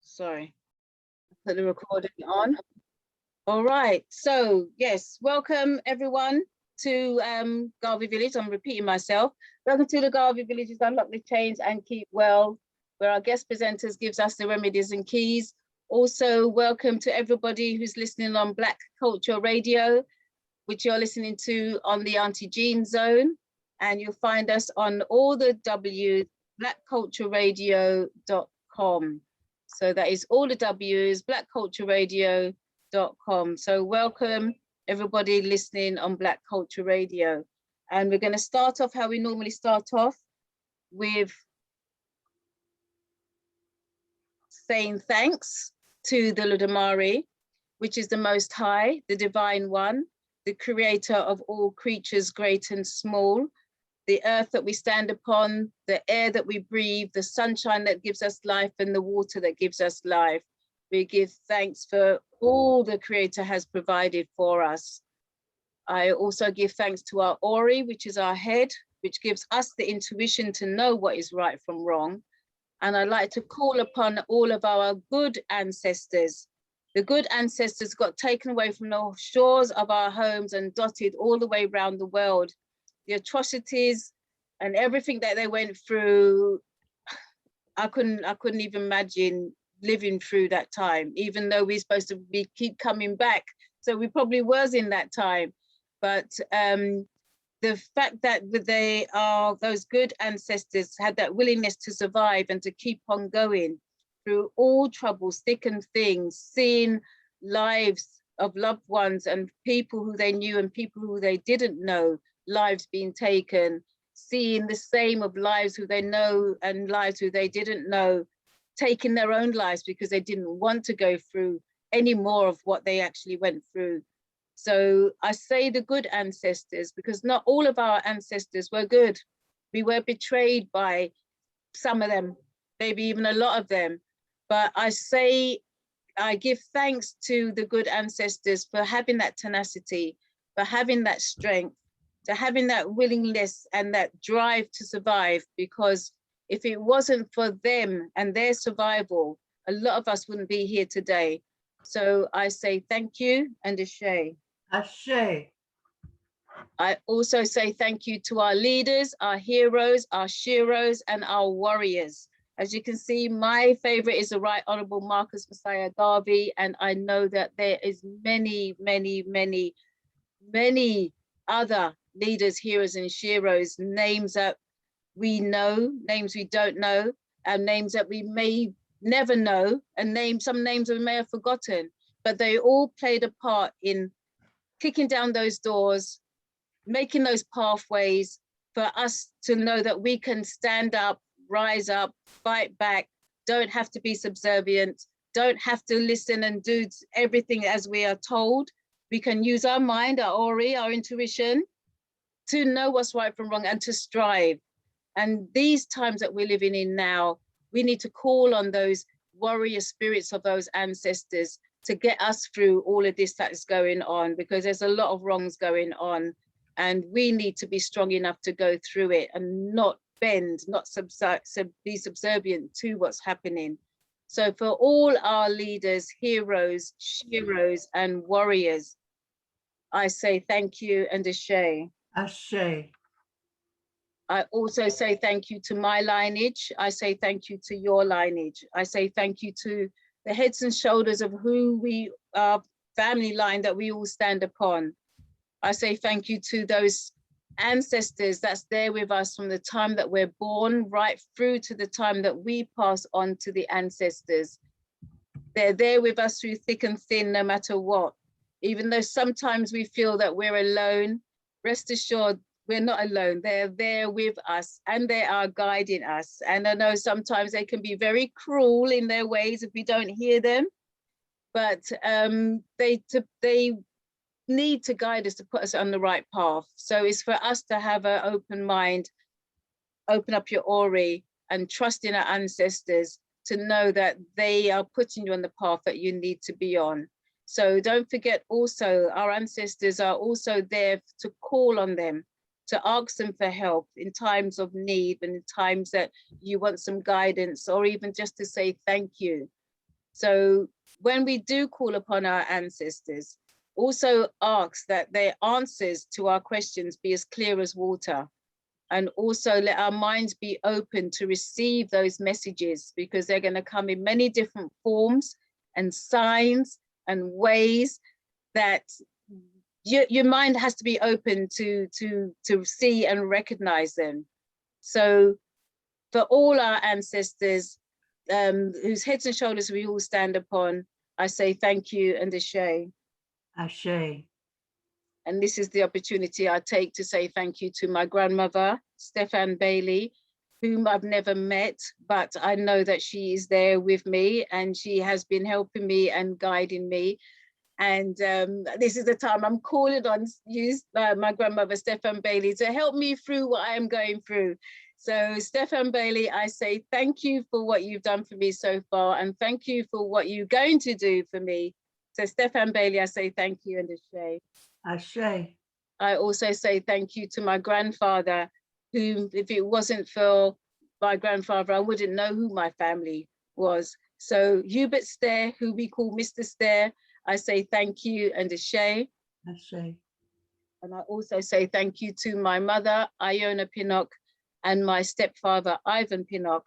Sorry, put the recording on. All right, so yes, welcome everyone to Garvey Village. I'm repeating myself. Welcome to the Garvey Villages Unlock the Chains and Keep Well, where our guest presenters gives us the remedies and keys. Also, welcome to everybody who's listening on Black Culture Radio, which you're listening to on the Auntie Jean Zone. And you'll find us on all the W's, blackcultureradio.com. So that is all the W's, blackcultureradio.com. So welcome everybody listening on Black Culture Radio. And we're going to start off how we normally start off with saying thanks to the Ludamari, which is the Most High, the Divine One, the creator of all creatures great and small, the earth that we stand upon, the air that we breathe, the sunshine that gives us life, and the water that gives us life. We give thanks for all the Creator has provided for us. I also give thanks to our Ori, which is our head, which gives us the intuition to know what is right from wrong. And I'd like to call upon all of our good ancestors. The good ancestors got taken away from the shores of our homes and dotted all the way around the world. The atrocities and everything that they went through, I couldn't even imagine living through that time, even though we're supposed to keep coming back. So we probably was in that time. But the fact that those good ancestors had that willingness to survive and to keep on going through all troubles, thick and thin, seeing lives of loved ones and people who they knew and people who they didn't know, lives being taken, seeing the same of lives who they know and lives who they didn't know, taking their own lives because they didn't want to go through any more of what they actually went through. So I say the good ancestors, because not all of our ancestors were good. We were betrayed by some of them, maybe even a lot of them. But I give thanks to the good ancestors for having that tenacity, for having that strength, to having that willingness and that drive to survive, because if it wasn't for them and their survival, a lot of us wouldn't be here today. So I say thank you and Ashe. Ashe. I also say thank you to our leaders, our heroes, our sheroes, and our warriors. As you can see, my favorite is the Right Honorable Marcus Messiah Garvey, and I know that there is many, many, many, many other leaders, heroes, and sheroes, names that we know, names we don't know, and names that we may never know, and some names we may have forgotten, but they all played a part in kicking down those doors, making those pathways for us to know that we can stand up, rise up, fight back, don't have to be subservient, don't have to listen and do everything as we are told. We can use our mind, our Ori, our intuition to know what's right from wrong and to strive. And these times that we're living in now, we need to call on those warrior spirits of those ancestors to get us through all of this that is going on, because there's a lot of wrongs going on, and we need to be strong enough to go through it and not bend, not be subservient to what's happening. So for all our leaders, heroes, sheroes, and warriors, I say thank you and Ashe. Ashe. I also say thank you to my lineage. I say thank you to your lineage. I say thank you to the heads and shoulders of who we are, family line that we all stand upon. I say thank you to those ancestors that's there with us from the time that we're born right through to the time that we pass on to the ancestors. They're there with us through thick and thin, no matter what. Even though sometimes we feel that we're alone, rest assured, we're not alone. They're there with us and they are guiding us. And I know sometimes they can be very cruel in their ways if we don't hear them, but they need to guide us, to put us on the right path. So it's for us to have an open mind, open up your Ori and trust in our ancestors to know that they are putting you on the path that you need to be on. So don't forget also, our ancestors are also there to call on them. to ask them for help in times of need and in times that you want some guidance, or even just to say thank you. So when we do call upon our ancestors, also ask that their answers to our questions be as clear as water. And also let our minds be open to receive those messages, because they're going to come in many different forms and signs and ways that your mind has to be open to see and recognize them. So for all our ancestors, whose heads and shoulders we all stand upon, I say thank you and ashe. Ashe. And this is the opportunity I take to say thank you to my grandmother, Stephan Bailey, whom I've never met, but I know that she is there with me and she has been helping me and guiding me. And this is the time I'm calling on you, my grandmother, Stephan Bailey, to help me through what I am going through. So Stephan Bailey, I say thank you for what you've done for me so far, and thank you for what you're going to do for me. So Stephan Bailey, I say thank you and ashe. Ashe. I also say thank you to my grandfather, who, if it wasn't for my grandfather, I wouldn't know who my family was. So Hubert Stair, who we call Mr. Stair, I say thank you and ashe. Ashe. And I also say thank you to my mother, Iona Pinnock, and my stepfather, Ivan Pinnock,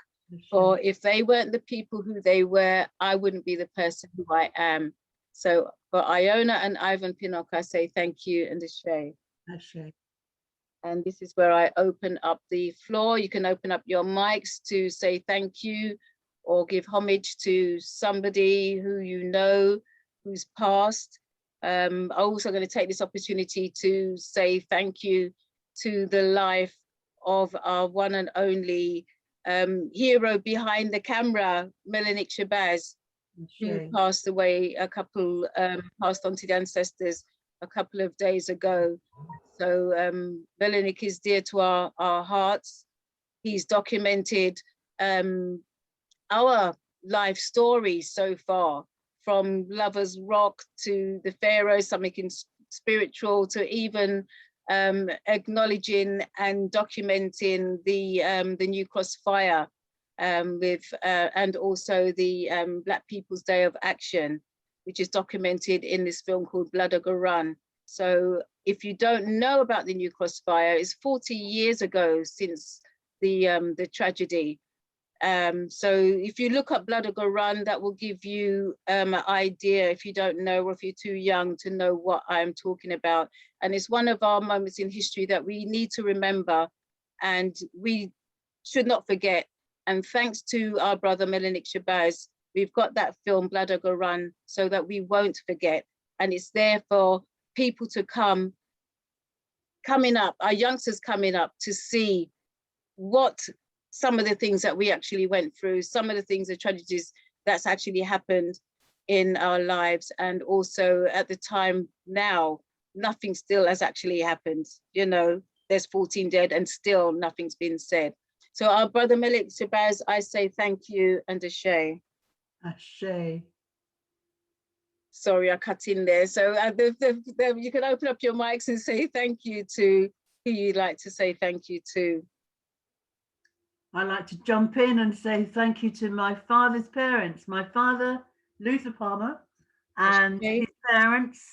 for if they weren't the people who they were, I wouldn't be the person who I am. So for Iona and Ivan Pinnock, I say thank you and ashe. Ashe. And this is where I open up the floor. You can open up your mics to say thank you or give homage to somebody who you know, who's passed. I'm also going to take this opportunity to say thank you to the life of our one and only hero behind the camera, Melanik Shabazz, who passed away passed on to the ancestors a couple of days ago. So Melanik is dear to our hearts. He's documented our life story so far, from Lover's Rock to the Pharaoh, something in spiritual, to even acknowledging and documenting the New Cross Fire, and also the Black People's Day of Action, which is documented in this film called Blood of Run. So if you don't know about the New Cross Fire, it's 40 years ago since the tragedy. So if you look up Blood of Run, that will give you an idea, if you don't know, or if you're too young to know what I'm talking about. And it's one of our moments in history that we need to remember and we should not forget. And thanks to our brother Melanik Shabazz, we've got that film Blood of Run so that we won't forget. And it's there for people to coming up, our youngsters coming up, to see what some of the things that we actually went through, some of the things, the tragedies that's actually happened in our lives. And also at the time now, nothing still has actually happened. You know, there's 14 dead and still nothing's been said. So our brother Melanik Shabazz, I say thank you and ashe. Ashe. Sorry, I cut in there. So you can open up your mics and say thank you to who you'd like to say thank you to. I'd like to jump in and say thank you to my father's parents, my father, Luther Palmer, and his parents,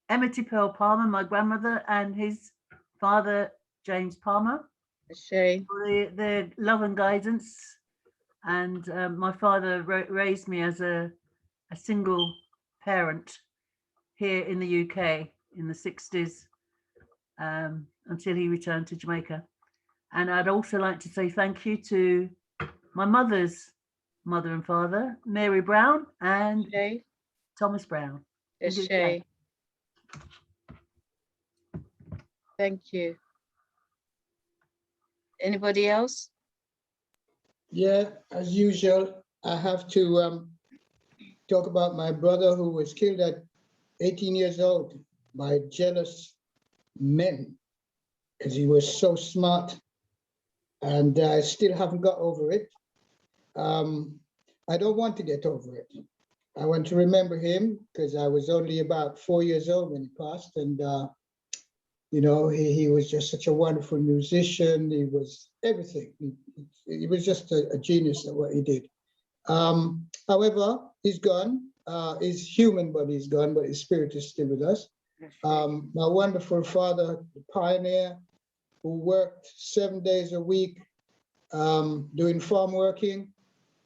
Emmett Pearl Palmer, my grandmother, and his father, James Palmer, for their love and guidance. And my father raised me as a single parent here in the UK in the 60s until he returned to Jamaica. And I'd also like to say thank you to my mother's mother and father, Mary Brown and Thomas Brown. Thank you. Anybody else? Yeah, as usual, I have to talk about my brother who was killed at 18 years old by jealous men because he was so smart, and I still haven't got over it. I don't want to get over it. I want to remember him because I was only about 4 years old when he passed, and You know, he was just such a wonderful musician. He was everything. He was just a genius at what he did. However, he's gone. His human body is gone, but his spirit is still with us. My wonderful father, the pioneer, who worked 7 days a week, doing farm working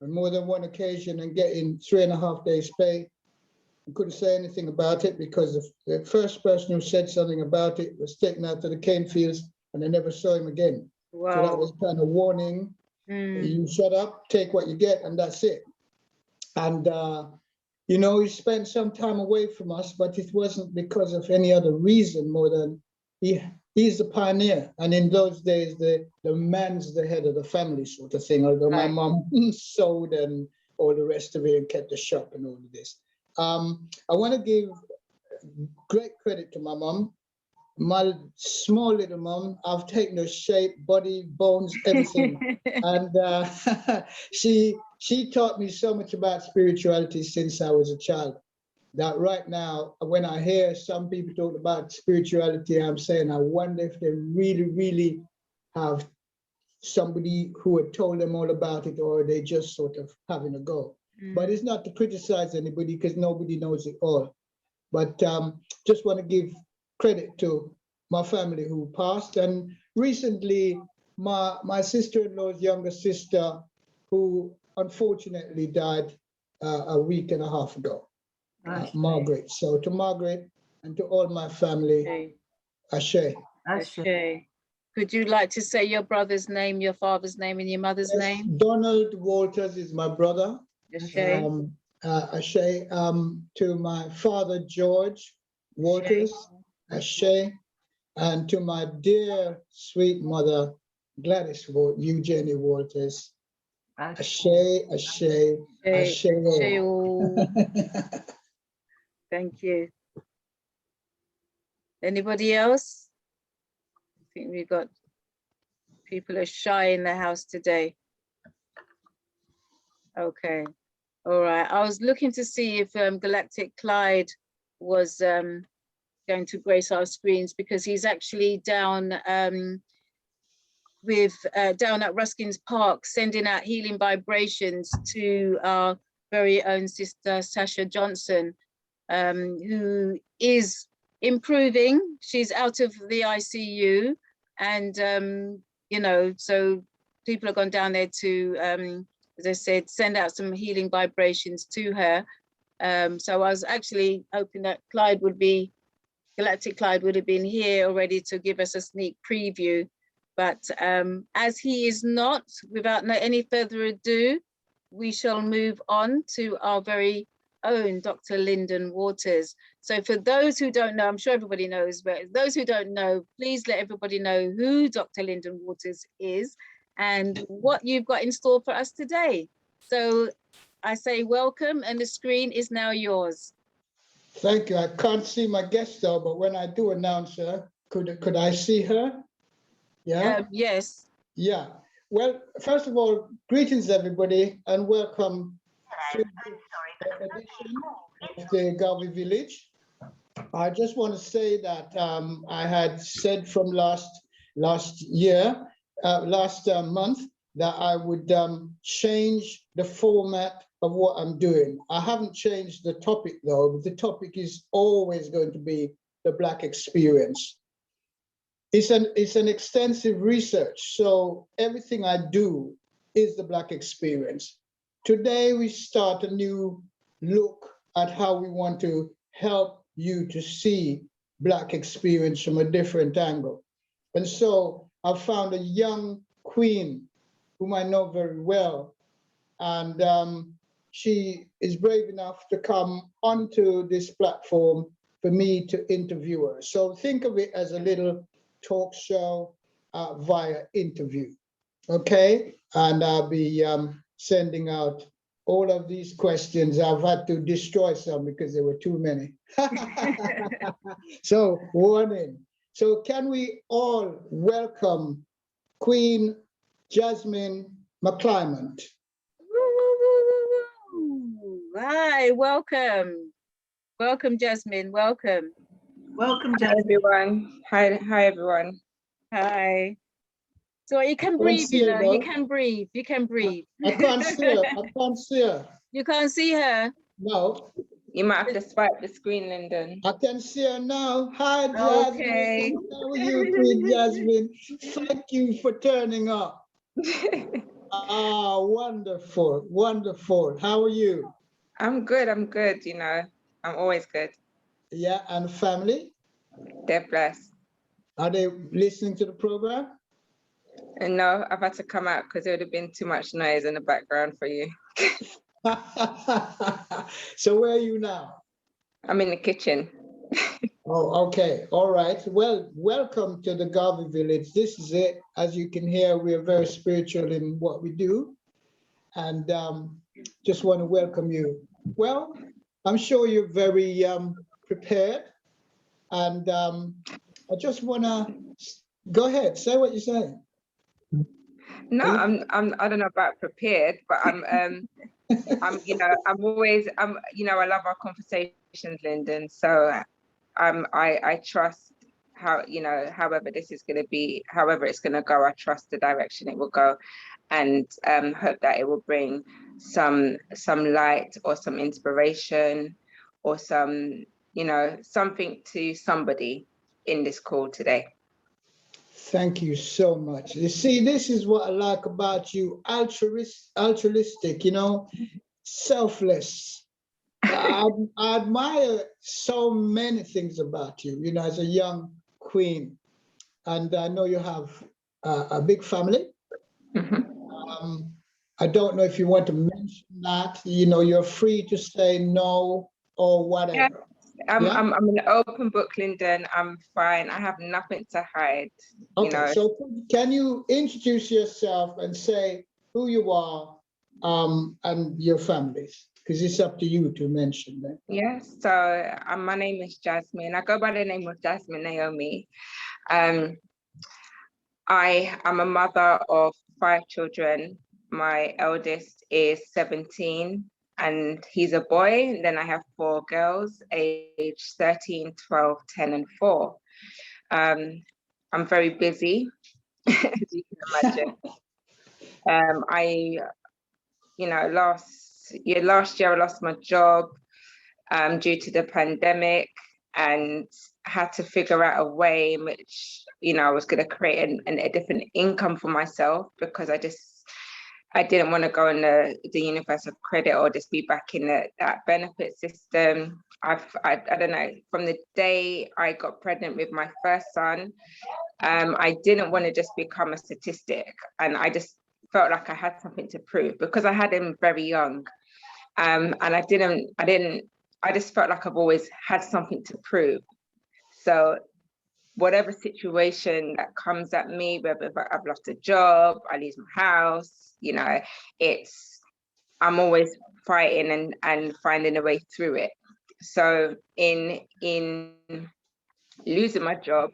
on more than one occasion and getting 3.5 days pay. I couldn't say anything about it because the first person who said something about it was taken out to the cane fields and I never saw him again. Wow. So that was kind of warning. You shut up, take what you get, and that's it. And, you know, he spent some time away from us, but it wasn't because of any other reason more than he's the pioneer. And in those days, the man's the head of the family sort of thing, although my mom sewed and all the rest of it and kept the shop and all of this. I want to give great credit to my mom. My small little mom, I've taken her shape, body, bones, everything. And she taught me so much about spirituality since I was a child, that right now, when I hear some people talk about spirituality, I'm saying, I wonder if they really, really have somebody who had told them all about it, or they just sort of having a go. But it's not to criticize anybody because nobody knows it all. But just want to give credit to my family who passed. And recently, my sister-in-law's younger sister, who unfortunately died a week and a half ago, Margaret. So to Margaret and to all my family, Ashe. Ashe. Could you like to say your brother's name, your father's name, and your mother's name? Donald Walters is my brother. Ashe. Ashe. To my father, George Walters, Ashe. And to my dear, sweet mother, Gladys Eugenie Walters, Ashe, Ashe, Ashe. Thank you. Anybody else? I think we've got people are shy in the house today. Okay. All right. I was looking to see if Galactic Clyde was going to grace our screens, because he's actually down down at Ruskins Park, sending out healing vibrations to our very own sister Sasha Johnson, who is improving. She's out of the ICU, and you know, so people have gone down there to, as I said, send out some healing vibrations to her. So I was actually hoping that Galactic Clyde would have been here already to give us a sneak preview. But as he is not, without any further ado, we shall move on to our very own Dr. Lyndon Waters. So for those who don't know, I'm sure everybody knows, but those who don't know, please let everybody know who Dr. Lyndon Waters is and what you've got in store for us today. So I say welcome, and the screen is now yours. Thank you. I can't see my guest though, but when I do announce her, could I see her? Yeah. Yes. Yeah. Well, first of all, greetings everybody, and welcome to this edition of the Garvey Village. I just want to say that I had said from last month that I would change the format of what I'm doing. I haven't changed the topic though, but the topic is always going to be the Black experience. It's an extensive research, so everything I do is the Black experience. Today we start a new look at how we want to help you to see Black experience from a different angle. And so I found a young queen whom I know very well, and she is brave enough to come onto this platform for me to interview her. So think of it as a little talk show via interview, okay? And I'll be sending out all of these questions. I've had to destroy some because there were too many. So warning. So can we all welcome Queen Jasmine McClymont? Hi, welcome. Welcome, Jasmine, welcome. Welcome, Hi Jasmine. everyone. Hi everyone. Hi. So you can Can't breathe, see you her, know, though. you can breathe, you can breathe. I can't see her. I can't see her. You can't see her? No, You might have to swipe the screen, Lyndon. I can see her now. Hi, Jasmine. Okay. How are you, Queen Jasmine? Thank you for turning up. Ah, wonderful, wonderful. How are you? I'm good, you know. I'm always good. Yeah, and family? They're blessed. Are they listening to the program? And no, I've had to come out because there would have been too much noise in the background for you. So where are you now? I'm in the kitchen. Oh, okay. All right. Well, welcome to the Garvey village. This is it. As you can hear, we are very spiritual in what we do. And just want to welcome you. Well, I'm sure you're very prepared. And I just want to go ahead, say what you're saying. No, Are you- I don't know about prepared, but you know, you know, I love our conversations, Lyndon. So I trust how, you know, however this is going to be, however it's going to go, I trust the direction it will go, and hope that it will bring some light or some inspiration or some, you know, something to somebody in this call today. Thank you so much. You see, this is what I like about you, altruistic, you know, selfless. I admire so many things about you, you know, as a young queen. And I know you have a big family. Mhm. I don't know if you want to mention that, you know, you're free to say no or whatever. I'm Yeah? I'm an open book, Lyndon. I'm fine. I have nothing to hide. You Okay, know. so can you introduce yourself and say who you are and your families? Because it's up to you to mention that. Yes. So my name is Jasmine. I go by the name of Jasmine Naomi. I am a mother of 5 children. My eldest is 17 and he's a boy. And then I have 4 girls, age 13, 12, 10, and 4. I'm very busy, as you can imagine. You know, last year I lost my job due to the pandemic, and had to figure out a way in which, you know, I was going to create a different income for myself, because I didn't want to go in the universal credit or just be back in that benefit system. I don't know, from the day I got pregnant with my first son, I didn't want to just become a statistic, and I just felt like I had something to prove because I had him very young. And I just felt like I've always had something to prove. So whatever situation that comes at me, whether I've lost a job, I lose my house, you know, I'm always fighting and finding a way through it. So in losing my job,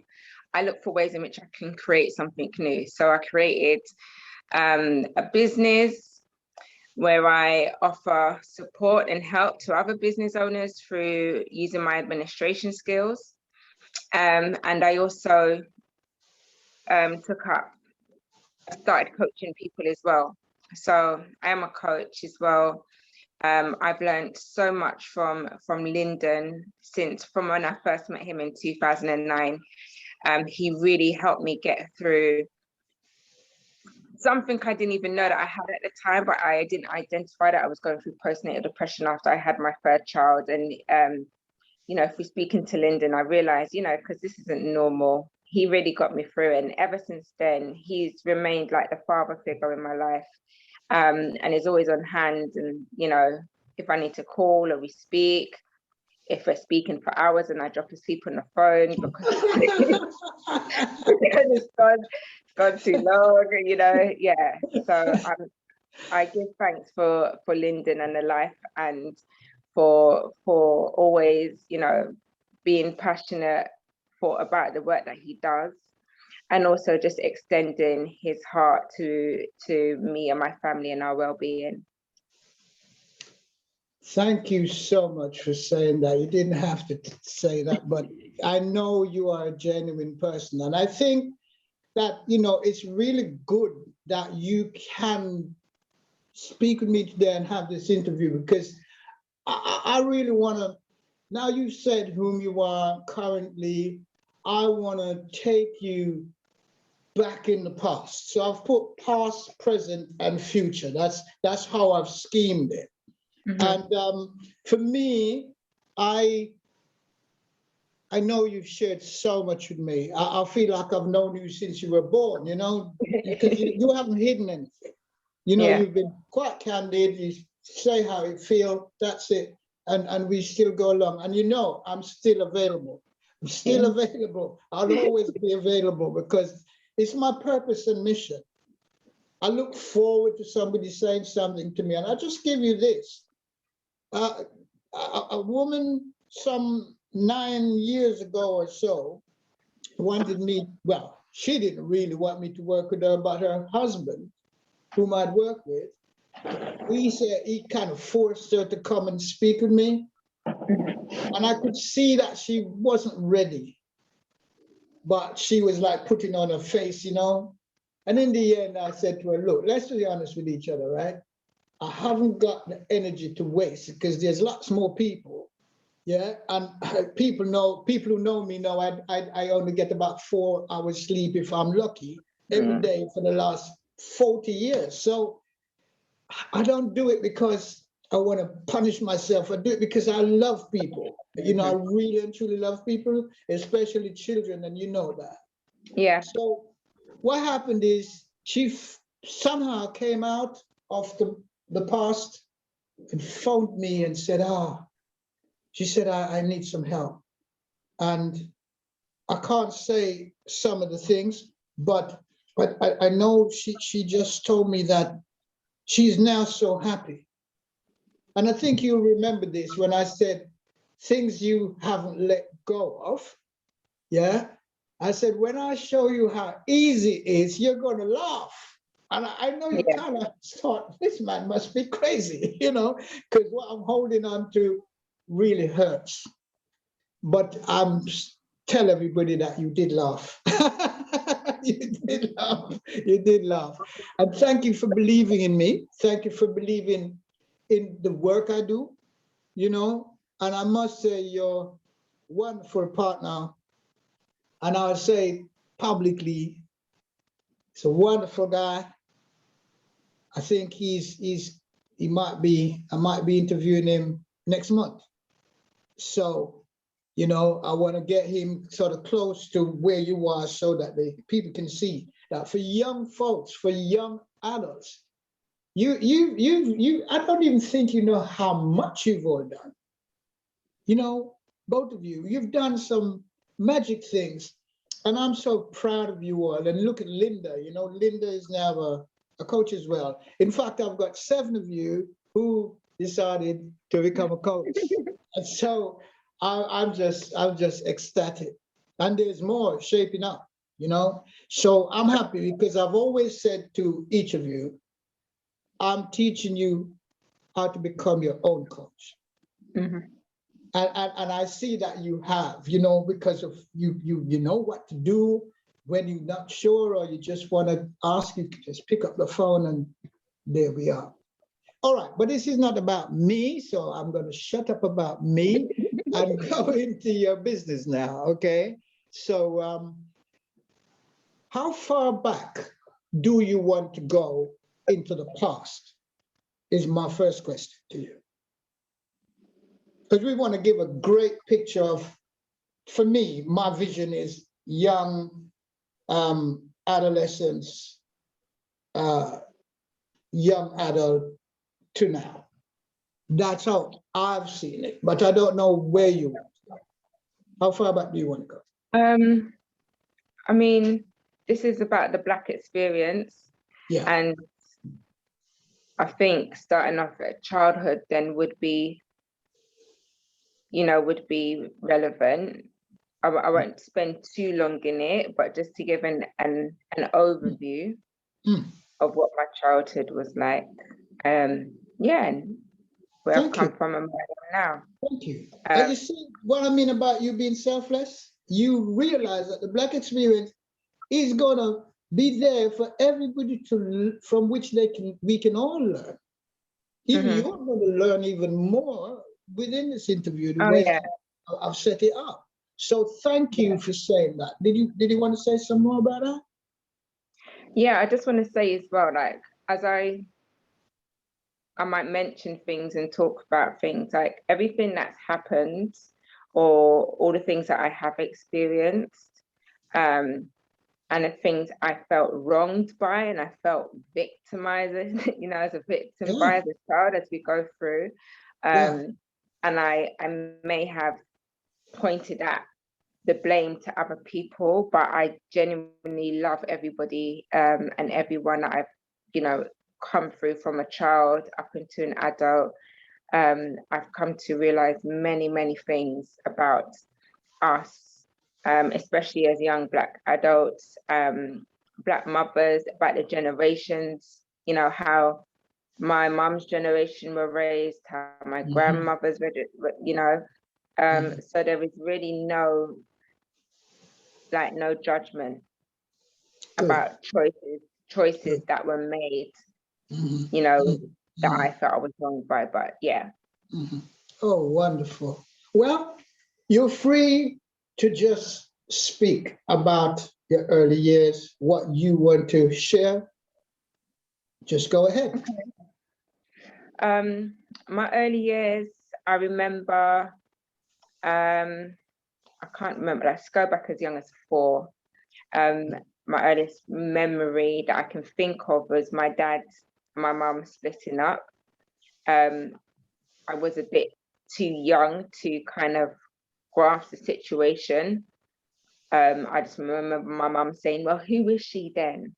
I look for ways in which I can create something new. So I created a business where I offer support and help to other business owners through using my administration skills. And I also started coaching people as well. So I am a coach as well. I've learned so much from Lyndon from when I first met him in 2009. He really helped me get through something I didn't even know that I had at the time, but I didn't identify that I was going through postnatal depression after I had my 3rd child. And you know, if we're speaking to Lyndon, I realized, you know, because this isn't normal. He really got me through, and ever since then, he's remained like the father figure in my life, and is always on hand. And you know, if I need to call or we speak, if we're speaking for hours and I drop asleep on the phone because it's gone too long, you know. Yeah. So I give thanks for Lyndon and the life, and for always, you know, being passionate about the work that he does, and also just extending his heart to me and my family and our well-being. Thank you so much for saying that. You didn't have to say that, but I know you are a genuine person. And I think that, you know, it's really good that you can speak with me today and have this interview, because I really want to, now you've said whom you are currently, I want to take you back in the past. So I've put past, present, and future. That's how I've schemed it. And for me, I know you've shared so much with me. I feel like I've known you since you were born, you know, because you haven't hidden anything. You know, you've been quite candid. You say how you feel. That's it. And we still go along. And you know, I'm still available. I'm still available. I'll always be available because it's my purpose and mission. I look forward to somebody saying something to me. And I'll just give you this. A woman some 9 years ago or so wanted me, well, she didn't really want me to work with her, but her husband, whom I'd work with, he kind of forced her to come and speak with me. And I could see that she wasn't ready, but she was like putting on her face, you know? And in the end, I said to her, look, let's be honest with each other, right? I haven't got the energy to waste because there's lots more people. Yeah, and people who know me know I only get about 4 hours sleep if I'm lucky every day for the last 40 years. So I don't do it because I want to punish myself. I do it because I love people. You know, I really and truly love people, especially children, and you know that. Yeah. So what happened is she somehow came out of the past and phoned me and said, she said, I need some help. And I can't say some of the things, but I know she just told me that she's now so happy. And I think you remember this when I said things you haven't let go of. Yeah. I said, when I show you how easy it is, you're going to laugh. And I know you kind of thought, this man must be crazy, you know, because what I'm holding on to really hurts. But tell everybody that you did laugh. You did laugh. You did laugh. And thank you for believing in me. Thank you for believing in the work I do, you know. And I must say you're a wonderful partner. And I'll say publicly, he's a wonderful guy. I think I might be interviewing him next month. So, you know, I want to get him sort of close to where you are so that the people can see that for young folks, for young adults, I don't even think you know how much you've all done. You know, both of you've done some magic things. And I'm so proud of you all. And look at Linda, you know, Linda is now a coach as well. In fact, I've got 7 of you who decided to become a coach. And so I'm just ecstatic. And there's more shaping up, you know? So I'm happy because I've always said to each of you, I'm teaching you how to become your own coach. And I see that you have, you know, because of you know what to do when you're not sure or you just want to ask, you can just pick up the phone and there we are. All right, but this is not about me, so I'm going to shut up about me and go into your business now, okay? So how far back do you want to go into the past is my first question to you. Because we want to give a great picture of, for me, my vision is young adolescents, young adult to now. That's how I've seen it, but I don't know where you want to go. How far back do you want to go? I mean, this is about the Black experience. Yeah. And I think starting off at childhood then would be relevant. I won't spend too long in it, but just to give an overview of what my childhood was like. where Thank I've come you. from and where I am Thank you. now. And you see what I mean about you being selfless? You realize that the Black experience is gonna be there for everybody from which we can all learn. Even Mhm. you're going to learn even more within this interview, the Oh way yeah. I've set it up. So thank you for saying that. Did you want to say some more about that? Yeah, I just want to say as well, like, as I might mention things and talk about things, like everything that's happened or all the things that I have experienced, and the things I felt wronged by and I felt victimized, as a victim Yeah, by as a child as we go through. yeah, And I may have pointed at the blame to other people, but I genuinely love everybody, and everyone that I've, come through from a child up into an adult. I've come to realize many, many things about us, especially as young Black adults, Black mothers, about the generations, how my mom's generation were raised, how my grandmothers were, so there is really no judgment good, about choices good. that were made, Mhm, that mhm, I felt I was wronged by, but yeah. mhm. Oh, wonderful. Well, you're free to just speak about your early years, what you want to share. Just go ahead. My early years, I remember, I can't remember, let's go back as young as 4. My earliest memory that I can think of was my dad and my mum splitting up. I was a bit too young to kind of grasp the situation. I just remember my mum saying, "Well, who is she then?"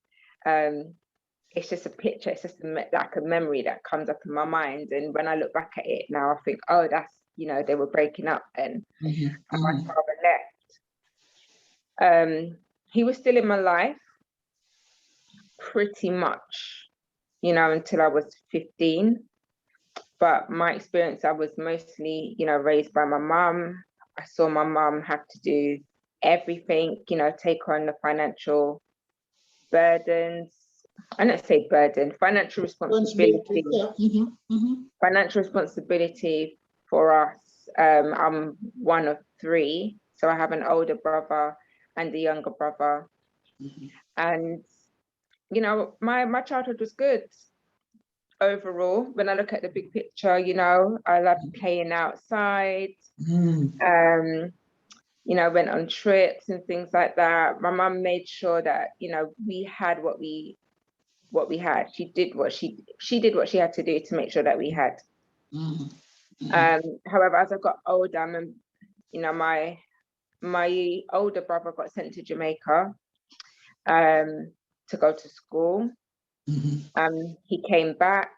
It's just a picture, it's just like a memory that comes up in my mind. And when I look back at it now, I think, oh, that's, they were breaking up then. Mhm, And my mhm, father left. He was still in my life pretty much, until I was 15. But my experience, I was mostly, raised by my mum. I saw my mum have to do everything, take on the financial burdens. I don't say burden, financial Responsibility. responsibility, Yeah. financial responsibility for us. I'm one of 3, so I have an older brother and a younger brother. And my childhood was good overall. When I look at the big picture, I loved playing outside. Went on trips and things like that. My mum made sure that we had what we had. She did what she had to do to make sure that we had. However, as I got older, my older brother got sent to Jamaica to go to school. He came back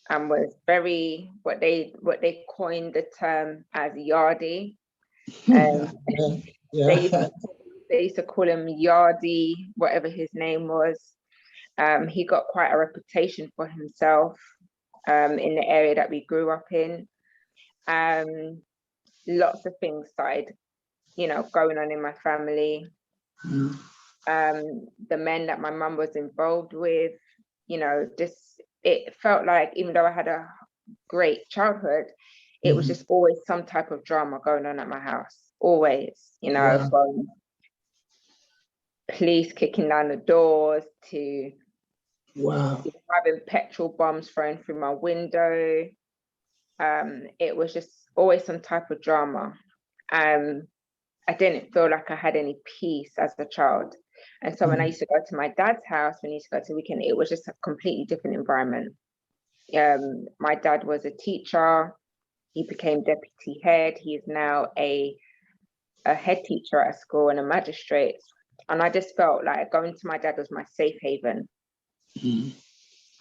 and was very what they coined the term as yardy. They used to call him Yardy, whatever his name was. He got quite a reputation for himself in the area that we grew up in. Lots of things started, going on in my family. The men that my mum was involved with, it felt like, even though I had a great childhood, it was just always some type of drama going on at my house. Always, Wow. from police kicking down the doors to having petrol bombs thrown through my window. It was just always some type of drama. I didn't feel like I had any peace as a child. And so when I used to go to my dad's house, when I used to go to the weekend, it was just a completely different environment. My dad was a teacher. He became deputy head. He is now a head teacher at a school and a magistrate. And I just felt like going to my dad was my safe haven.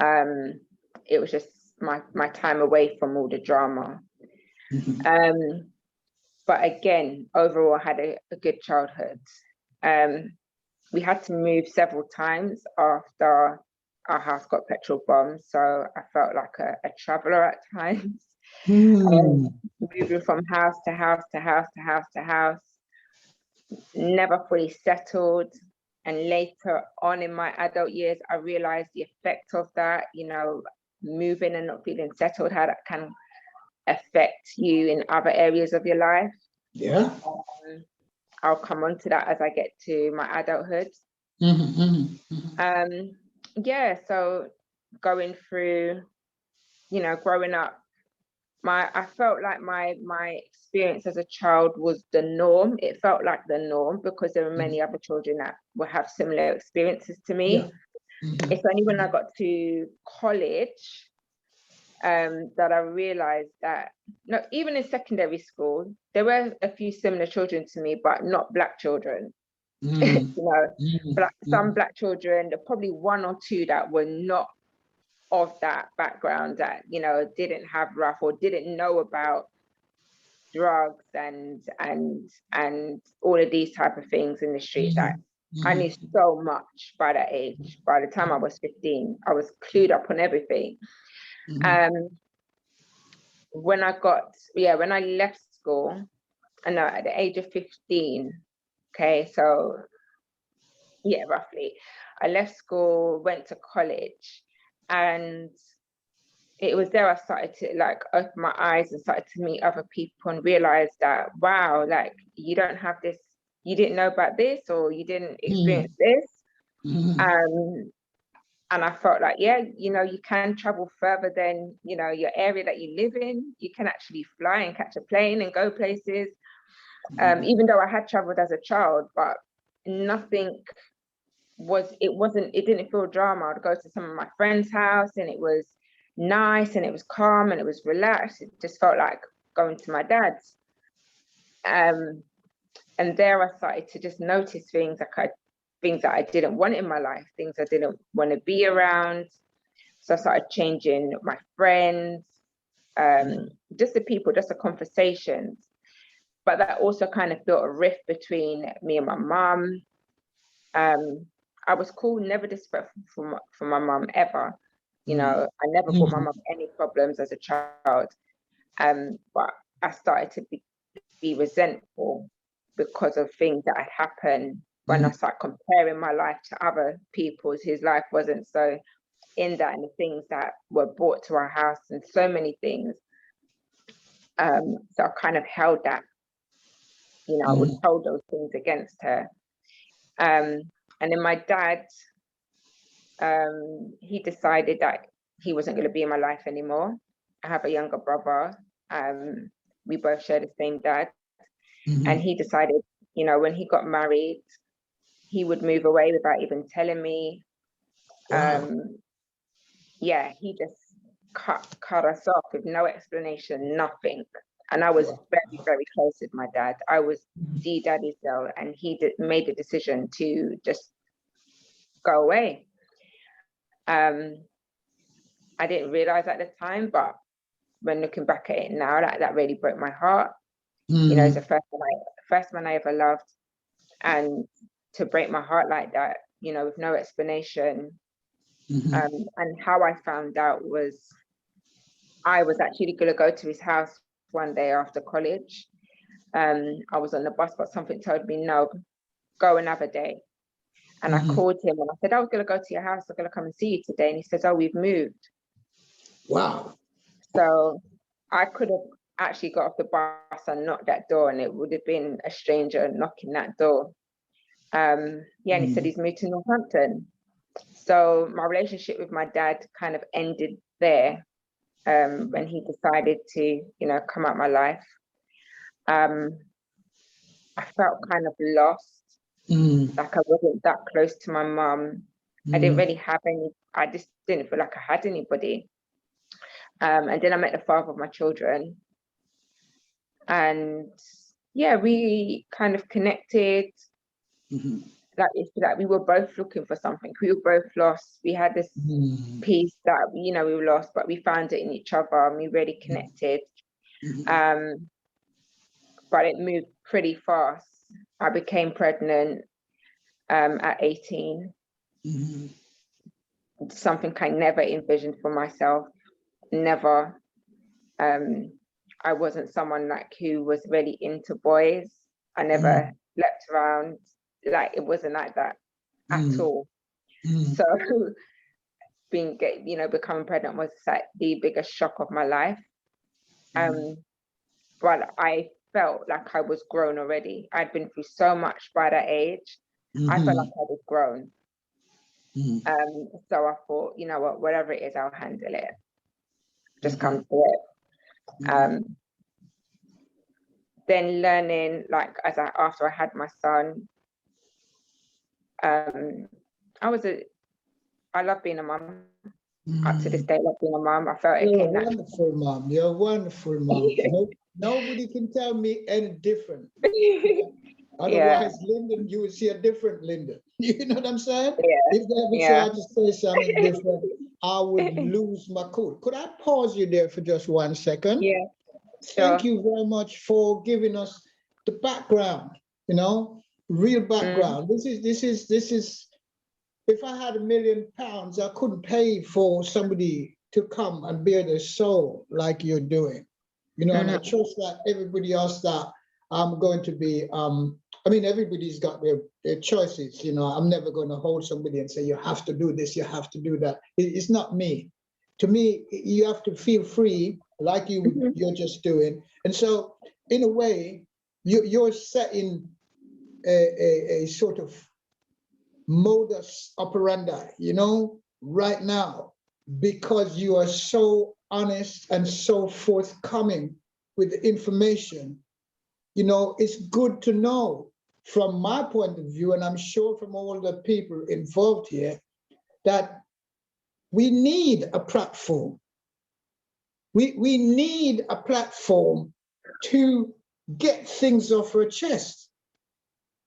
It was just my time away from all the drama. But again, overall, I had a good childhood. We had to move several times after our house got petrol bombed, so I felt like a traveler at times. Moving from house to house to house to house to house, never fully settled. And later on in my adult years, I realized the effect of that, you know, moving and not feeling settled, how that can affect you in other areas of your life. Yeah. I'll come on to that as I get to my adulthood. Yeah, so going through, you know, growing up, I felt like my experience as a child was the norm. It felt like the norm because there were many other children that will have similar experiences to me. Yeah. It's only when I got to college that I realized that, no, even in secondary school, there were a few similar children to me, but not Black children. You know, some Black children, there probably one or two that were not of that background, that, you know, didn't have rough or didn't know about drugs and all of these type of things in the street. That I knew so much by that age. By the time I was 15, I was clued up on everything. When I left school, and at the age of 15, okay, so yeah, roughly, I left school, went to college, and it was there I started to like open my eyes and started to meet other people and realize that, wow, like you don't have this, you didn't know about this, or you didn't experience this. And I felt like, yeah, you know, you can travel further than, you know, your area that you live in. You can actually fly and catch a plane and go places. Even though I had traveled as a child, but nothing it didn't feel drama. I'd go to some of my friends' house and it was nice and it was calm and it was relaxed. It just felt like going to my dad's. And there I started to just notice things that I didn't want in my life, things I didn't want to be around. So I started changing my friends, just the people, just the conversations. But that also kind of built a rift between me and my mum. I was cool, never disrespectful for my mum ever. You know, I never brought my mum any problems as a child. But I started to be resentful because of things that had happened. When I started comparing my life to other people's, his life wasn't so in that, and the things that were brought to our house and so many things. So I kind of held that, you know, I would hold those things against her. And then my dad, he decided that he wasn't going to be in my life anymore. I have a younger brother. We both share the same dad. And he decided, you know, when he got married, he would move away without even telling me. Wow. Yeah, he just cut us off with no explanation, nothing. And I was very, very close with my dad. I was the daddy's girl, and he made the decision to just go away. I didn't realize at the time, but when looking back at it now, that really broke my heart. You know, it's the first man I ever loved, and to break my heart like that, you know, with no explanation. And how I found out was, I was actually going to go to his house one day after college. I was on the bus, but something told me, no, go another day. And I called him and I said, I was going to go to your house. I'm going to come and see you today. And he says, oh, we've moved. Wow. So I could have actually got off the bus and knocked that door, and it would have been a stranger knocking that door. And he said he's moved to Northampton. So my relationship with my dad kind of ended there, when he decided to, you know, come out my life. I felt kind of lost, like I wasn't that close to my mum. I didn't really have I just didn't feel like I had anybody. And then I met the father of my children. And yeah, we kind of connected. Like we were both looking for something. We were both lost. We had this piece that, you know, we were lost, but we found it in each other and we really connected. But it moved pretty fast. I became pregnant at 18. something I never envisioned for myself. Never. I wasn't someone like who was really into boys. I never slept around. Like, it wasn't like that at all. So becoming pregnant was like the biggest shock of my life. But I felt like I was grown already. I'd been through so much by that age. I felt like I was grown. So I thought, you know what, whatever it is, I'll handle it. Just come to it. Then learning, like, after I had my son, I love being a mum. Up to this day, I love being a mum. I felt it came naturally. Wonderful mom. You're a wonderful mom. Nobody can tell me any different. Otherwise, Lyndon, you would see a different Lyndon. You know what I'm saying? If they ever tried to say something different, I would lose my cool. Could I pause you there for just 1 second? Yeah. Thank you very much for giving us the background, real background. This is, if I had £1 million, I couldn't pay for somebody to come and bear their soul like you're doing. And I trust that everybody else that I'm going to be, everybody's got their choices. I'm never going to hold somebody and say, you have to do this, you have to do that. It's not me. To me, you have to feel free, like you're just doing. And so, in a way, you're setting a sort of modus operandi, right now, because you are so honest and so forthcoming with the information. It's good to know from my point of view, and I'm sure from all the people involved here, that we need a platform. We need a platform to get things off our chest,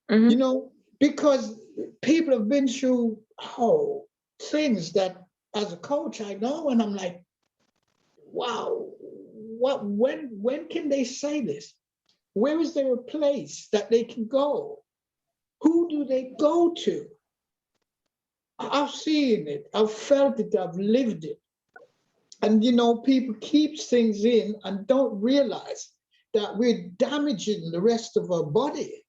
because people have been through things that as a coach I know, and I'm like, wow, when can they say this? Where is there a place that they can go? Who do they go to? I've seen it, I've felt it, I've lived it. And people keep things in and don't realize that we're damaging the rest of our body,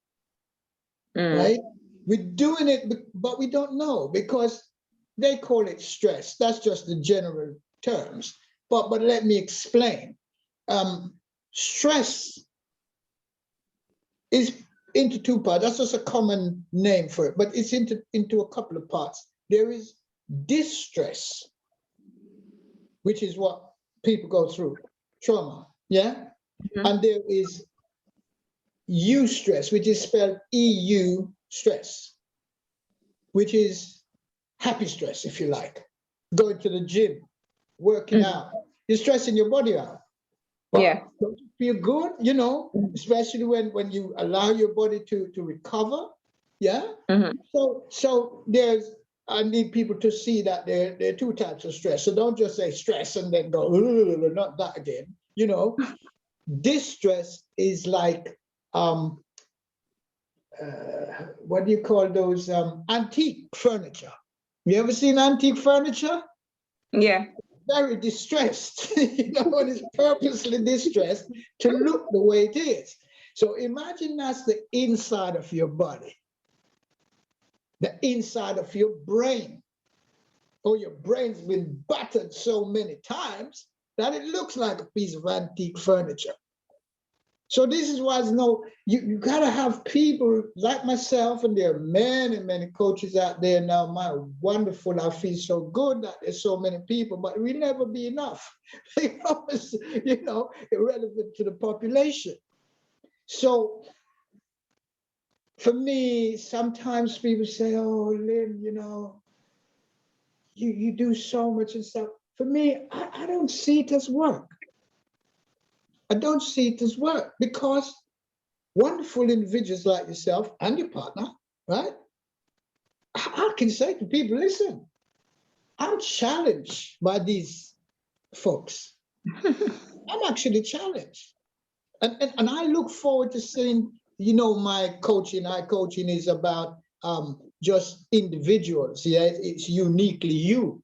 right? We're doing it, but we don't know, because they call it stress. That's just the general terms. But let me explain. Stress is into two parts. That's just a common name for it, but it's into a couple of parts. There is distress, which is what people go through, trauma, And there is eustress, which is spelled EU stress, which is happy stress, if you like. Going to the gym, working out, you're stressing your body out. But don't you feel good, especially when you allow your body to recover, So I need people to see that there are two types of stress. So don't just say stress and then go, not that again. Distress is like, what do you call those antique furniture? You ever seen antique furniture? Yeah. Very distressed, and it's purposely distressed to look the way it is. So imagine that's the inside of your body, the inside of your brain. Oh, your brain's been battered so many times that it looks like a piece of antique furniture. So this is why you gotta have people like myself, and there are many coaches out there now. My wonderful, I feel so good that there's so many people, but we'll never be enough because, irrelevant to the population. So for me, sometimes people say, oh, Lynn, you do so much and stuff. For me, I don't see it as work. I don't see it as work, because wonderful individuals like yourself and your partner, right? I can say to people, listen, I'm challenged by these folks. I'm actually challenged. And I look forward to seeing, my coaching is about just individuals. Yeah, it's uniquely you.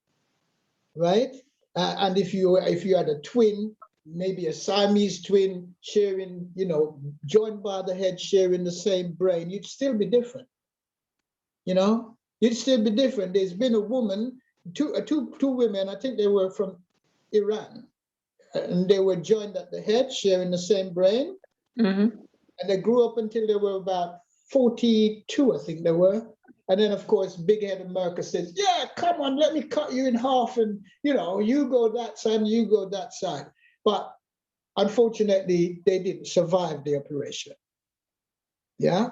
right? And if you had a twin, maybe a Siamese twin sharing, you know, joined by the head, sharing the same brain, you'd still be different. You know, you'd still be different. There's been a woman, two women, I think they were from Iran, and they were joined at the head, sharing the same brain. Mm-hmm. And they grew up until they were about 42, I think they were. And then, of course, big head America says, yeah, come on, let me cut you in half. And, you know, you go that side, you go that side. But unfortunately, they didn't survive the operation. Yeah.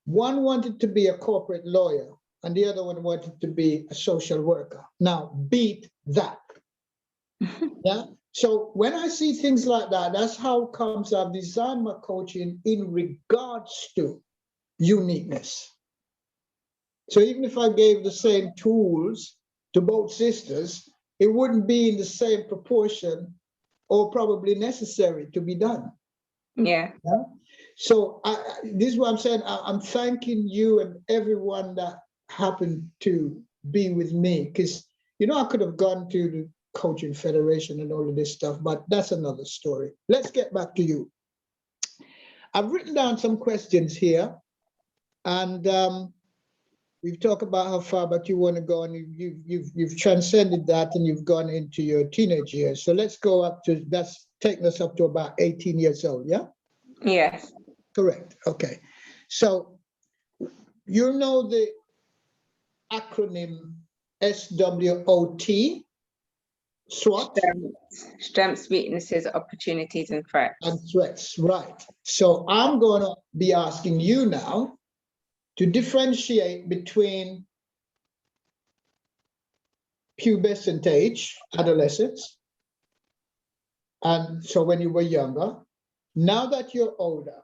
One wanted to be a corporate lawyer, and the other one wanted to be a social worker. Now, beat that. Yeah. So when I see things like that, that's how comes I've designed my coaching in regards to uniqueness. So even if I gave the same tools to both sisters, it wouldn't be in the same proportion or probably necessary to be done. Yeah. Yeah? So this is what I'm saying. I'm thanking you and everyone that happened to be with me, because, you know, I could have gone to the Coaching Federation and all of this stuff, but that's another story. Let's get back to you. I've written down some questions here, and we've talked about how far back you want to go, and you've transcended that, and you've gone into your teenage years. So let's go up to, that's taking us up to about 18 years old, yeah? Yes. Correct. Okay. So you know the acronym SWOT, SWOT? Strengths, weaknesses, opportunities, and threats. And threats, right. So I'm going to be asking you now to differentiate between pubescent age, adolescence, and so when you were younger. Now that you're older,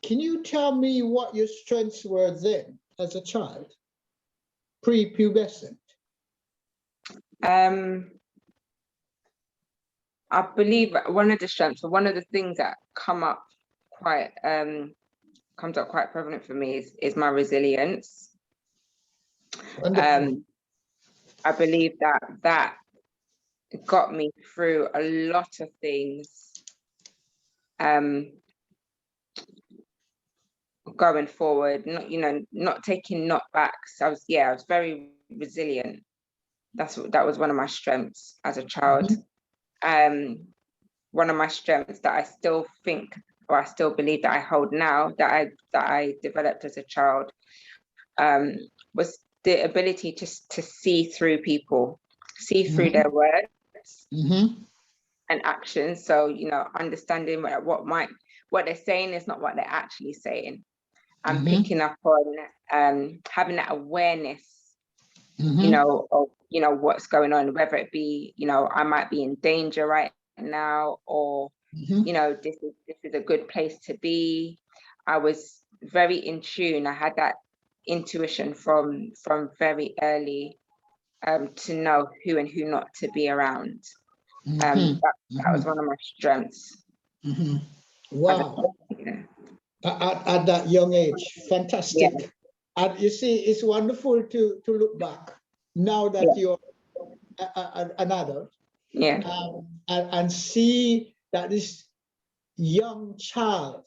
can you tell me what your strengths were then as a child, pre-pubescent? I believe one of the strengths, or one of the things that comes up quite prevalent for me is my resilience. I believe that got me through a lot of things going forward, not taking knockbacks. I was very resilient. That was one of my strengths as a child. One of my strengths that I still think, or I still believe that I hold now, that I developed as a child, was the ability to see through people, see through their words and actions. So, understanding what they're saying is not what they're actually saying. And picking up on having that awareness, of what's going on, whether it be, I might be in danger right now, or this is a good place to be. I was very in tune. I had that intuition from very early to know who and who not to be around. That was one of my strengths. Wow. At that young age, fantastic. Yeah. And you see, it's wonderful to look back now that you're an adult, and see that this young child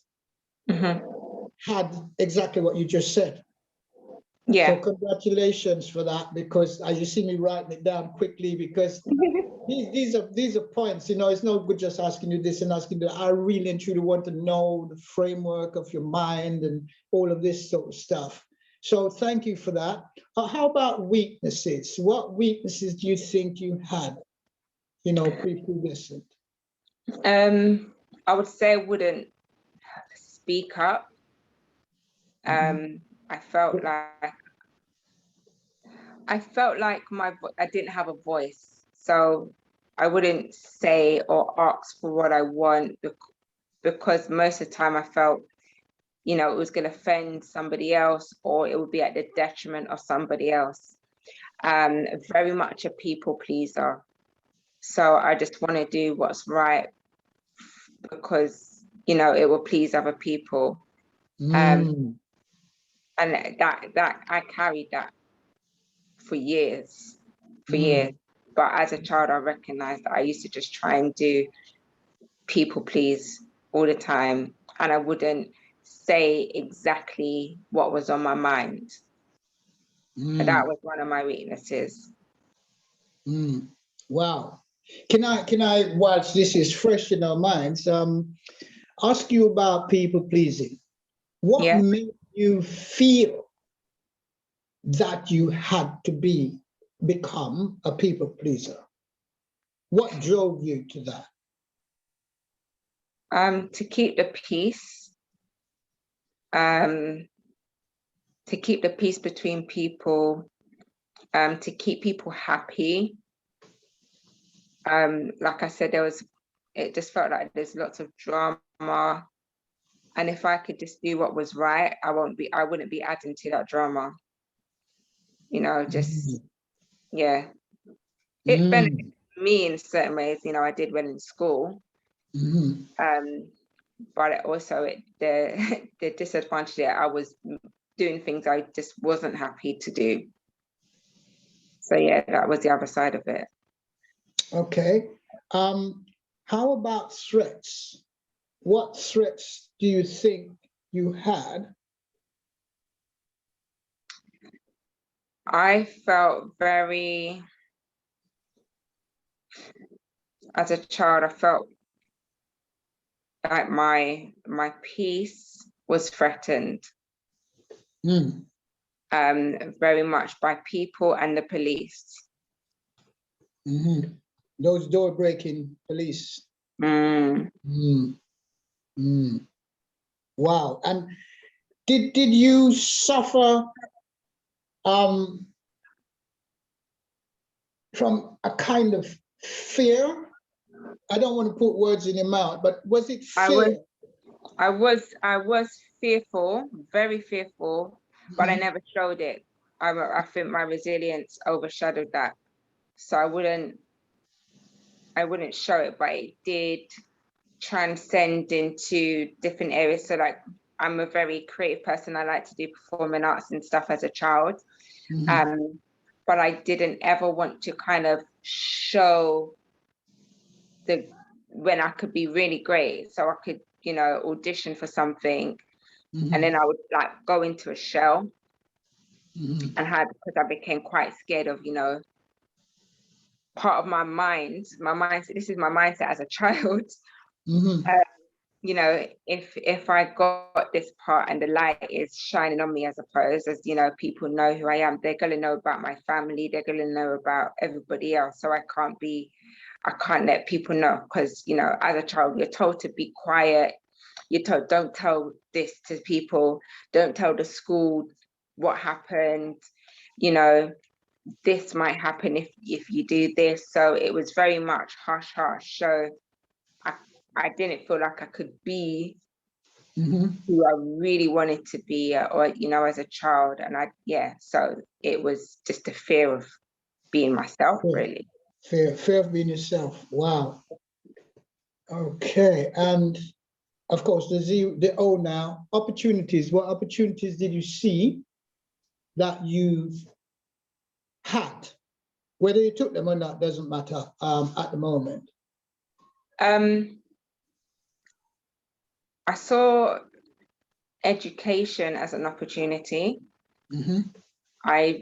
had exactly what you just said. So congratulations for that, because as you see me writing it down quickly, because these are points, it's no good just asking you this and asking that. I really and truly want to know the framework of your mind and all of this sort of stuff. So thank you for that. How about weaknesses? What weaknesses do you think you had, pre-pubescent? I would say I wouldn't speak up. I felt like I didn't have a voice, so I wouldn't say or ask for what I want, because most of the time I felt, it was going to offend somebody else, or it would be at the detriment of somebody else. Very much a people pleaser. So I just want to do what's right because, it will please other people. And that I carried that for years. for years. But as a child, I recognized that I used to just try and do people please all the time. And I wouldn't say exactly what was on my mind. And that was one of my weaknesses. Wow. Can I, whilst this is fresh in our minds, ask you about people pleasing? What made you feel that you had to become a people pleaser? What drove you to that? To keep the peace. To keep the peace between people. To keep people happy. Like I said, it just felt like there's lots of drama. And if I could just do what was right, I wouldn't be adding to that drama. You know, just, yeah. It benefited me in certain ways. You know, I did well in school. But also the disadvantage there, I was doing things I just wasn't happy to do. So yeah, that was the other side of it. Okay. How about threats? What threats do you think you had? I felt as a child, I felt like my peace was threatened. Very much by people and the police. Those door-breaking police. Wow. And did you suffer from a kind of fear? I don't want to put words in your mouth, but was it fear? I was fearful, very fearful, but I never showed it. I think my resilience overshadowed that. So I wouldn't show it, but it did transcend into different areas. So like, I'm a very creative person. I like to do performing arts and stuff as a child. But I didn't ever want to kind of show when I could be really great. So I could, you know, audition for something. And then I would like go into a shell because I became quite scared of, you know, part of my mindset, this is my mindset as a child. You know, if I got this part and the light is shining on me, as opposed as, you know, people know who I am, they're going to know about my family, they're going to know about everybody else. So I can't let people know, because, you know, as a child, you're told to be quiet. You're told, don't tell this to people, don't tell the school what happened, you know, this might happen if you do this. So it was very much hush hush. So I didn't feel like I could be who I really wanted to be, or, you know, as a child. And so it was just a fear of being myself, really. Fear of being yourself. Wow. Okay. And of course, the O now, opportunities. What opportunities did you see that you had? Whether you took them or not doesn't matter at the moment. I saw education as an opportunity. I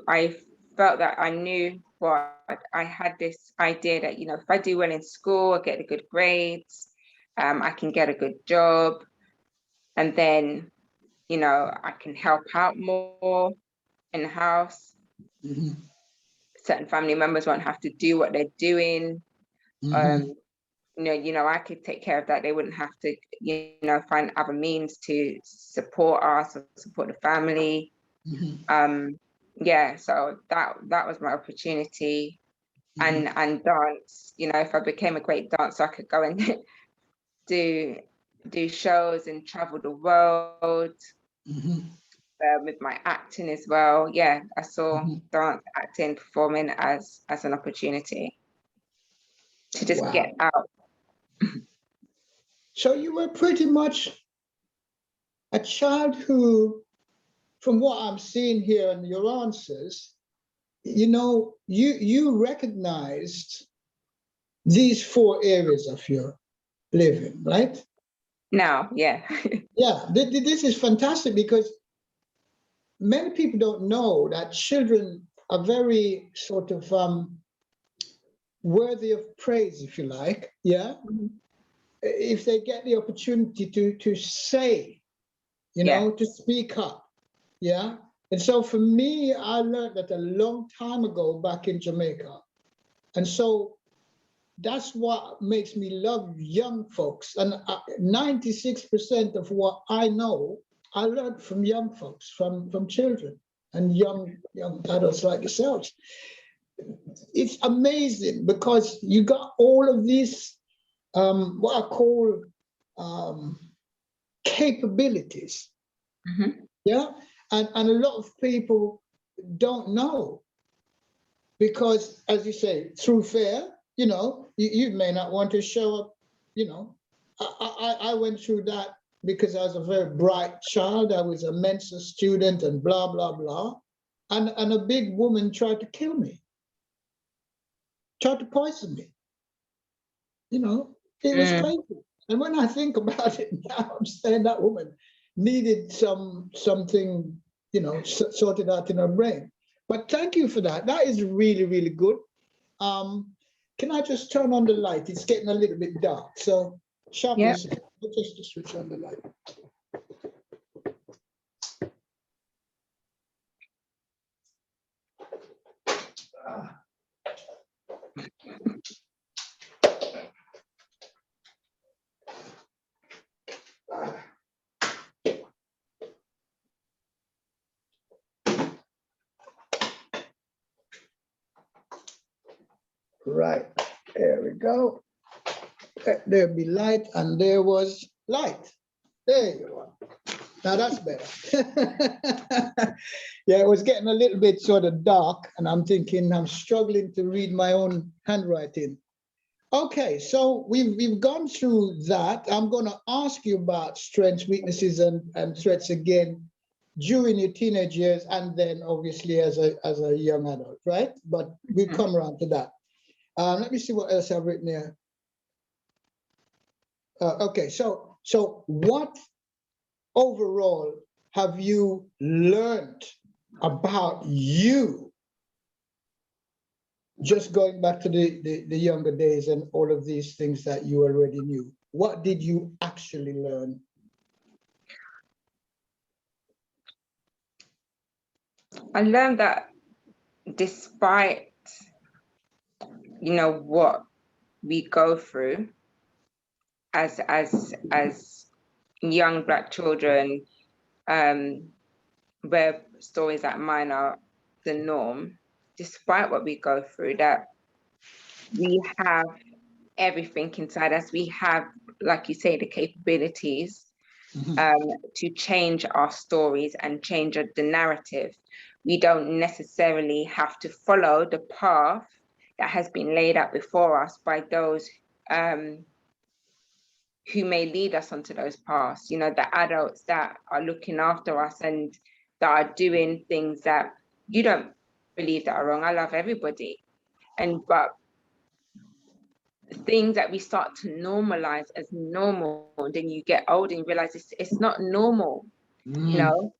felt that I knew what I had, this idea that, you know, if I do well in school, I get the good grades, I can get a good job, and then, you know, I can help out more in the house. Certain family members won't have to do what they're doing. You know, I could take care of that. They wouldn't have to, you know, find other means to support us or support the family. So that was my opportunity. And dance, you know, if I became a great dancer, I could go and do shows and travel the world with my acting as well. Yeah, I saw dance, acting, performing as an opportunity to just get out. So you were pretty much a child who, from what I'm seeing here in your answers, you know, you recognized these 4 areas of your living, right? Now, yeah. Yeah, this is fantastic because many people don't know that children are very sort of worthy of praise, if you like. Yeah, if they get the opportunity to say, you Yeah. know, to speak up. Yeah, and so for me, I learned that a long time ago back in Jamaica, and so that's what makes me love young folks. And 96% of what I know, I learned from young folks, from children and young adults like yourselves. It's amazing because you got all of these what I call capabilities. Yeah, and a lot of people don't know because, as you say, through fear, you know, you may not want to show up. You know, I went through that because I was a very bright child. I was a Mensa student and blah blah blah, and a big woman tried to kill me, tried to poison me. You know, it was crazy. And when I think about it now, I'm saying that woman needed something, you know, sorted out in her brain. But thank you for that. That is really, really good. Can I just turn on the light? It's getting a little bit dark. So sharply, Yep. just to switch on the light. Right, there we go. There'll be light, and there was light. There you are. Now that's better. Yeah, it was getting a little bit sort of dark, and I'm thinking I'm struggling to read my own handwriting. Okay, so we've gone through that. I'm going to ask you about strengths, weaknesses, and threats again during your teenage years, and then obviously as a young adult, right? But we'll come around to that. Let me see what else I've written here. Okay, so what overall have you learned about you, just going back to the younger days and all of these things that you already knew? What did you actually learn? I learned that despite, you know, what we go through as young Black children, where stories like mine are the norm, despite what we go through, that we have everything inside us. We have, like you say, the capabilities to change our stories and change the narrative. We don't necessarily have to follow the path that has been laid out before us by those who may lead us onto those paths, you know, the adults that are looking after us and that are doing things that you don't believe that are wrong. I love everybody. But things that we start to normalize as normal, and then you get older and you realize it's not normal, you know?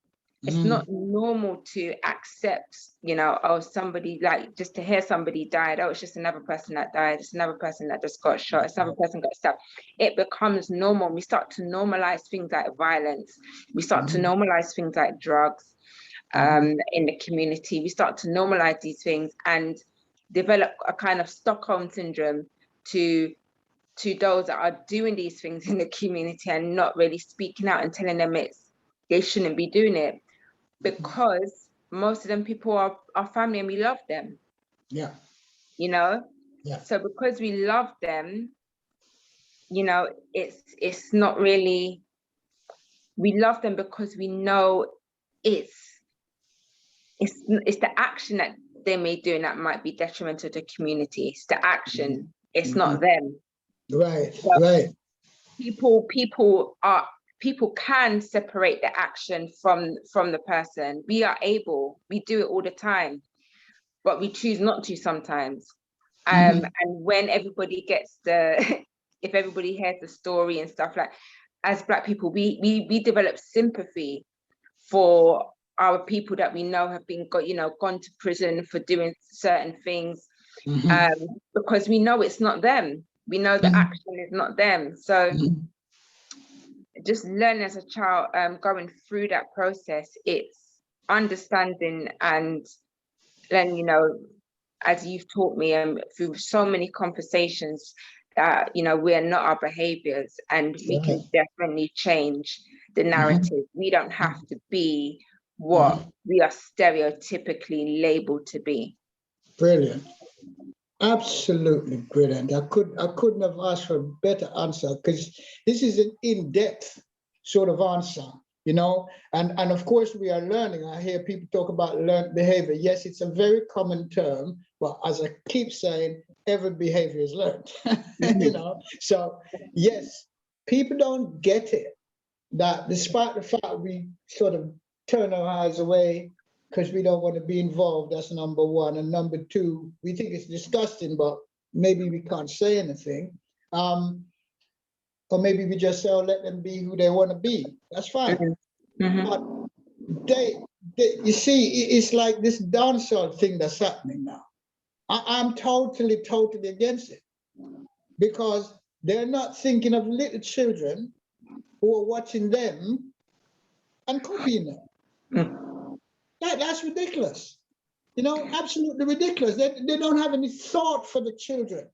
It's not normal to accept, you know, oh, somebody, like, just to hear somebody died, oh, it's just another person that died, it's another person that just got shot, it's another person got stabbed. It becomes normal. We start to normalize things like violence. We start to normalize things like drugs in the community. We start to normalize these things and develop a kind of Stockholm syndrome to those that are doing these things in the community and not really speaking out and telling them they shouldn't be doing it. Because most of them people are our family and we love them. Yeah. You know? Yeah. So because we love them, you know, it's not really, we love them because we know it's the action that they may do and that might be detrimental to the community. It's the action. It's not them. Right, so right. People can separate the action from the person. We do it all the time. but we choose not to sometimes. And when everybody gets if everybody hears the story and stuff, like, as Black people, we develop sympathy for our people that we know have been gone to prison for doing certain things, because we know it's not them. We know the action is not them. So just learning as a child, going through that process, it's understanding, and then, as you've taught me, through so many conversations, that we are not our behaviors, and we can definitely change the narrative. We don't have to be what we are stereotypically labeled to be. Brilliant. Absolutely brilliant. I couldn't have asked for a better answer, because this is an in-depth sort of answer, and of course we are learning. I hear people talk about learned behavior. Yes, it's a very common term, but as I keep saying, every behavior is learned. So yes, people don't get it, that despite the fact we sort of turn our eyes away because we don't want to be involved, that's number one. And number two, we think it's disgusting, but maybe we can't say anything. Or maybe we just say, oh, let them be who they want to be. That's fine. But you see, it's like this dancehall thing that's happening now. I'm totally against it, because they're not thinking of little children who are watching them and copying them. That's ridiculous. Absolutely ridiculous. They don't have any thought for the children.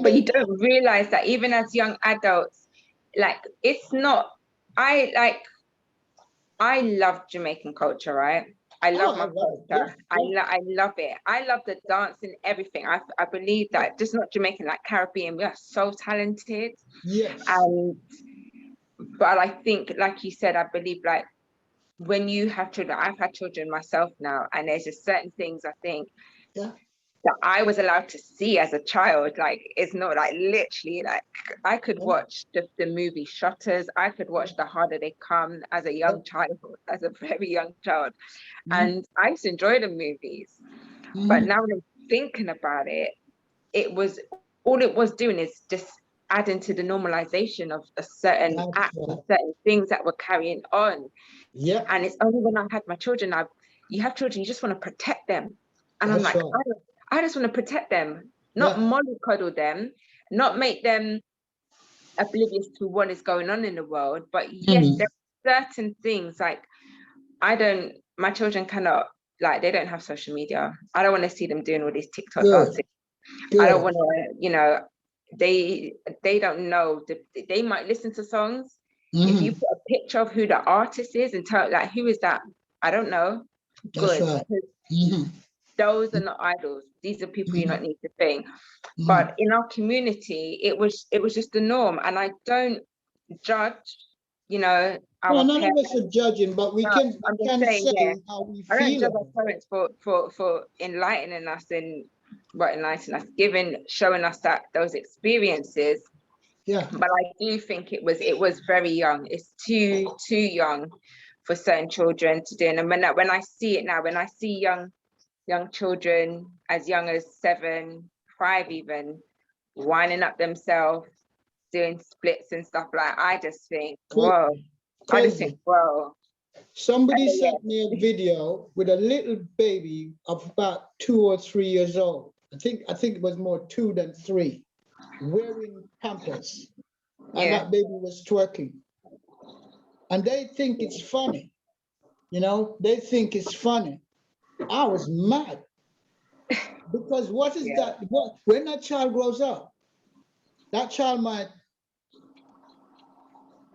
But you don't realize that even as young adults, like, it's not, I love Jamaican culture, right? I love my culture. Yeah. I love it. I love the dance and everything. I believe that, just not Jamaican, like Caribbean, we are so talented. Yes. But I think, like you said, I believe, like, when you have children, I've had children myself now, and there's just certain things I think that I was allowed to see as a child. Like, it's not like literally, like, I could watch the movie Shutters, I could watch The Harder They Come as a young child, as a very young child, and I used to enjoy the movies. But now when I'm thinking about it, all it was doing is just adding to the normalization of a certain act, certain things that were carrying on. Yeah. And it's only when I had my children, you have children, you just want to protect them. And I'm like, I just want to protect them, not mollycoddle them, not make them oblivious to what is going on in the world. But yes, there are certain things, like, my children cannot, like, they don't have social media. I don't want to see them doing all these TikTok dancing. I don't want to, they don't know, they might listen to songs. If you put a picture of who the artist is and tell, like, who is that? I don't know. That's right. Those are not idols. These are people you don't need to think. But in our community, it was just the norm. And I don't judge, our none parents. of us are judging, but we can say how we feel. I don't judge our parents for enlightening us showing us that those experiences. Yeah. But I do think it was very young. It's too young for certain children to do. And when I see it now, when I see young children as young as 7, 5 even, winding up themselves, doing splits and stuff, like, I just think, whoa. Crazy. I just think, whoa. Somebody sent me a video with a little baby of about 2 or 3 years old. I think it was more 2 than 3, wearing Pampers, and that baby was twerking. And they think it's funny, they think it's funny. I was mad, because what is that? When that child grows up, that child might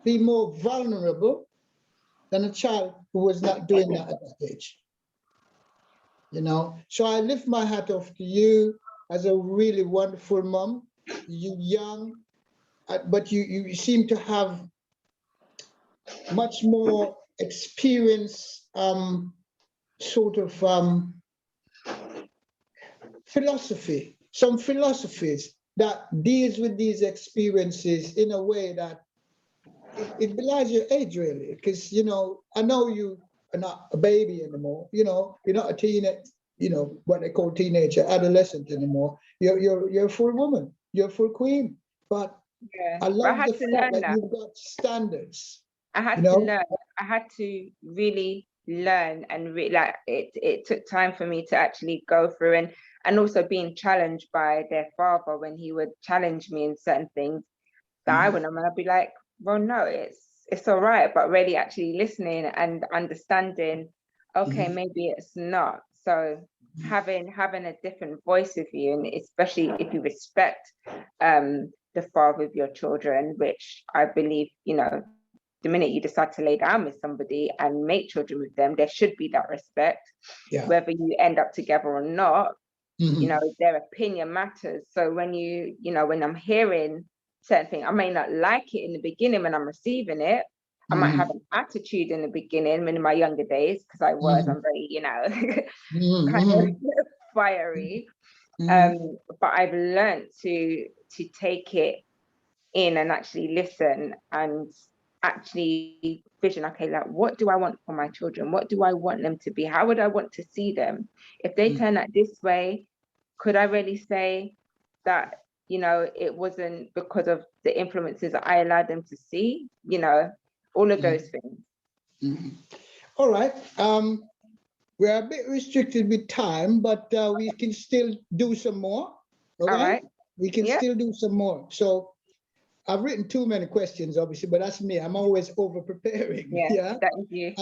be more vulnerable than a child who was not doing that at that age. So I lift my hat off to you as a really wonderful mom. You young, but you seem to have much more experience, sort of philosophy, some philosophies that deals with these experiences in a way that it belies your age, really. Because, I know you are not a baby anymore, you're not a teenager, you know, what they call teenager, adolescent anymore. You're a full woman. You're a full queen. But Yeah, I but I love had the to fact learn that that. you've got standards. I You had to know? learn. I had to really learn, and like it took time for me to actually go through, and also being challenged by their father when he would challenge me in certain things that I wouldn't. I'd be like, well, no, it's all right, but really actually listening and understanding, okay, maybe it's not. So having a different voice of you, and especially if you respect the father of your children, which I believe, you know, the minute you decide to lay down with somebody and make children with them, there should be that respect. Yeah. Whether you end up together or not, you know, their opinion matters. So when when I'm hearing certain things, I may not like it in the beginning when I'm receiving it. I might have an attitude in the beginning when in my younger days, because I'm very, you know, kind of fiery. But I've learned to take it in and actually listen and actually vision, okay, like, what do I want for my children? What do I want them to be? How would I want to see them? If they turn out this way, could I really say that, you know, it wasn't because of the influences that I allowed them to see? You know, all of those things. All right. We're a bit restricted with time, but we can still do some more. Okay? All right. We can still do some more. So I've written too many questions, obviously, but that's me. I'm always over preparing. Yeah. Thank you.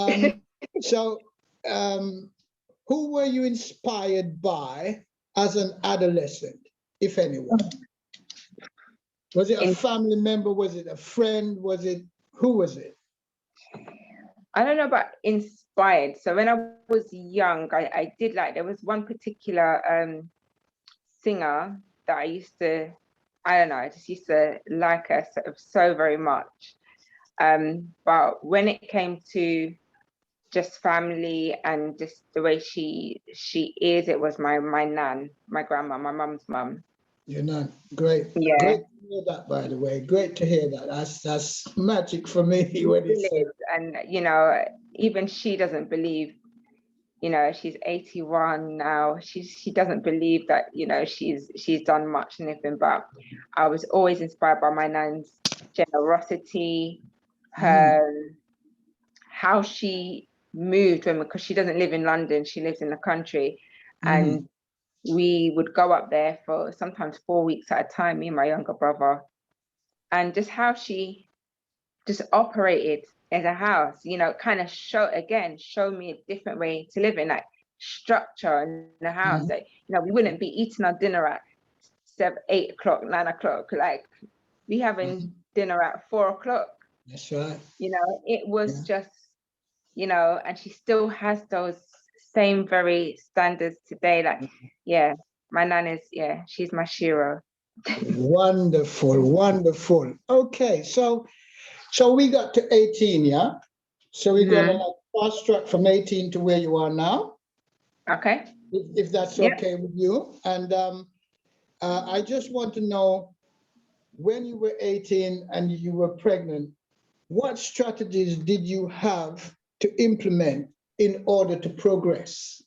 So who were you inspired by as an adolescent, if anyone? Was it a family member? Was it a friend? Who was it? I don't know about inspired. So when I was young, I did like, there was one particular singer that I used to, I don't know, I just used to like her so very much. But when it came to just family and just the way she is, it was my nan, my grandma, my mum's mum. Your nan, great. Yeah. Great to hear that, by the way. Great to hear that. That's magic for me when it's and you know, even she doesn't believe, you know, she's 81 now. She doesn't believe that, you know, she's done much anything, but I was always inspired by my nan's generosity, her how she moved because she doesn't live in London, she lives in the country. And we would go up there for sometimes 4 weeks at a time, me and my younger brother, and just how she just operated as a house, you know, kind of show me a different way to live in, like structure in the house. Like, you know, we wouldn't be eating our dinner at 7, 8 o'clock, 9 o'clock, like we having dinner at 4 o'clock. That's right. You know, it was just, you know, and she still has those same very standards today. Like, my nan is, she's my shiro. Wonderful, wonderful. Okay, so we got to 18, yeah? So we're gonna like fast track from 18 to where you are now. Okay. If that's okay with you. And I just want to know, when you were 18 and you were pregnant, what strategies did you have to implement in order to progress?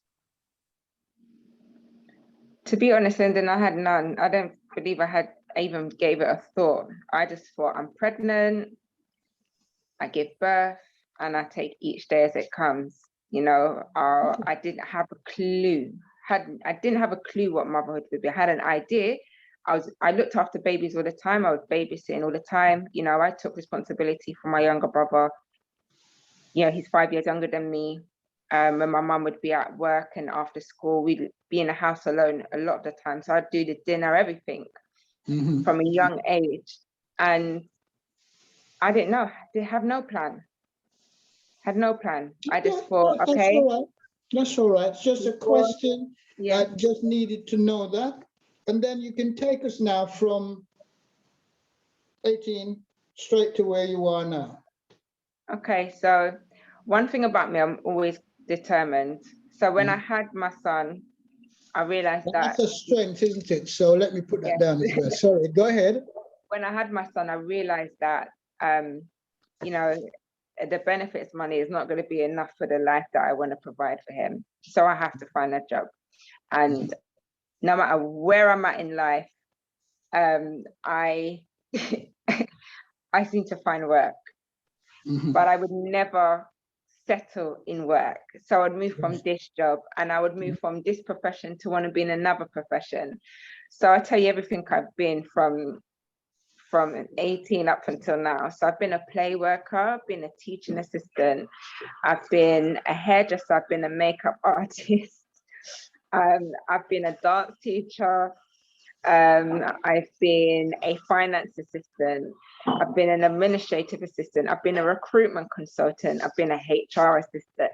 To be honest, Lyndon, I had none. I don't believe I even gave it a thought. I just thought, I'm pregnant, I give birth, and I take each day as it comes. You know, I didn't have a clue. I didn't have a clue what motherhood would be. I had an idea. I looked after babies all the time. I was babysitting all the time. You know, I took responsibility for my younger brother. You know, he's 5 years younger than me. When my mum would be at work and after school, we'd be in the house alone a lot of the time. So I'd do the dinner, everything from a young age. And I didn't know, they have no plan. Had no plan. I just thought, okay. That's all right. It's just a question. I just needed to know that. And then you can take us now from 18 straight to where you are now. Okay, so one thing about me, I'm always determined. So when I had my son, I realized that's a strength, isn't it? So let me put that down as well. Sorry, go ahead. When I had my son, I realized that, you know, the benefits money is not going to be enough for the life that I want to provide for him. So I have to find a job. And no matter where I'm at in life, I I seem to find work, but I would never settle in work. So I'd move from this job, and I would move from this profession to want to be in another profession. So I tell you everything I've been from 18 up until now. So I've been a play worker, I've been a teaching assistant, I've been a hairdresser, I've been a makeup artist, I've been a dance teacher, I've been a finance assistant, I've been an administrative assistant, I've been a recruitment consultant, I've been a HR assistant.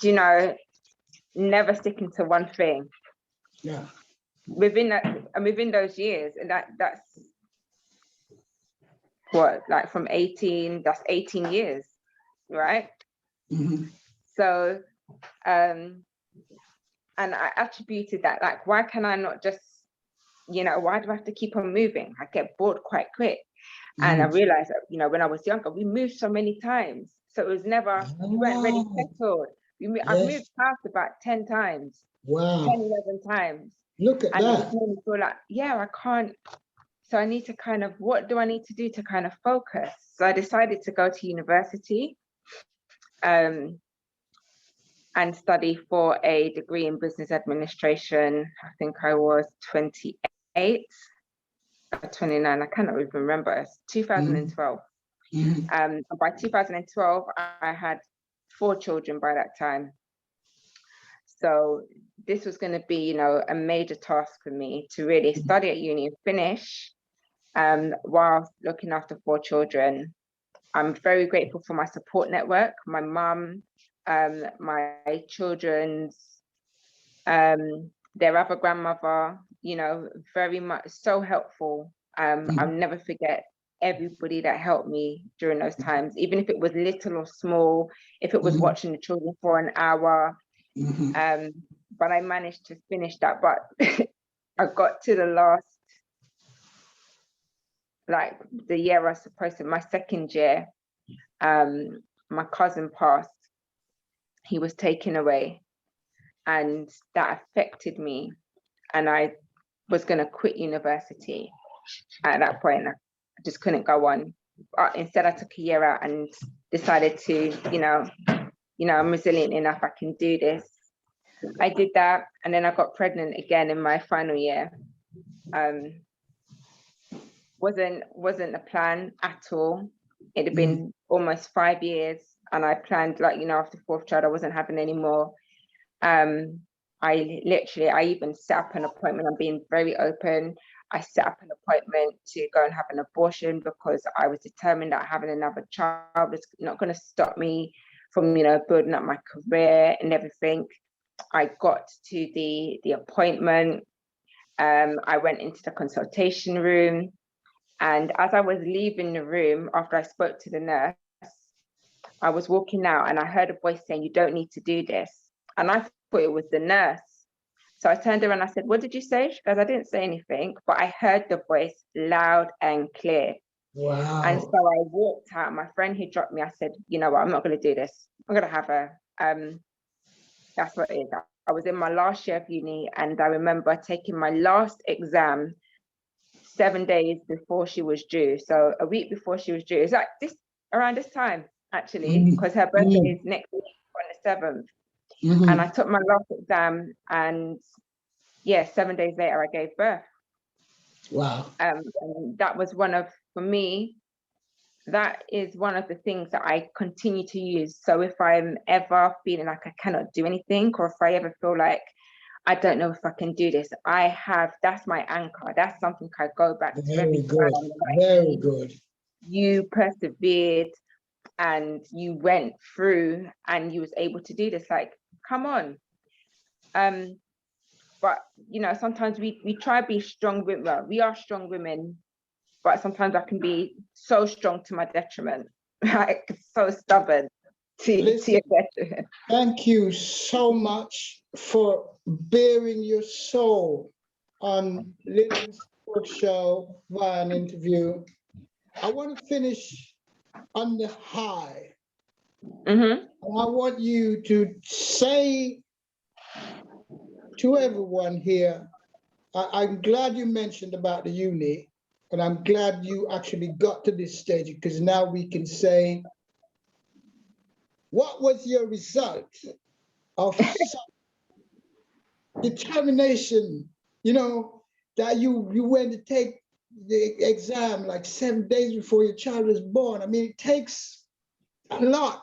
Do you know, never sticking to one thing. Yeah. Within those years, and that's what, like from 18, that's 18 years, right? So and I attributed that, like, why can I not just, you know, why do I have to keep on moving? I get bored quite quick. And I realized that, you know, when I was younger, we moved so many times, so it was never, we weren't really settled. I've moved house about 10 times. Wow. 10, 11 times. Look at and that. it just made me feel like, yeah, I can't. So I need to kind of, what do I need to do to kind of focus? So I decided to go to university and study for a degree in business administration. I think I was 28 or 29. I cannot even remember. It's 2012. By 2012, I had 4 children by that time. So this was going to be, you know, a major task for me to really study at uni and finish while looking after 4 children. I'm very grateful for my support network, my mum, my children's, their other grandmother, you know, very much so helpful. I'll never forget everybody that helped me during those times, even if it was little or small, if it was watching the children for an hour. But I managed to finish that. But I got to the last, like the year I was supposed to, my second year, my cousin passed. He was taken away, and that affected me. And I was going to quit university at that point. I just couldn't go on. Instead, I took a year out and decided to, you know, I'm resilient enough, I can do this. I did that, and then I got pregnant again in my final year. Wasn't a plan at all. It had been almost 5 years, and I planned, like, you know, after 4th child, I wasn't having any more. I even set up an appointment. I'm being very open. I set up an appointment to go and have an abortion because I was determined that having another child was not going to stop me from, you know, building up my career and everything. I got to the appointment. I went into the consultation room, and as I was leaving the room after I spoke to the nurse, I was walking out and I heard a voice saying, "You don't need to do this." And I thought it was the nurse. So I turned around and I said, "What did you say?" She goes, "I didn't say anything, but I heard the voice loud and clear." Wow. And so I walked out. My friend who dropped me, I said, "You know what, I'm not going to do this. I'm going to have her." That's what it is. I was in my last year of uni, and I remember taking my last exam 7 days before she was due. So a week before she was due. It's like this, around this time, actually, because her birthday is next week on the 7th. And I took my last exam, and yeah, 7 days later, I gave birth. Wow. And that was for me, that is one of the things that I continue to use. So if I'm ever feeling like I cannot do anything, or if I ever feel like I don't know if I can do this, that's my anchor. That's something I go back to every good. time. Like, Very good. You persevered and you went through and you was able to do this. Like, come on. But you know, sometimes we try to be strong women. Well, we are strong women, but sometimes I can be so strong to my detriment, like so stubborn to your detriment. Thank you so much for bearing your soul on Lyndon's show via an interview. I want to finish on the high. And I want you to say to everyone here, I'm glad you mentioned about the uni, and I'm glad you actually got to this stage, because now we can say, what was your result of determination, you know, that you went to take the exam like 7 days before your child was born? I mean, it takes a lot.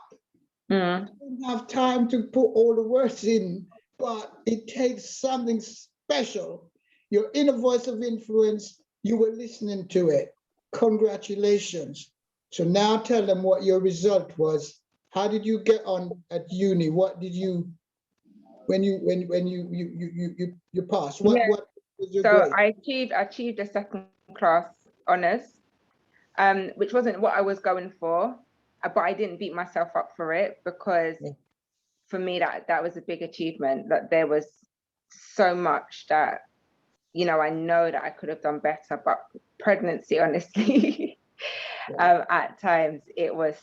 I don't have time to put all the words in, but it takes something special. Your inner voice of influence, you were listening to it. Congratulations. So now tell them what your result was. How did you get on at uni? What did you, when you passed? What was your So grade? I achieved a second class honours, which wasn't what I was going for, but I didn't beat myself up for it, because for me that was a big achievement. That there was so much that, you know, I know that I could have done better, but pregnancy, honestly, at times it was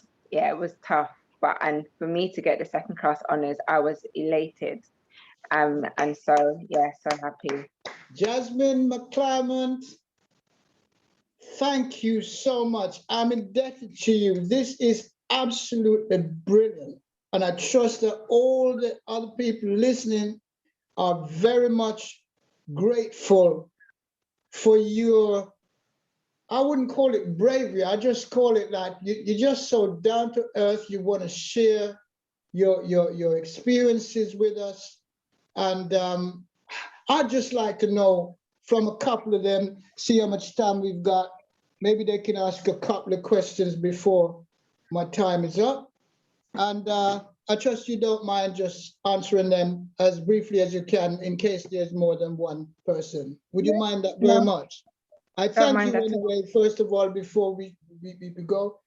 tough. But and for me to get the second class honours, I was elated. And so yeah, so happy. Jasmine McClymont, thank you so much. I'm indebted to you. This is absolutely brilliant. And I trust that all the other people listening are very much grateful for your, I wouldn't call it bravery, I just call it like you're just so down to earth. You want to share your experiences with us. And I'd just like to know from a couple of them, see how much time we've got. Maybe they can ask a couple of questions before my time is up. And I trust you don't mind just answering them as briefly as you can, in case there's more than one person. Would you mind that very much? I thank you anyway, first of all, before we go.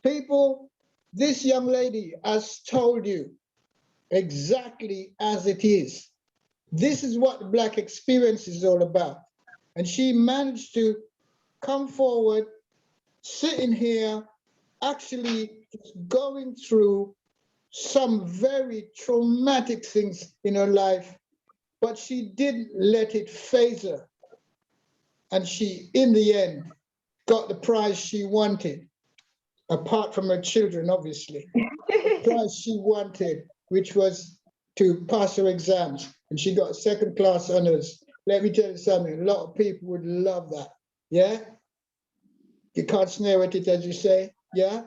People, this young lady has told you exactly as it is. This is what the Black experience is all about. And she managed to come forward, sitting here, actually going through some very traumatic things in her life, but she didn't let it faze her. And she, in the end, got the prize she wanted, apart from her children, obviously. The prize she wanted, which was to pass her exams, and she got second class honors. Let me tell you something, a lot of people would love that, yeah? You can't snare at it, as you say, yeah?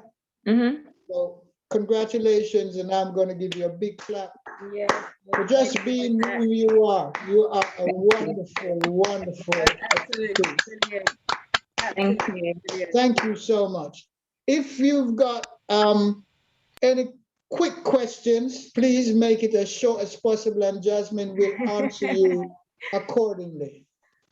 So congratulations, and I'm gonna give you a big clap. Yes. For just being who you are. You are a wonderful, wonderful. Absolutely brilliant. Thank you. Brilliant. Thank you so much. If you've got any quick questions, please make it as short as possible, and Jasmine will answer you accordingly.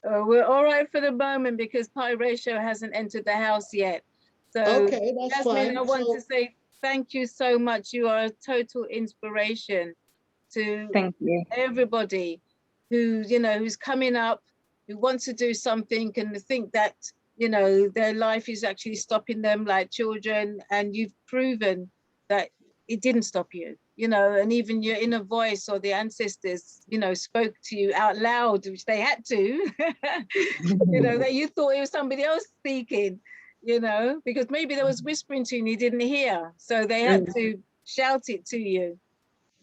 We're all right for the moment because Pi Ratio hasn't entered the house yet. So Okay, that's Jasmine, fine. I want to say thank you so much. You are a total inspiration to Thank you. everybody who, you know, who's coming up, who wants to do something and think that, you know, their life is actually stopping them like children, and you've proven that it didn't stop you, you know, and even your inner voice or the ancestors, you know, spoke to you out loud, which they had to, you know, that you thought it was somebody else speaking, you know, because maybe there was whispering to you and you didn't hear. So they had to shout it to you.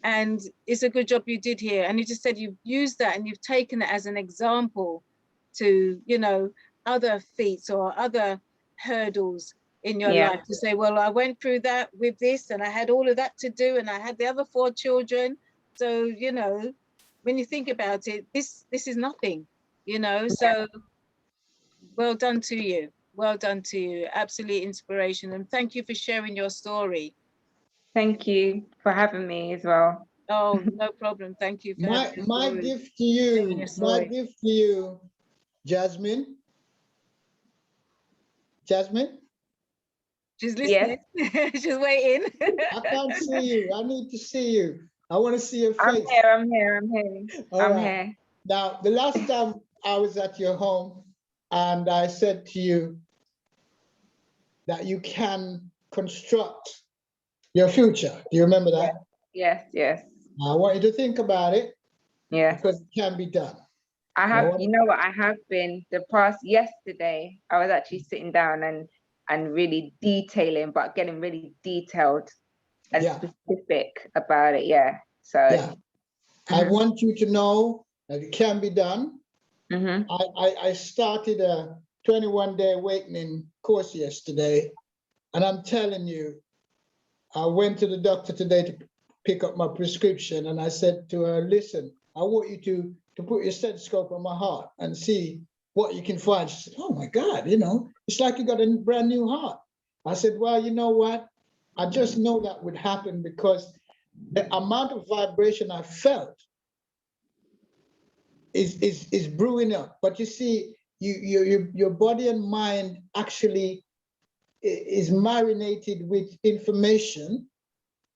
And it's a good job you did here. And you just said you've used that and you've taken it as an example to, you know, other feats or other hurdles in your life to say, well, I went through that with this and I had all of that to do and I had the other 4 children. So, you know, when you think about it, this is nothing, you know, so well done to you. Well done to you. Absolute inspiration. And thank you for sharing your story. Thank you for having me as well. Oh, no problem. Thank you for having My gift to you, Jasmine. Jasmine? She's listening. Yes. She's waiting. I can't see you. I need to see you. I want to see your face. I'm here. All right. Now, the last time I was at your home and I said to you that you can construct your future. Do you remember that? Yes. I want you to think about it. Yeah. because it can be done. I have, you know what, I have been yesterday, I was actually sitting down and really detailing, but getting really detailed and specific about it. Yeah. So yeah, I want you to know that it can be done. I started a 21-day awakening course yesterday, and I'm telling you, I went to the doctor today to pick up my prescription, and I said to her, listen, I want you to put your stethoscope on my heart and see what you can find. She said, oh my God, you know, it's like you got a brand new heart. I said, well, you know what? I just know that would happen because the amount of vibration I felt is brewing up. But you see, your body and mind actually is marinated with information.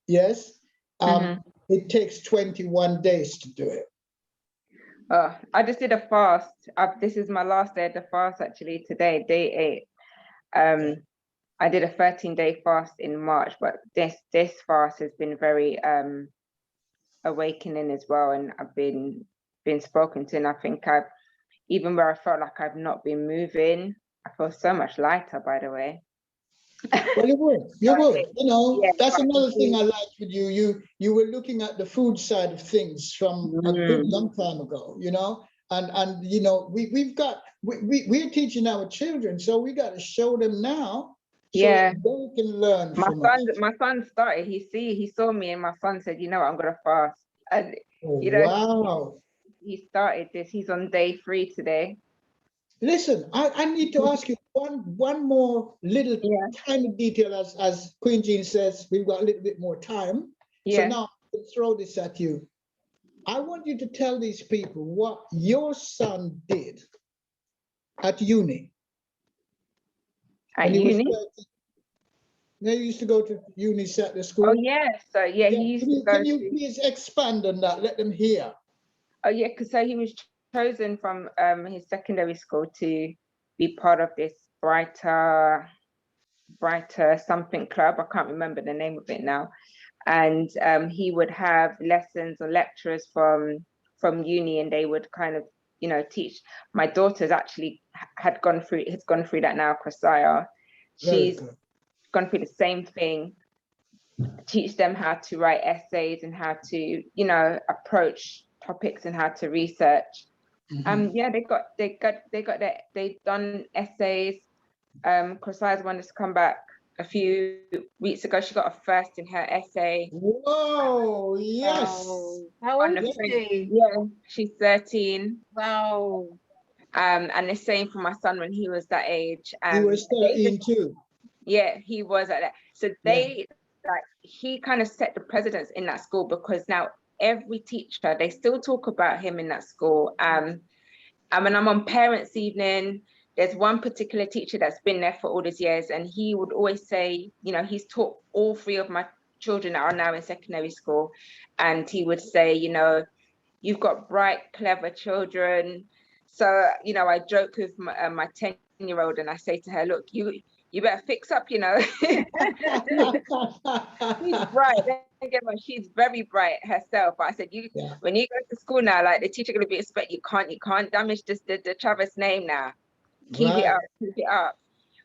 Yes. It takes 21 days to do it. I just did a fast. This is my last day of the fast actually today, day 8. I did a 13-day fast in March, but this fast has been very awakening as well, and I've been spoken to, and I think even where I felt like I've not been moving, I feel so much lighter, by the way. Well, you would, you know, that's another thing I liked with you. You were looking at the food side of things from a good long time ago, you know, and you know, we're teaching our children, so we got to show them now. So that they can learn from us. My son started, he saw me, and my son said, you know what, I'm gonna fast. And you know, wow. He started this, he's on day 3 today. Listen, I need to ask you one more little tiny detail. As Queen Jean says, we've got a little bit more time. So now I'll throw this at you. I want you to tell these people what your son did at uni. At uni? They used to go to uni at the school. Oh yeah, so yeah, he used to go. Can you please expand on that? Let them hear. Oh yeah, because so he was chosen from his secondary school to be part of this brighter something club. I can't remember the name of it now. And he would have lessons or lecturers from uni, and they would kind of, you know, teach. My daughter's actually has gone through that now, Crosaya. She's gone through the same thing. Teach them how to write essays and how to, you know, approach topics and how to research. Yeah, they've done essays. Crosaya's one has come back a few weeks ago. She got a first in her essay. Whoa, yes. How old is she? Yeah, she's 13. Wow. And the same for my son when he was that age. He was 13 too. Yeah, he was at that. So he kind of set the precedence in that school, because now every teacher, they still talk about him in that school. When I'm on parents' evening, there's one particular teacher that's been there for all these years, and he would always say, you know, he's taught all 3 of my children that are now in secondary school, and he would say, you know, you've got bright, clever children. So, you know, I joke with my 10-year-old, and I say to her, look, you better fix up, you know. She's bright. She's very bright herself. But I said, when you go to school now, like the teacher gonna be expect you can't damage the Travis name now. Keep it up.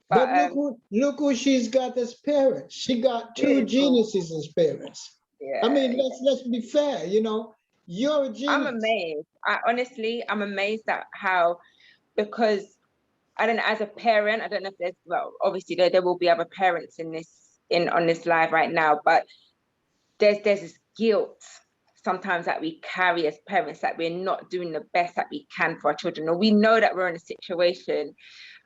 But look who she's got as parents. She got 2 geniuses as parents. Yeah, I mean, let's be fair, you know. You're a genius. I'm amazed. I'm amazed at how, because I don't know, as a parent, I don't know if there's, well, obviously there will be other parents on this live right now, but there's this guilt sometimes that we carry as parents, that we're not doing the best that we can for our children, or we know that we're in a situation.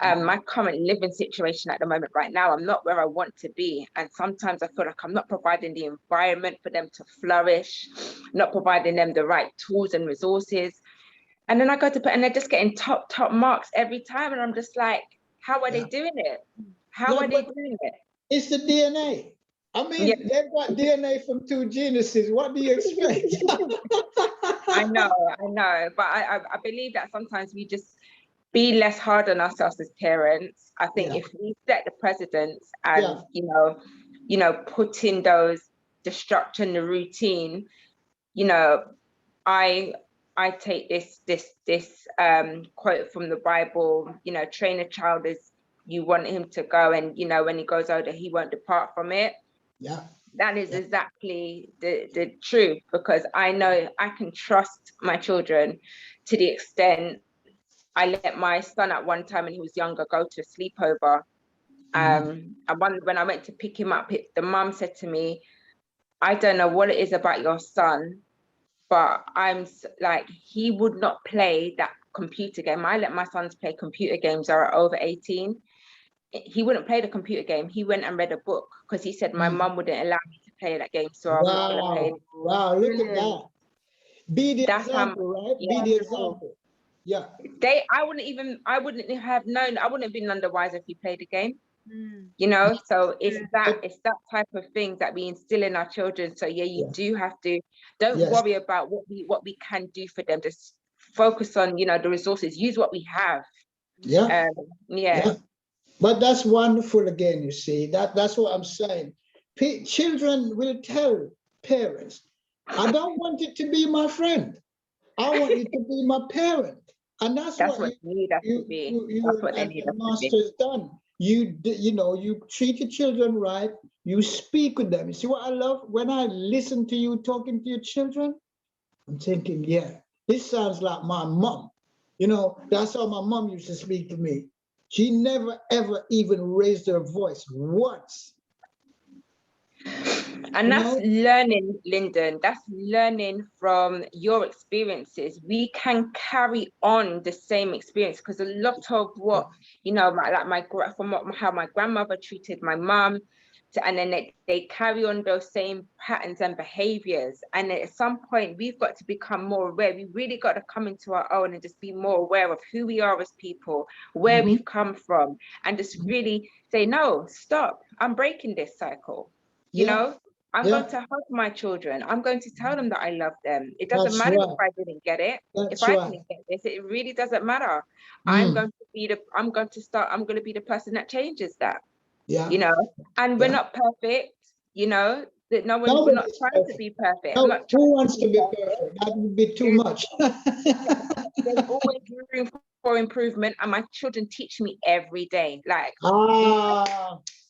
My current living situation at the moment right now, I'm not where I want to be. And sometimes I feel like I'm not providing the environment for them to flourish, not providing them the right tools and resources. And then I go to, and they're just getting top marks every time. And I'm just like, how are they doing it? How are they doing it? It's the DNA. I mean, they've got DNA from 2 geniuses. What do you expect? I know. But I believe that sometimes we just be less hard on ourselves as parents. I think if we set the precedents and, you know, put in the structure and the routine, you know, I I take this quote from the Bible, you know, train a child as you want him to go, and you know, when he goes older, he won't depart from it. Yeah. That is exactly the truth, because I know I can trust my children to the extent I let my son at one time when he was younger go to a sleepover. And when I went to pick him up, the mum said to me, I don't know what it is about your son, but I'm like, he would not play that computer game. I let my sons play computer games that are over 18. He wouldn't play the computer game. He went and read a book because he said my mum wouldn't allow me to play that game, so I'm not going to play it. Wow, look at that. Be the That's example, right? yeah. Be the example. Yeah. I wouldn't have known, I wouldn't have been none the wiser if he played the game. You know, so it's that type of thing that we instill in our children. So yeah, you do have to, don't worry about what we can do for them. Just focus on, you know, the resources, use what we have. Yeah. But that's wonderful again, you see. That's what I'm saying. Children will tell parents, I don't want it to be my friend. I want you to be my parent. And that's what you and the master's done. You know, you treat your children right. You speak with them. You see what I love? When I listen to you talking to your children, I'm thinking, yeah, this sounds like my mom. You know, that's how my mom used to speak to me. She never, ever even raised her voice once. And that's learning, Lyndon. That's learning from your experiences. We can carry on the same experience, because a lot of what, you know, how my grandmother treated my mom, and then they carry on those same patterns and behaviors. And at some point, we've got to become more aware. We really got to come into our own and just be more aware of who we are as people, where we've come from, and just really say, no, stop. I'm breaking this cycle. You know, I'm going to hug my children. I'm going to tell them that I love them. It doesn't matter if I didn't get it. If I didn't get this, it really doesn't matter. I'm going to be the person that changes that. You know, and we're not perfect, you know, that we're not trying to be perfect. Who wants to be perfect? That would be too much. There's always room for improvement, and my children teach me every day. Like,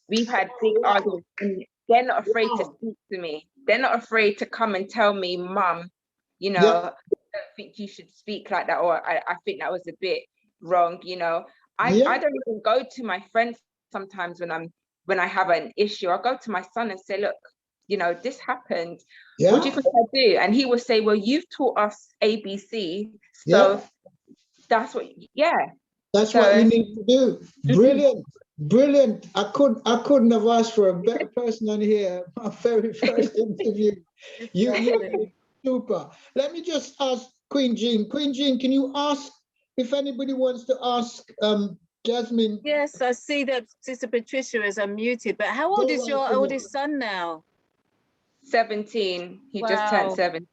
we've had big arguments, and they're not afraid to speak to me. They're not afraid to come and tell me, Mum, you know, I don't think you should speak like that, or I think that was a bit wrong, you know. I don't even go to my friends sometimes when I have an issue. I'll go to my son and say, look, you know, this happened. What do you think I do? And he will say, well, you've taught us ABC. So that's what, that's what you need to do. Brilliant. Brilliant. I couldn't have asked for a better person on here. My very first interview. You're super. Let me just ask Queen Jean. Queen Jean, can you ask if anybody wants to ask Jasmine? Yes, I see that Sister Patricia is unmuted, but how old is your oldest son now? 17. He just turned 17.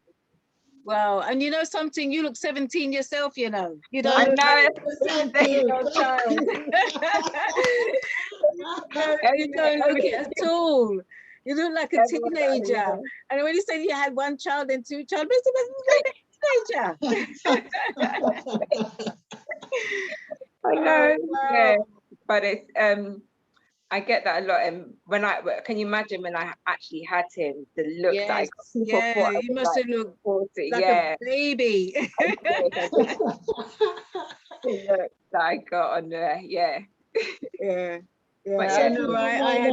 Wow, and you know something, you look 17 yourself, you know. You don't I look know. like a child. You don't look it at all. You look like a teenager. And when you said you had one child and two children, teenager. I know. Yeah, but it's I get that a lot, and can you imagine when I actually had him, the look that I got? You must have looked 40, like a baby. The look that I got on there, But I know I had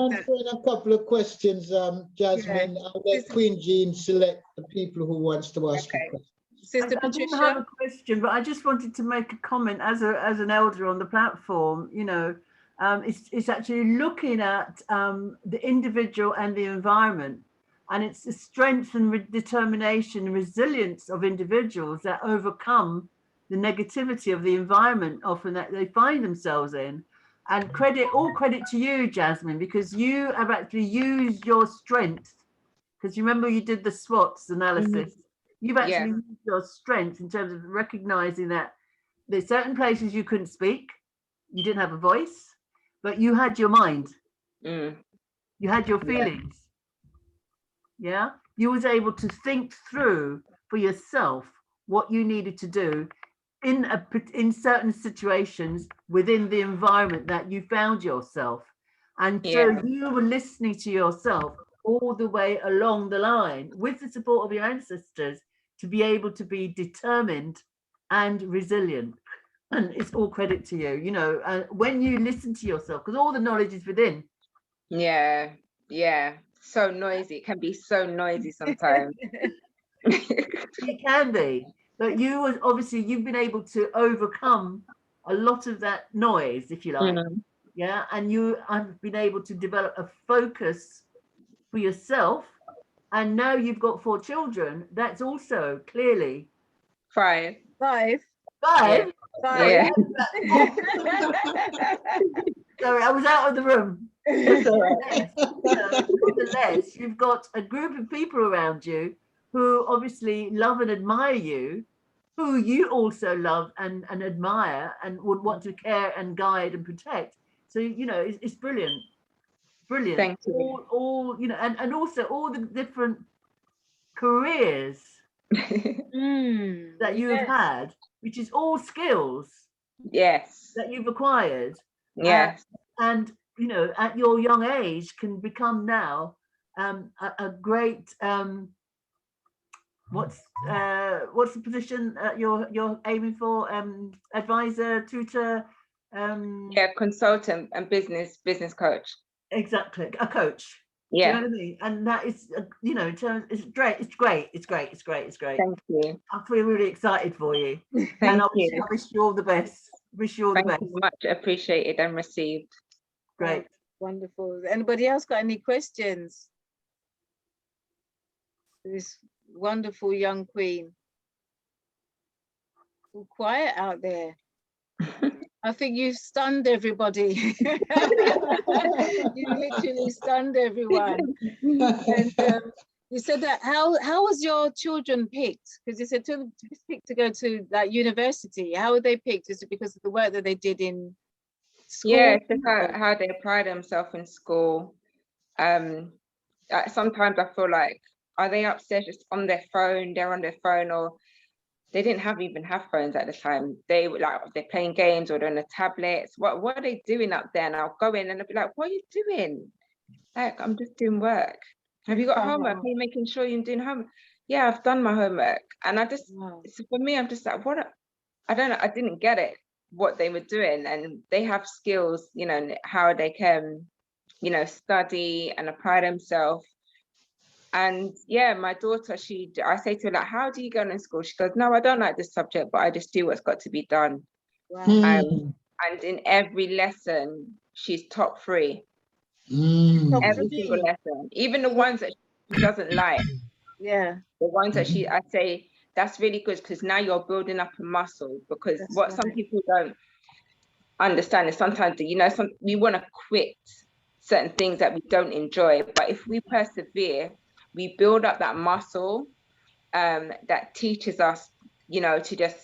a couple of questions, Jasmine. I'll let Queen Jean select the people who wants to ask a question. Sister I didn't have a question, but I just wanted to make a comment as an elder on the platform. You know, it's actually looking at the individual and the environment, and it's the strength and determination and resilience of individuals that overcome the negativity of the environment often that they find themselves in. And all credit to you, Jasmine, because you have actually used your strength, because you remember you did the SWOTs analysis. You've actually used your strength in terms of recognizing that there's certain places you couldn't speak, you didn't have a voice, but you had your mind. You had your feelings. You was able to think through for yourself what you needed to do in certain situations within the environment that you found yourself. And so Yeah. you were listening to yourself all the way along the line with the support of your ancestors to be able to be determined and resilient. And it's all credit to you, you know, when you listen to yourself, because all the knowledge is within. Yeah. Yeah. So noisy. It can be so noisy sometimes. It can be, but you obviously you've been able to overcome a lot of that noise, if you like. Yeah, and you have been able to develop a focus for yourself, and now you've got 4 children. That's also clearly 5. 5. 5. Yeah. Sorry, I was out of the room. Yes. Nevertheless, you've got a group of people around you who obviously love and admire you, who you also love and admire and would want to care and guide and protect. So, you know, it's brilliant. Brilliant. Thank you. All you know, and also all the different careers that you've had, which is all skills Yes. that you've acquired. Yes. And you know, at your young age, can become now a great what's the position you're aiming for? Advisor, tutor. Yeah, consultant and business coach. Exactly, a coach. Yeah. Do you know what I mean? And that is, you know, in terms, it's great. It's great. It's great. It's great. It's great. Thank you. I feel really excited for you. Thank I you. wish you all the best. Wish you all the Thank best. you, much appreciated and received. Great. Wonderful. Anybody else got any questions? This wonderful young queen. All quiet out there. I think you've stunned everybody. You literally stunned everyone. And you said that how was your children picked? Because you said to picked to go to like university. How were they picked? Is it because of the work that they did in school? Yeah, it's just how they apply themselves in school. Sometimes I feel like, are they upstairs just on their phone? They're on their phone, or they didn't even have phones at the time. They were like, they're playing games or they're on the tablets. What are they doing up there? And I'll go in and I'll be like, what are you doing? Like, I'm just doing work. Have you got homework? Are you making sure you're doing homework? Yeah, I've done my homework. And I just, so for me, I'm just like, what? I don't know. I didn't get it, what they were doing. And they have skills, you know, how they can, you know, study and apply themselves. And yeah, my daughter, I say to her, like, how do you go in school? She goes, no, I don't like this subject, but I just do what's got to be done. Wow. And in every lesson, she's top 3. Every single lesson, even the ones that she doesn't like. Yeah. The ones that I say, that's really good, because now you're building up a muscle. Because some people don't understand is sometimes, you know, we want to quit certain things that we don't enjoy, but if we persevere, we build up that muscle that teaches us, you know, to just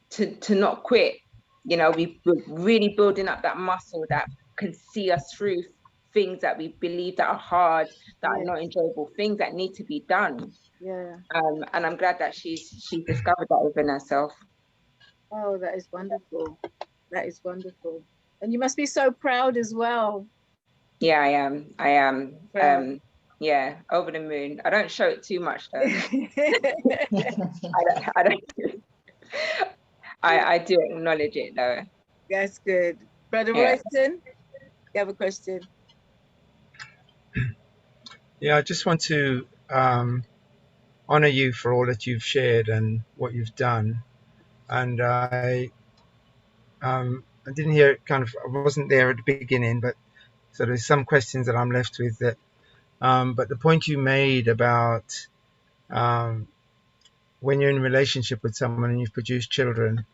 to not quit. You know, we're really building up that muscle that can see us through things that we believe that are hard, that are not enjoyable, things that need to be done. Yeah. And I'm glad that she's discovered that within herself. Oh, that is wonderful. That is wonderful. And you must be so proud as well. Yeah, I am. Yeah, over the moon. I don't show it too much though. I do acknowledge it though. That's good. Brother Royston, you have a question? Yeah, I just want to honor you for all that you've shared and what you've done. And I didn't hear it, I wasn't there at the beginning, but so there's some questions that I'm left with that. But the point you made about when you're in a relationship with someone and you've produced children,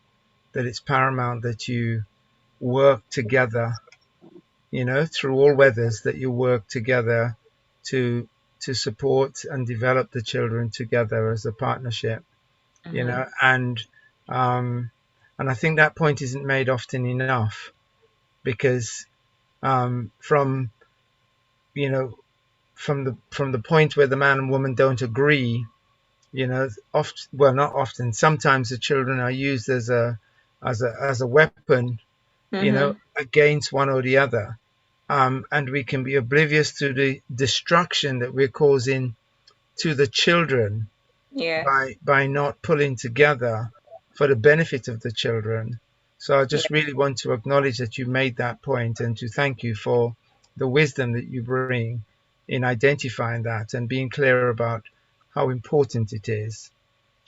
that it's paramount that you work together, you know, through all weathers, that you work together to support and develop the children together as a partnership, you know, and I think that point isn't made often enough, because from the point where the man and woman don't agree, you know, often, well, not often, sometimes the children are used as a weapon, you know, against one or the other. And we can be oblivious to the destruction that we're causing to the children Yes. by not pulling together for the benefit of the children. So I just Yeah. really want to acknowledge that you made that point, and to thank you for the wisdom that you bring in identifying that and being clear about how important it is,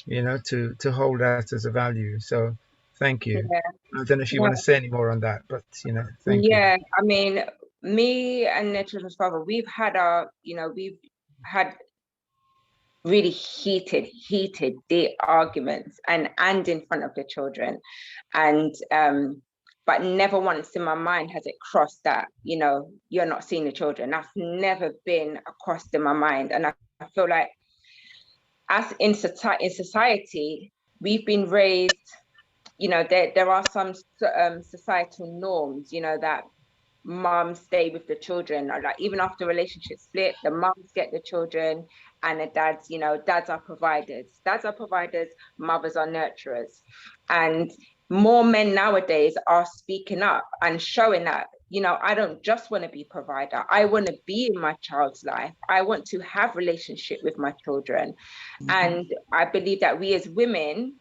you know, to hold that as a value. So thank you. Yeah. I don't know if you Yeah. want to say any more on that, but, you know, thank you. Yeah. I mean, me and the children's father, we've had we've had really heated, deep arguments, and in front of the children. And but never once in my mind has it crossed that, you know, you're not seeing the children. That's never been crossed in my mind. And I feel like as in society, we've been raised, you know, there are some societal norms, you know, that moms stay with the children, or like even after relationships split, the moms get the children, and the dads, you know, dads are providers, mothers are nurturers. And more men nowadays are speaking up and showing that, you know, I don't just want to be provider, I want to be in my child's life, I want to have relationship with my children. And I believe that we as women,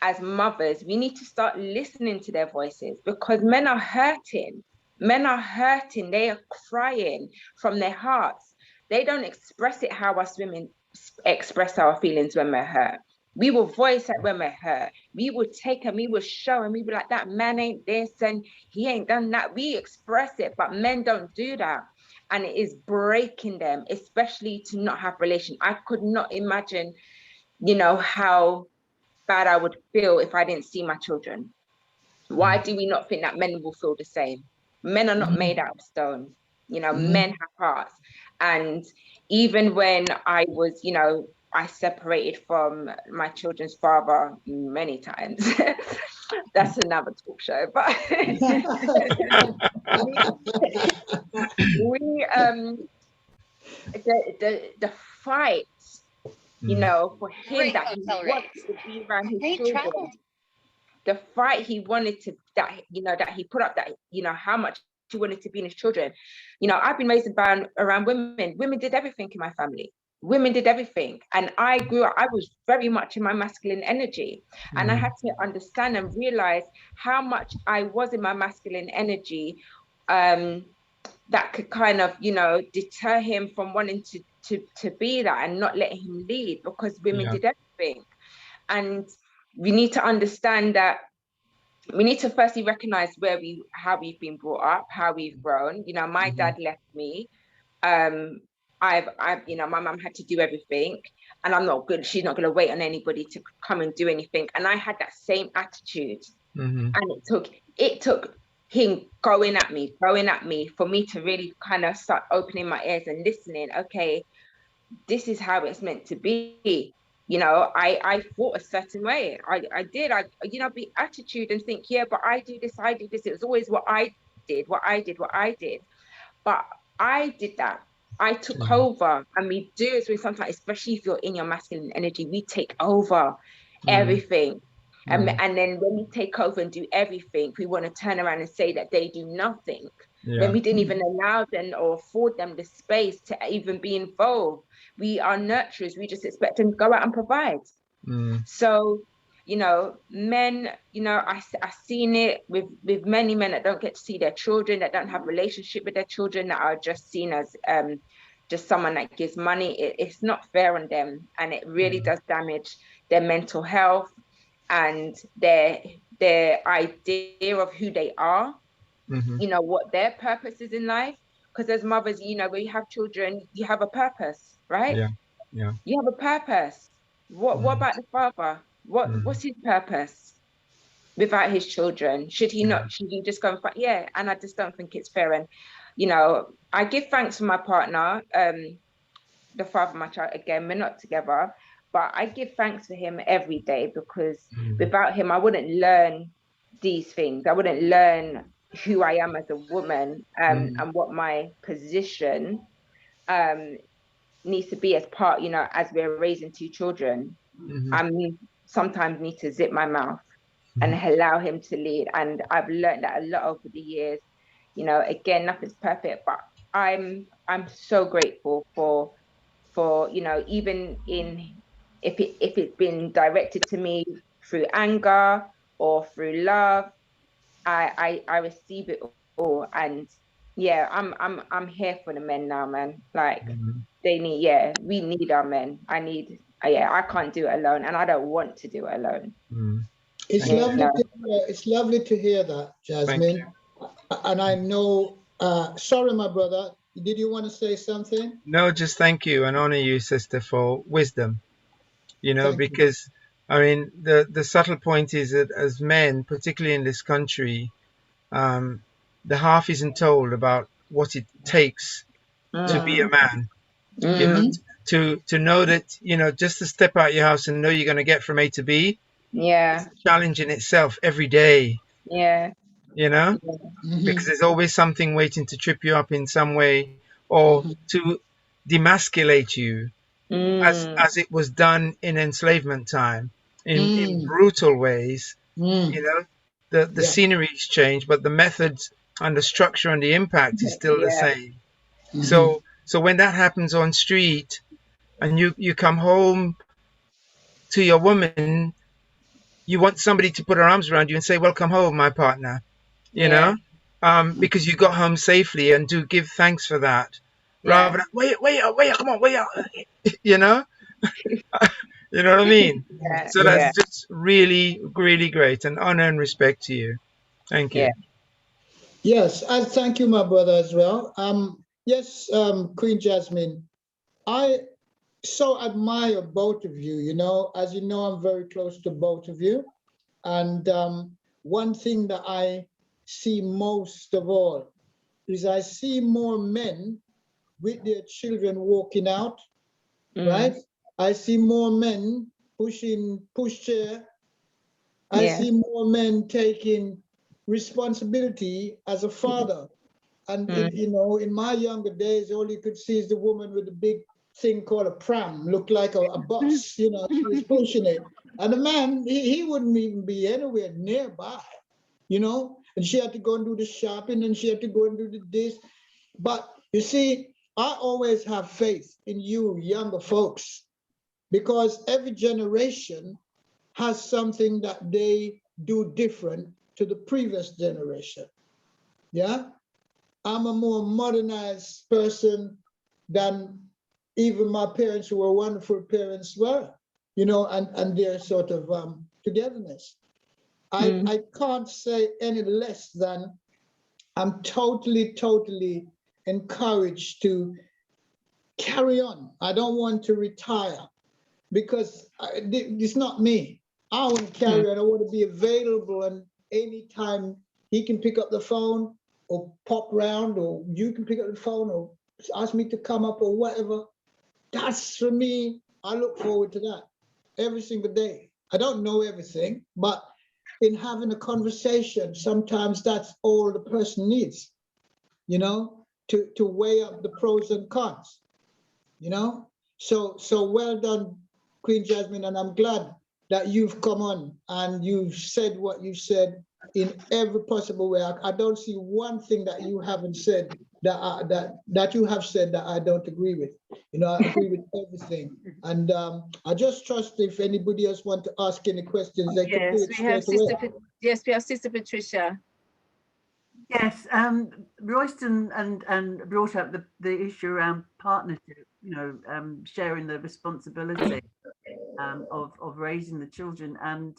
as mothers, we need to start listening to their voices, because men are hurting. Men are hurting. They are crying from their hearts. They don't express it how us women express our feelings when we're hurt. We will voice it when we're hurt. We will take and we will show, and we will be like, that man ain't this and he ain't done that. We express it, but men don't do that. And it is breaking them, especially to not have relation. I could not imagine, you know, how bad I would feel if I didn't see my children. Why do we not think that men will feel the same? Men are not made out of stone. You know, men have hearts. And even when I was, you know, I separated from my children's father many times. That's another talk show. But we the fight, you know, for him, that he wants to be around his children, the fight he wanted to, that, you know, that he put up, that, you know, how much he wanted to be in his children. You know, I've been raised around women. Women did everything in my family. Women did everything. And I grew up, I was very much in my masculine energy. And I had to understand and realize how much I was in my masculine energy, that could kind of, you know, deter him from wanting to be that and not letting him lead, because women did everything. And we need to understand that we need to firstly recognize how we've been brought up, how we've grown. You know, my dad left me. I've, you know, my mum had to do everything, and I'm not good. She's not going to wait on anybody to come and do anything. And I had that same attitude, and it took him going at me for me to really kind of start opening my ears and listening. Okay, this is how it's meant to be. You know, I thought a certain way. I did, you know, be attitude and think, yeah, but I do this. It was always what I did. But I did that. I took over, and we do as we sometimes, especially if you're in your masculine energy, we take over everything. And then when we take over and do everything, we want to turn around and say that they do nothing. When we didn't even allow them or afford them the space to even be involved. We are nurturers. We just expect them to go out and provide. So, you know, men, you know, I've seen it with many men that don't get to see their children, that don't have a relationship with their children, that are just seen as just someone that gives money. It's not fair on them, and it really does damage their mental health and their idea of who they are. You know, what their purpose is in life. Because as mothers, you know, when you have children, you have a purpose, right? You have a purpose. What about the father? What's his purpose without his children? Should he just go and fight? Yeah, and I just don't think it's fair. And, you know, I give thanks for my partner, the father of my child. Again, we're not together, but I give thanks for him every day, because without him, I wouldn't learn these things. I wouldn't learn who I am as a woman, and what my position needs to be as part, you know, as we're raising two children. I sometimes need to zip my mouth and allow him to lead. And I've learned that a lot over the years. You know, again, nothing's perfect, but I'm so grateful for you know, even in if it's been directed to me through anger or through love, I receive it all. And yeah, I'm here for the men now, man. Like they need, yeah, we need our men. I can't do it alone, and I don't want to do it alone. It's lovely. It's lovely to hear that, Jasmine. And I know. Sorry, my brother. Did you want to say something? No, just thank you and honor you, sister, for wisdom. You know, Thank you. because I mean, the subtle point is that as men, particularly in this country, the half isn't told about what it takes to be a man. You know, to know that, you know, just to step out your house and know you're going to get from A to B. Yeah. It's a challenge in itself every day. Yeah. You know, because there's always something waiting to trip you up in some way or to demasculate you, as it was done in enslavement time, in brutal ways. You know, the scenery's changed, but the methods and the structure and the impact is still the same. So when that happens on street and you come home to your woman, you want somebody to put her arms around you and say, welcome home, my partner, you know, because you got home safely, and do give thanks for that. Rather than, wait, come on, wait, you know, you know what I mean? So that's just really, really great, and honor and respect to you. Thank you. Yes, I thank you, my brother, as well. Yes, Queen Jasmine, I so admire both of you. You know, as you know, I'm very close to both of you. And one thing that I see most of all is I see more men with their children walking out, right? I see more men pushing pushchair. I see more men taking responsibility as a father. And you know, in my younger days, all you could see is the woman with the big thing called a pram, looked like a bus, you know, she was pushing it. And the man, he wouldn't even be anywhere nearby, you know, and she had to go and do the shopping, and she had to go and do this. But you see, I always have faith in you younger folks, because every generation has something that they do different to the previous generation. Yeah, I'm a more modernized person than even my parents, who were wonderful parents, were, you know, and their sort of togetherness. I can't say any less than I'm totally encouraged to carry on. I don't want to retire, because it's not me. I want to carry on. I want to be available, and anytime he can pick up the phone or pop round, or you can pick up the phone or ask me to come up or whatever. That's, for me, I look forward to that every single day. I don't know everything, but in having a conversation, sometimes that's all the person needs, you know, to weigh up the pros and cons, you know? So well done, Queen Jasmine, and I'm glad that you've come on and you've said what you said in every possible way. I don't see one thing that you haven't said that you have said that I don't agree with. You know, I agree with everything. And I just trust if anybody else want to ask any questions, they can do it straight away. Yes, we have Sister Patricia. Yes, Royston and brought up the issue around partnership, you know, sharing the responsibility of raising the children. And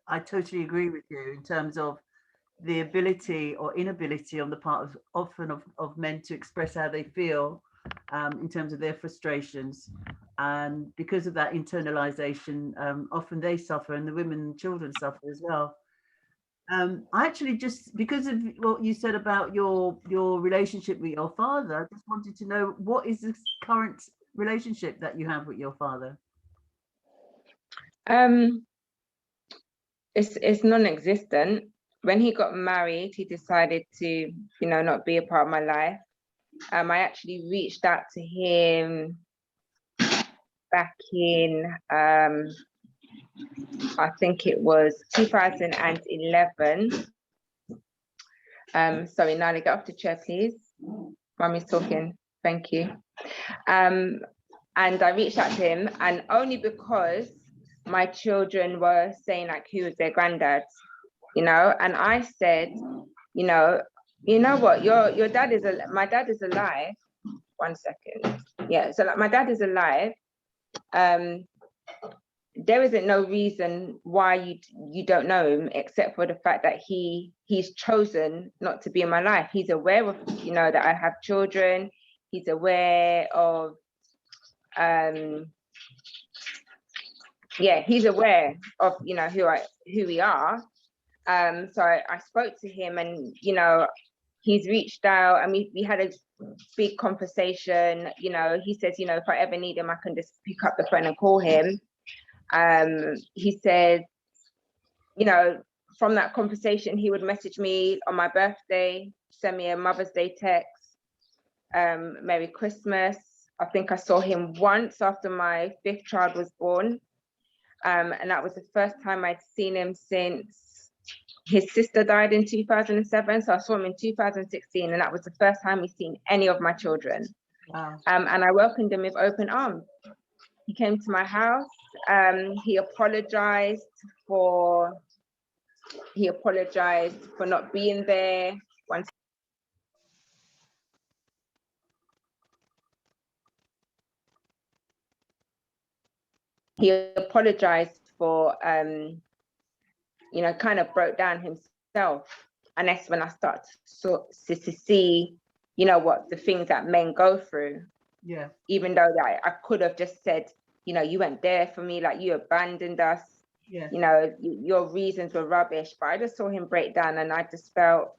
I totally agree with you in terms of the ability or inability on the part of men to express how they feel in terms of their frustrations. And because of that internalization, often they suffer, and the women and children suffer as well. I actually, just because of what you said about your relationship with your father, I just wanted to know, what is the current relationship that you have with your father? It's non-existent. When he got married, he decided to, you know, not be a part of my life. I actually reached out to him back in, I think it was 2011. Sorry, Nali, get off the chair, please. Mummy's talking. Thank you. And I reached out to him, and only because my children were saying like who was their granddad, you know, and I said, you know what, your dad is my dad is alive. 1 second. Yeah, so like my dad is alive. There isn't no reason why you don't know him, except for the fact that he's chosen not to be in my life. He's aware of, you know, that I have children. He's aware of, yeah, he's aware of, you know, who we are. So I spoke to him, and, you know, he's reached out, and we had a big conversation. You know, he says, you know, if I ever need him, I can just pick up the phone and call him. He said, you know, from that conversation, he would message me on my birthday, send me a Mother's Day text, Merry Christmas. I think I saw him once after my 5th child was born. And that was the first time I'd seen him since his sister died in 2007. So I saw him in 2016, and that was the first time we'd seen any of my children. Wow. And I welcomed him with open arms. He came to my house. He apologized for not being there. He apologized for, you know, kind of broke down himself. And that's when I start to see, you know, what the things that men go through. Yeah. Even though that I could have just said, you know, you weren't there for me, like you abandoned us. Yeah. You know, your reasons were rubbish. But I just saw him break down, and I just felt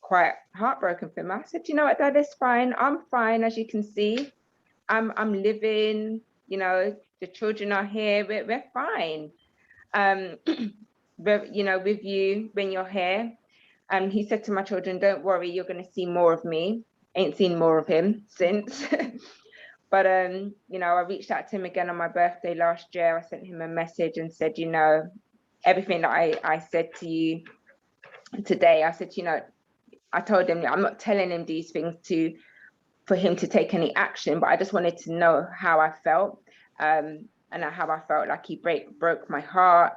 quite heartbroken for him. I said, you know what, Dad, it's fine. I'm fine, as you can see. I'm living, you know, the children are here, we're fine. But, you know, with you when you're here. He said to my children, don't worry, you're going to see more of me. Ain't seen more of him since. But, you know, I reached out to him again on my birthday last year. I sent him a message and said, you know, everything that I said to you today, I said, you know, I told him I'm not telling him these things for him to take any action, but I just wanted to know how I felt, and how I felt like he broke my heart.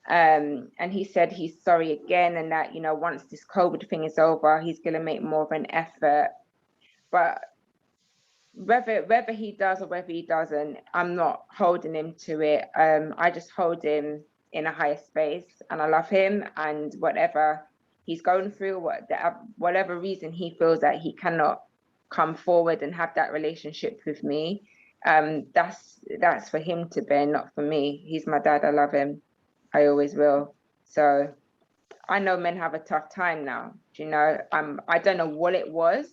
And he said he's sorry again, and that, you know, once this COVID thing is over, he's going to make more of an effort. But whether he does or whether he doesn't, I'm not holding him to it. I just hold him in a higher space, and I love him, and whatever he's going through, whatever reason he feels that he cannot come forward and have that relationship with me, that's for him to bear, not for me. He's my dad. I love him. I always will. So I know men have a tough time now. You know, I don't know what it was,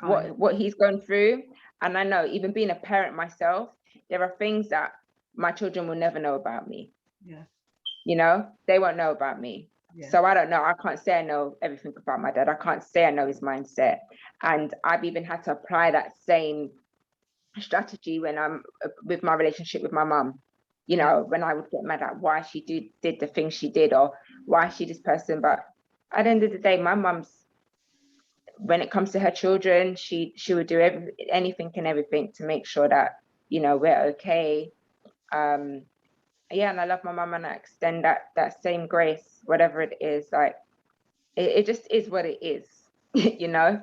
what he's gone through. And I know, even being a parent myself, there are things that my children will never know about me. Yeah. You know, they won't know about me. Yeah. So I don't know. I can't say I know everything about my dad. I can't say I know his mindset. And I've even had to apply that same strategy when I'm with my relationship with my mum. You know, when I would get mad at why she did the things she did, or why she this person. But at the end of the day, my mum's, when it comes to her children, she would do anything and everything to make sure that, you know, we're okay. Yeah, and I love my mum, and I extend that same grace, whatever it is. Like, it just is what it is, you know.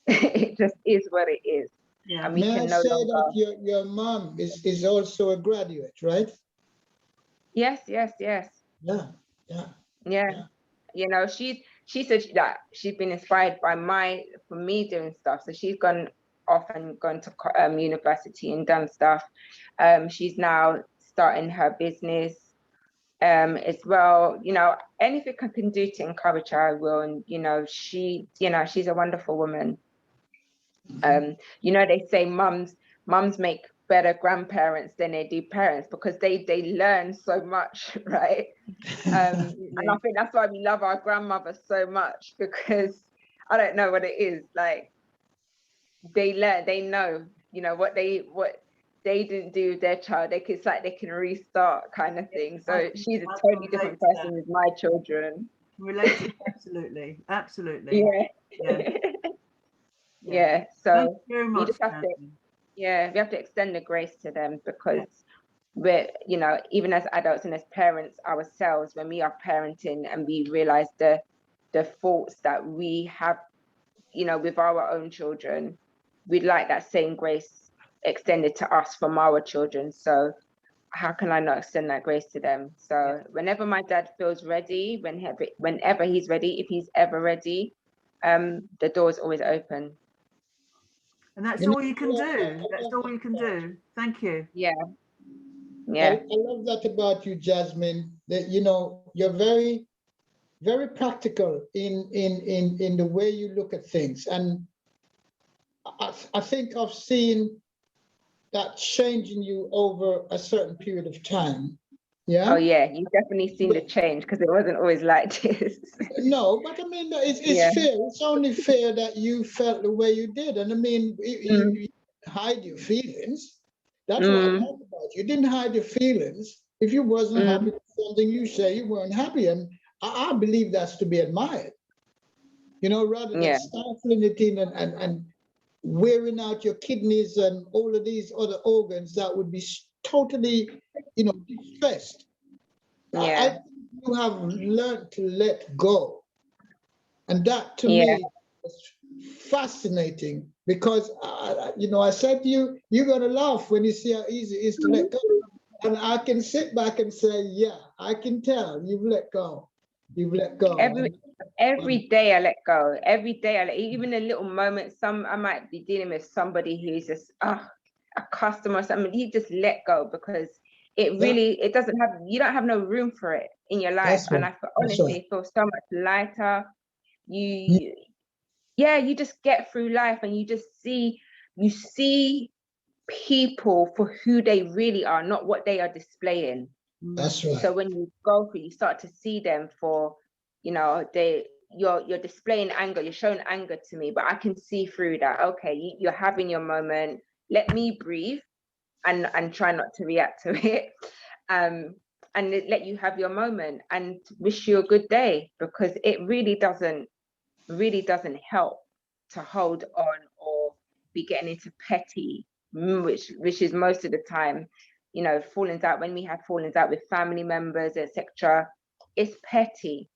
It just is what it is. Yeah. And we May I can no say longer... that your mom is also a graduate, right? Yes. Yeah. You know, she said that she's been inspired by for me doing stuff. So she's gone off and gone to university and done stuff. She's now starting her business as well. You know, anything I can do to encourage her, I will. And, you know, she's a wonderful woman. You know, they say mums make better grandparents than they do parents, because they learn so much, right? And I think that's why we love our grandmothers so much, because I don't know what it is, like they learn, they know, you know, what they didn't do with their child, it's like they can restart kind of thing. So she's a I can totally relate different to person that. with my children. Related, absolutely, absolutely. Yeah. Yeah. Yeah. Thank So you very we much, just have to, Jasmine. yeah, we have to extend the grace to them, because Yes. we're, you know, even as adults and as parents ourselves, when we are parenting and we realize the faults that we have, you know, with our own children, we'd like that same grace extended to us from our children. So how can I not extend that grace to them? So whenever my dad feels ready, whenever he's ready, if he's ever ready, the door's always open. And that's You know, all you can I do. love That's all you can do. Thank you. Yeah. I Yeah. love that about you, Jasmine, that, you know, you're very, very practical in the way you look at things. And I think I've seen that change in you over a certain period of time. Yeah. Oh yeah, you've definitely seen the change, because it wasn't always like this. No, but I mean, it's Yeah. fair. It's only fair that you felt the way you did. And I mean, you hide your feelings. That's what I like about you. You didn't hide your feelings. If you wasn't happy with something, you say you weren't happy. And I believe that's to be admired. You know, rather than stifling it in and wearing out your kidneys and all of these other organs that would be totally, you know, distressed. I think you have learned to let go. And that to me is fascinating, because, you know, I said to you, you're going to laugh when you see how easy it is to let go. And I can sit back and say, yeah, I can tell you've let go. You've let go. Every day I let go. Every day even a little moment. I might be dealing with somebody who's just a customer or something. You just let go, because it really, it doesn't have, you don't have no room for it in your life. That's And right. I honestly feel so much lighter. You just get through life, and you see people for who they really are, not what they are displaying. That's right. So when you go through, you start to see them for, you know, you're displaying anger, you're showing anger to me, but I can see through that. Okay, you're having your moment. Let me breathe and try not to react to it. And let you have your moment, and wish you a good day, because it really doesn't help to hold on or be getting into petty, which is most of the time, you know, fallings out. When we have fallings out with family members, etc., it's petty.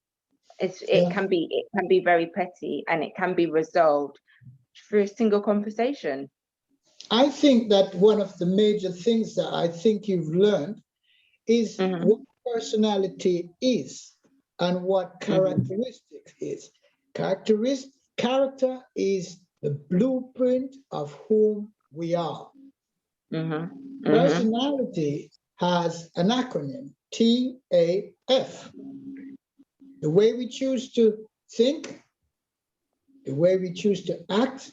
It can be very petty, and it can be resolved through a single conversation. I think that one of the major things that I think you've learned is what personality is and what characteristic is. Character is the blueprint of whom we are. Personality has an acronym, TAF. The way we choose to think, the way we choose to act,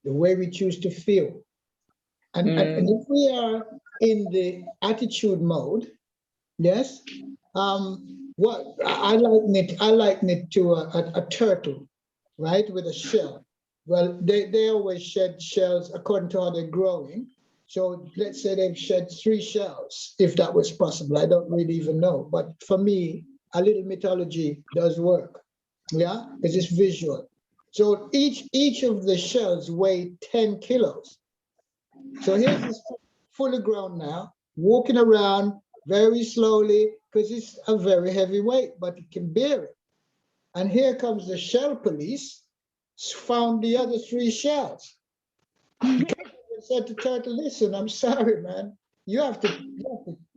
the way we choose to feel. And if we are in the attitude mode, yes, what I liken it to a turtle, right, with a shell. Well, they always shed shells according to how they're growing. So let's say they've shed 3 shells, if that was possible. I don't really even know. But for me, a little mythology does work. Yeah, because it's visual. So each of the shells weigh 10 kilos. So here's this fully grown now, walking around very slowly, because it's a very heavy weight, but it can bear it. And here comes the shell police, found the other 3 shells. Said to turtle, listen, I'm sorry, man. You have to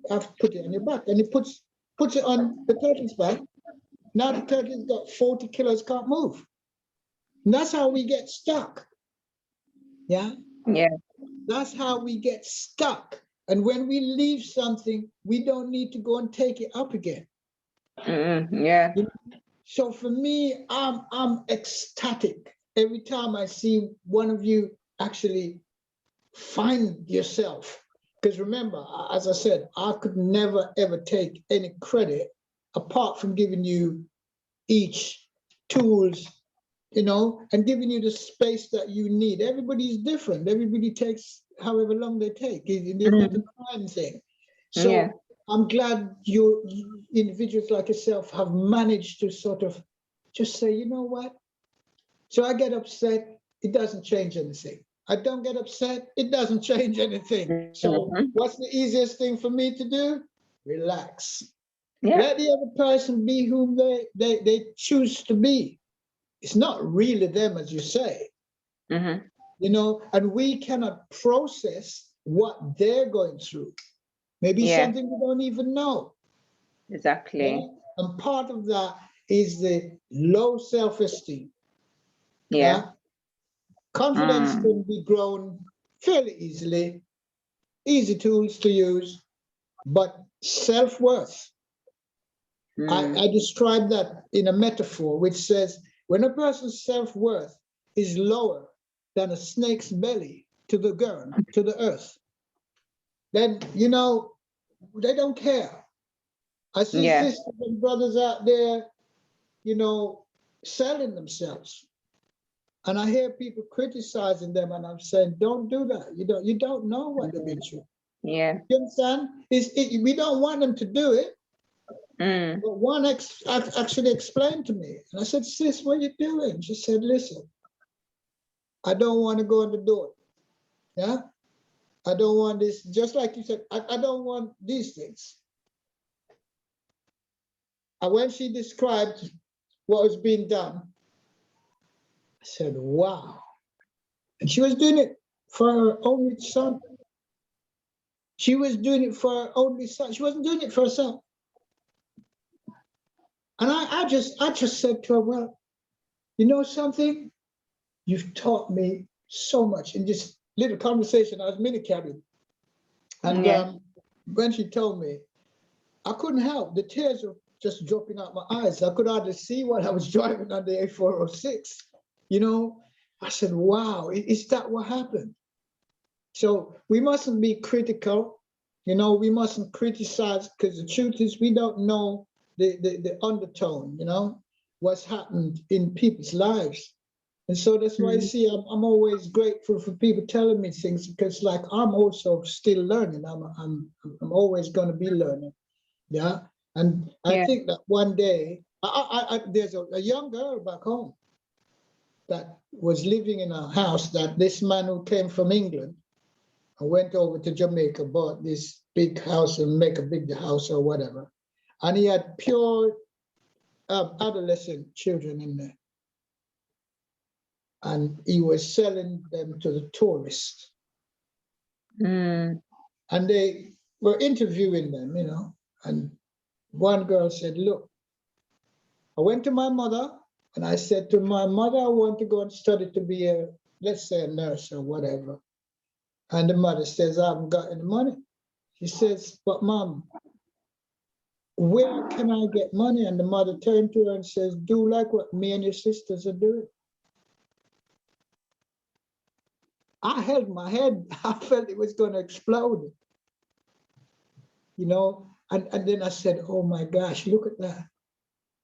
put it on your back. And he puts it on the turtle's back. Now the turtle's got 40 kilos, can't move. And that's how we get stuck. Yeah? Yeah. That's how we get stuck. And when we leave something, we don't need to go and take it up again. Yeah. So for me, I'm ecstatic every time I see one of you actually find yourself. Because remember, as I said, I could never, ever take any credit apart from giving you each tools you know, and giving you the space that you need. Everybody's different. Everybody takes however long they take. There's not a time thing. So Yeah. I'm glad you individuals like yourself have managed to sort of just say, you know what? So I get upset, it doesn't change anything. I don't get upset, it doesn't change anything. So what's the easiest thing for me to do? Relax. Yeah. Let the other person be whom they choose to be. It's not really them, as you say, you know, and we cannot process what they're going through. Maybe Yeah. something we don't even know. Exactly. Yeah? And part of that is the low self-esteem. Yeah. Confidence can be grown fairly easily, easy tools to use, but self-worth. I describe that in a metaphor which says when a person's self-worth is lower than a snake's belly to the ground, to the earth, then, you know, they don't care. I see Yeah. sisters and brothers out there, you know, selling themselves. And I hear people criticizing them, and I'm saying, don't do that. You don't know what they've been through. Yeah. You understand? We don't want them to do it. But one actually explained to me, and I said, sis, what are you doing? She said, listen, I don't want to go in the door. Yeah? I don't want this, just like you said, I don't want these things. And when she described what was being done, I said, wow. And she was doing it for her only son. She was doing it for her only son. She wasn't doing it for herself. And I just said to her, well, you know something? You've taught me so much in this little conversation I was mini carrying. And when she told me, I couldn't help. The tears were just dropping out my eyes. I could hardly see what I was driving on the A406. You know, I said, wow, is that what happened? So we mustn't be critical. You know, we mustn't criticize, because the truth is we don't know the undertone, you know, what's happened in people's lives. And so that's why I see I'm always grateful for people telling me things, because like I'm also still learning. I'm always going to be learning. Yeah. And I think that one day there's a young girl back home that was living in a house that this man who came from England and went over to Jamaica, bought this big house and make a big house or whatever. And he had pure adolescent children in there. And he was selling them to the tourists. And they were interviewing them, you know, and one girl said, look, I went to my mother and I said to my mother, I want to go and study to be a, let's say, a nurse or whatever. And the mother says, I haven't got any money. She says, but mom, where can I get money? And the mother turned to her and says, do like what me and your sisters are doing. I held my head. I felt it was going to explode. You know, and then I said, oh my gosh, look at that.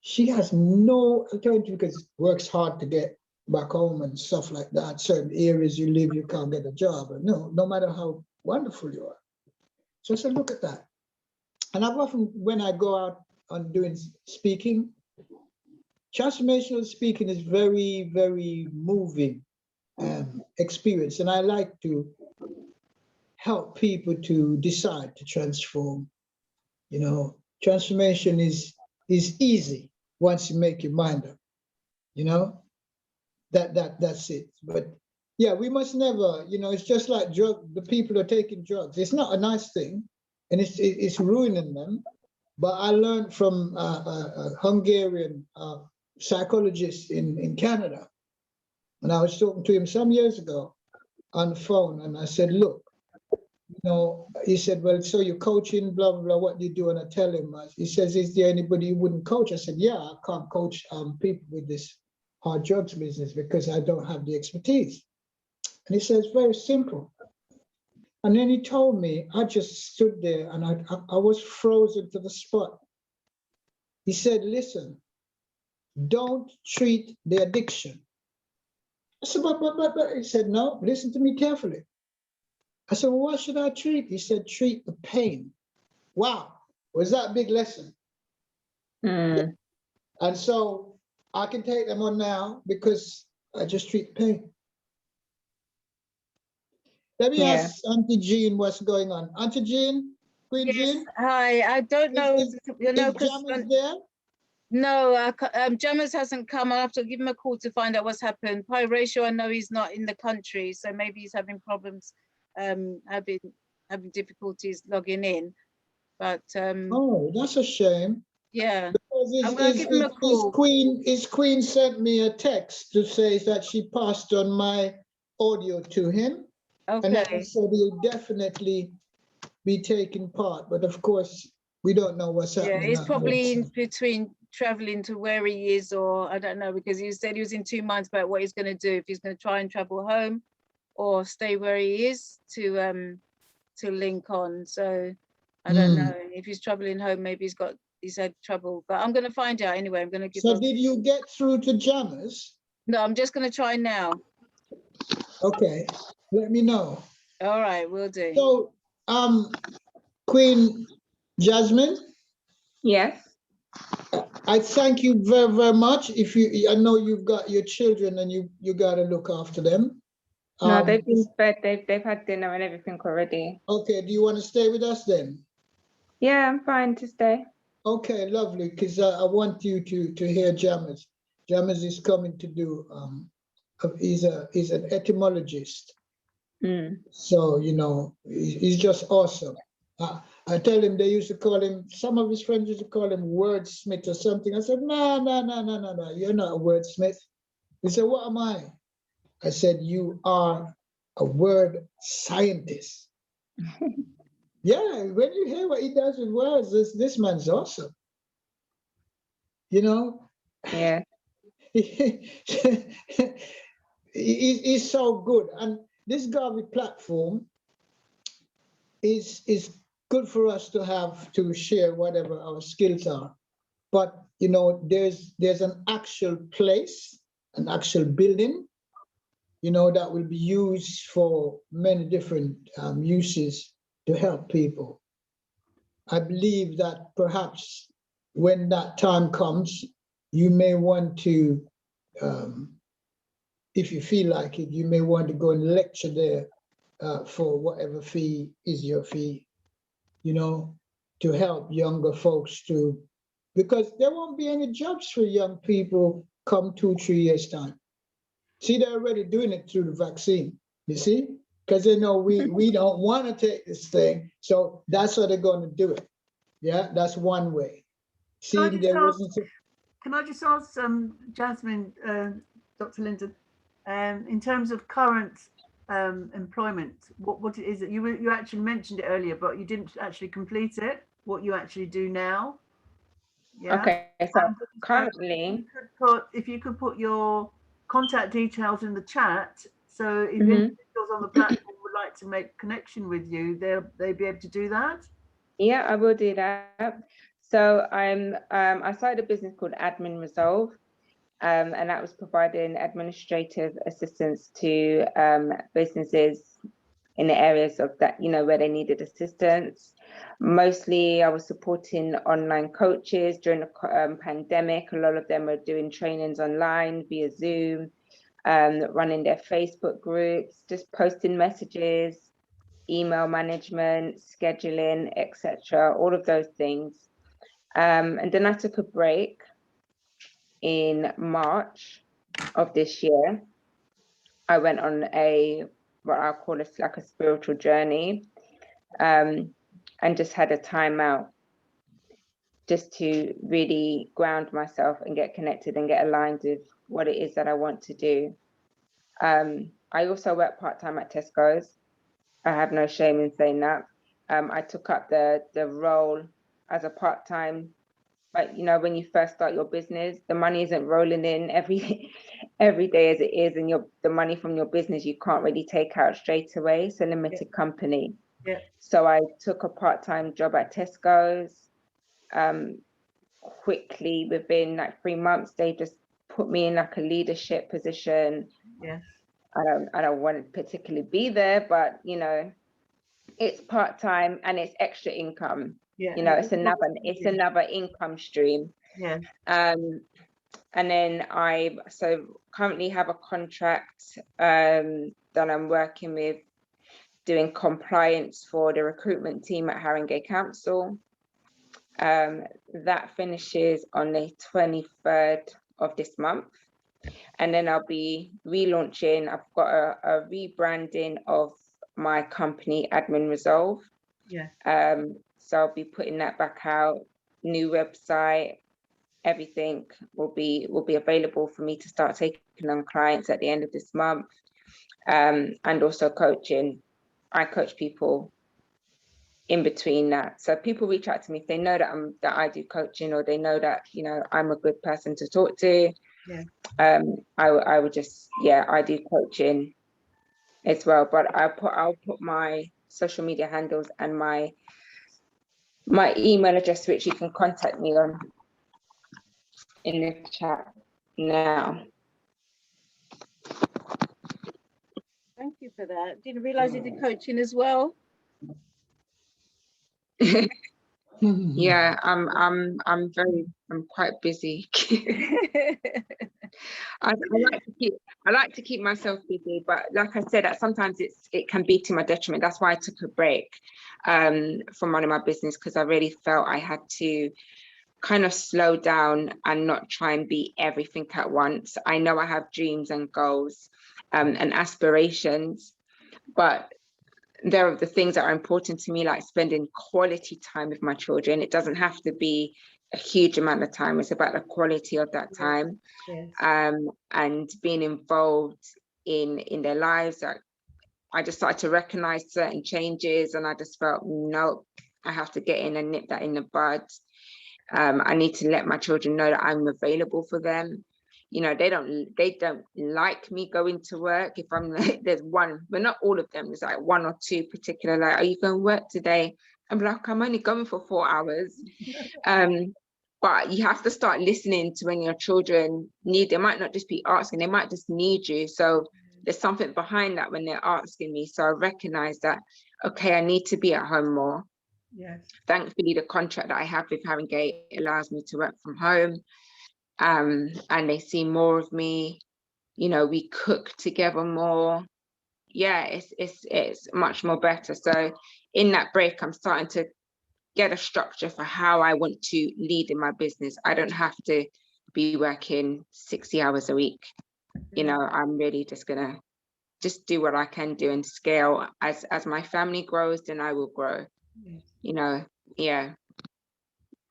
She has no alternative because it works hard to get back home and stuff like that. Certain areas you live, you can't get a job. No matter how wonderful you are. So I said, look at that. And I've often, when I go out on doing speaking, transformational speaking is very, very moving experience. And I like to help people to decide to transform. You know, transformation is easy once you make your mind up. You know, that's it. But yeah, we must never, you know, it's just like the people are taking drugs. It's not a nice thing, and it's ruining them. But I learned from a Hungarian psychologist in Canada, and I was talking to him some years ago on the phone, and I said, look, you know, he said, well, so you're coaching, blah, blah, blah, what do you do? And I tell him, he says, is there anybody you wouldn't coach? I said, yeah, I can't coach people with this hard drugs business because I don't have the expertise. And he says, very simple. And then he told me, I just stood there and I was frozen to the spot. He said, listen, don't treat the addiction. I said, but. He said, no, listen to me carefully. I said, well, what should I treat? He said, treat the pain. Wow, was that a big lesson? Mm. And so I can take them on now because I just treat the pain. Let me Yeah. ask Auntie Jean what's going on. Auntie Jean, Queen Yes, Jean, hi. I don't know, is because Jammers there? no, Jammers hasn't come. I'll have to give him a call to find out what's happened. Pi Ratio, I know he's not in the country, so maybe he's having problems, having difficulties logging in. But Oh, that's a shame. yeah, Because I'm gonna give him a call. His Queen sent me a text to say that she passed on my audio to him. And that he Okay. said he'll definitely be taking part. But of course, we don't know what's Yeah, happening. he's out probably there. in between traveling to where he is, or I don't know, because he said he was in 2 months about what he's going to do, if he's going to try and travel home or stay where he is to link on. So I don't know if he's traveling home. Maybe he's had trouble, but I'm going to find out anyway. I'm going to give. So did you get through to Jammers? No, I'm just going to try now. Okay, let me know. All right, will do. So, Queen Jasmine, Yes. I thank you very, very much. I know you've got your children and you got to look after them. No, they've been fed. They've had dinner and everything already. Okay, do you want to stay with us then? Yeah, I'm fine to stay. Okay, lovely, because I want you to hear Jammers. Jammers is coming to do, he's an etymologist. So, you know, he's just awesome. I tell him, they used to call him, some of his friends used to call him wordsmith or something. I said, no, you're not a wordsmith. He said, what am I? I said, you are a word scientist. Yeah, when you hear what he does with words, this man's awesome. You know? Yeah. He's so good. And this Garvey platform is good for us to have to share whatever our skills are. But you know, there's an actual place, an actual building, you know, that will be used for many different uses to help people. I believe that perhaps when that time comes, you may want to, if you feel like it, you may want to go and lecture there for whatever fee is your fee, you know, to help younger folks because there won't be any jobs for young people come 2-3 years time. See, they're already doing it through the vaccine, you see, because they know we don't want to take this thing, so that's how they're going to do it. Yeah, that's one way. See, Can I just ask Jasmine, Dr. Lyndon, in terms of current employment, what it is that you actually mentioned it earlier, but you didn't actually complete it, what you actually do now? Yeah. Okay, so currently, if you could put your contact details in the chat, so if individuals on the platform would like to make connection with you, they'll be able to do that. Yeah, I will do that. So I started a business called Admin Resolve, and that was providing administrative assistance to businesses in the areas of that, you know, where they needed assistance. Mostly I was supporting online coaches during the pandemic. A lot of them are doing trainings online via Zoom, running their Facebook groups, just posting messages, email management, scheduling, etc., all of those things. And then I took a break in March of this year. I went on what I'll call like a spiritual journey, and just had a time out just to really ground myself and get connected and get aligned with what it is that I want to do. I also work part-time at Tesco's. I have no shame in saying that. I took up the role as a part-time, but you know, when you first start your business, the money isn't rolling in every day as it is, and the money from your business you can't really take out straight away. It's a limited company. Yeah. So I took a part-time job at Tesco's. Quickly, within like 3 months, they just put me in like a leadership position, Yes. I don't want to particularly be there, but you know, it's part-time and it's extra income. Yeah. You know, it's another income stream. Yeah. And then I currently have a contract that I'm working with, doing compliance for the recruitment team at Haringey Council. That finishes on the 23rd of this month. And then I'll be relaunching. I've got a rebranding of my company, Admin Resolve. Yeah. So I'll be putting that back out, new website, everything will be available for me to start taking on clients at the end of this month. And also coaching. I coach people in between that. So people reach out to me if they know that I do coaching, or they know that, you know, I'm a good person to talk to. Yeah. I would just, yeah, I do coaching as well, but I'll put my social media handles and my email address, which you can contact me on, in the chat now. Thank you for that. Didn't realize you did coaching as well. Yeah, I'm quite busy. I like to keep myself busy, but like I said, that sometimes it can be to my detriment. That's why I took a break from running my business, because I really felt I had to kind of slow down and not try and be everything at once. I know I have dreams and goals and aspirations, but there are the things that are important to me, like spending quality time with my children. It doesn't have to be a huge amount of time. It's about the quality of that time. Yes. And being involved in their lives. I just started to recognize certain changes, and I just felt, no, I have to get in and nip that in the bud. I need to let my children know that I'm available for them. You know, they don't like me going to work. If I'm like, there's one, but not all of them, there's like one or two particular, like, are you going to work today? I'm like, I'm only going for 4 hours. But you have to start listening to when your children need, they might not just be asking, they might just need you. So there's something behind that when they're asking me. So I recognize that, okay, I need to be at home more. Yes. Thankfully, the contract that I have with Haringey allows me to work from home. And they see more of me. You know, we cook together more. Yeah, it's much more better. So in that break, I'm starting to get a structure for how I want to lead in my business. I don't have to be working 60 hours a week. You know, I'm really just gonna do what I can do and scale. As my family grows, then I will grow. Yes. You know, yeah.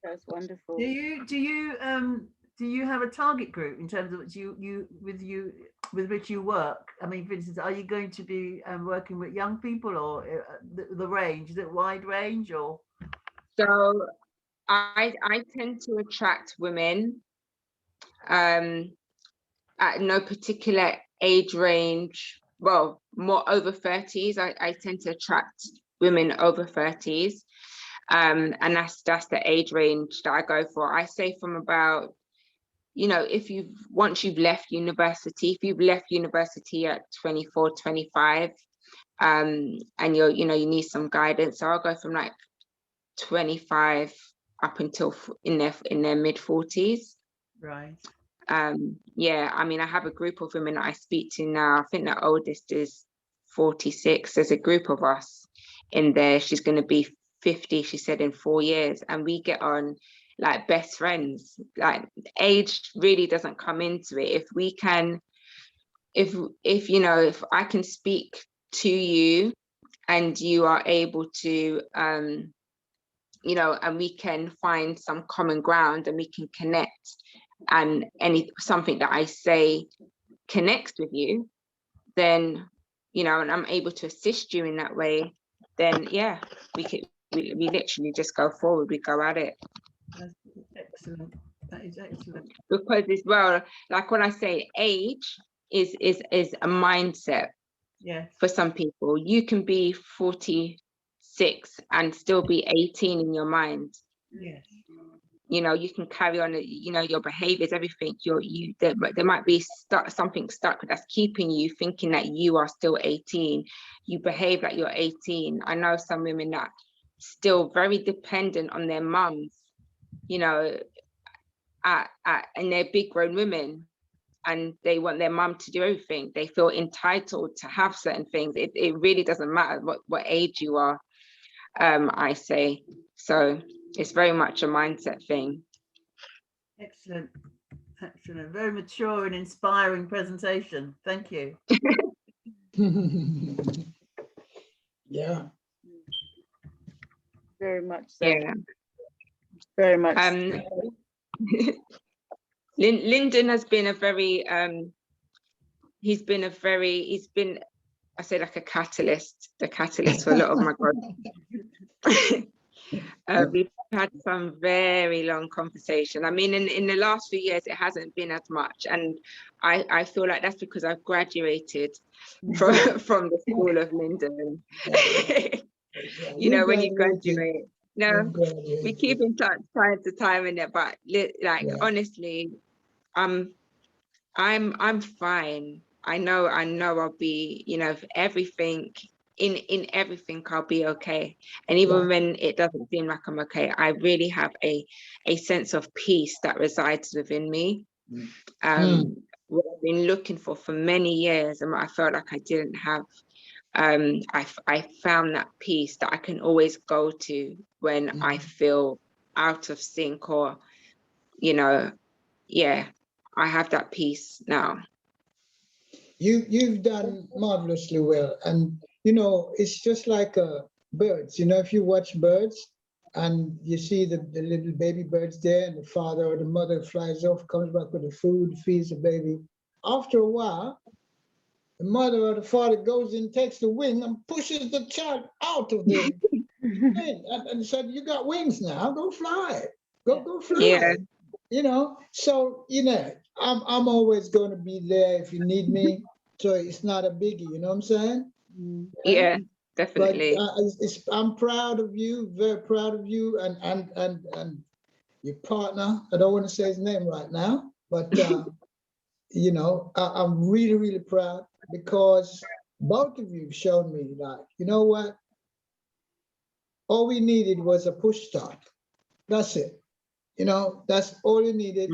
That's wonderful. Do you have a target group in terms of with which you work? I mean, for instance, are you going to be working with young people, or the range? Is it wide range, or? So I tend to attract women at no particular age range. Well, more over 30s. I tend to attract women over 30s. And that's the age range that I go for. I say from about, you know, once you've left university, if you've left university at 24, 25, and you need some guidance. So I'll go from like 25 up until in their mid 40s. Right. Yeah, I mean, I have a group of women that I speak to now. I think the oldest is 46. There's a group of us in there. She's going to be 50, she said, in 4 years, and we get on like best friends. Like, age really doesn't come into it. If we can, if I can speak to you and you are able to and we can find some common ground and we can connect, and something that I say connects with you, then and I'm able to assist you in that way, then yeah, we literally just go forward, we go at it. That's excellent. That is excellent. Because as well, like when I say age is a mindset. Yes. For some people, you can be 46 and still be 18 in your mind. Yes. you know, you can carry on, you know, your behaviors, everything, there might be something stuck that's keeping you thinking that you are still 18. You behave like you're 18. I know some women that still very dependent on their mums, you know, and they're big grown women, and they want their mum to do everything. They feel entitled to have certain things. It really doesn't matter what age you are, I say. So it's very much a mindset thing. Excellent. Excellent. Very mature and inspiring presentation. Thank you. Yeah. Very much so. Yeah. Very much so. Lyndon has been a very, he's been, I say, like a catalyst, the catalyst for a lot of my growth. We've had some very long conversation. I mean, in the last few years, it hasn't been as much. And I feel like that's because I've graduated from the school of Lyndon. You know, when you graduate. No, we keep in touch time to time in it, but like, honestly, I'm fine. I know I'll be, you know, everything, in everything I'll be okay. And even when it doesn't seem like I'm okay, I really have a sense of peace that resides within me. What I've been looking for many years, and I felt like I didn't have. I found that peace that I can always go to when I feel out of sync, or, you know, I have that peace now. You've done marvelously well, and you know, it's just like birds. You know, if you watch birds and you see the little baby birds there, and the father or the mother flies off, comes back with the food, feeds the baby. After a while, the mother or the father goes and takes the wing and pushes the child out of the thing, and said, "You got wings now. Go fly. Go fly." Yeah. You know, so, you know, I'm always going to be there if you need me. So it's not a biggie, you know what I'm saying? Yeah, definitely. But I'm proud of you, very proud of you, and your partner. I don't want to say his name right now, but you know, I'm really, really proud, because both of you have shown me that, you know what? All we needed was a push start. That's it. You know, that's all you needed,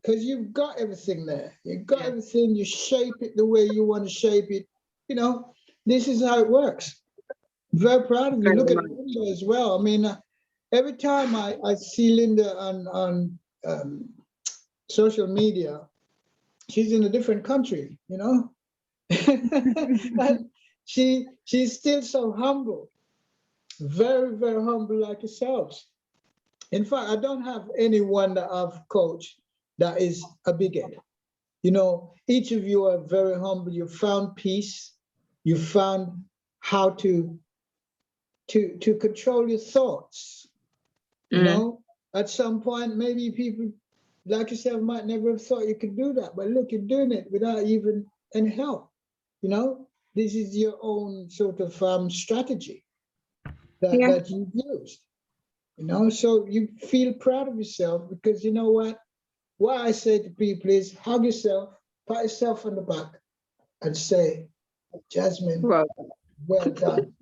because you've got everything there. You've got everything. You shape it the way you want to shape it. You know, this is how it works. Very proud of you. Look at Linda as well. I mean, every time I see Linda on social media, she's in a different country, you know? And she's still so humble, very, very humble like yourselves. In fact, I don't have anyone that I've coached that is a big head. You know, each of you are very humble. You found peace. You found how to control your thoughts. You know, at some point, maybe people like yourself might never have thought you could do that. But look, you're doing it without even any help. You know, this is your own sort of strategy that you've used. You know, so you feel proud of yourself, because you know what I say to people is, hug yourself, pat yourself on the back, and say, Jasmine, well done.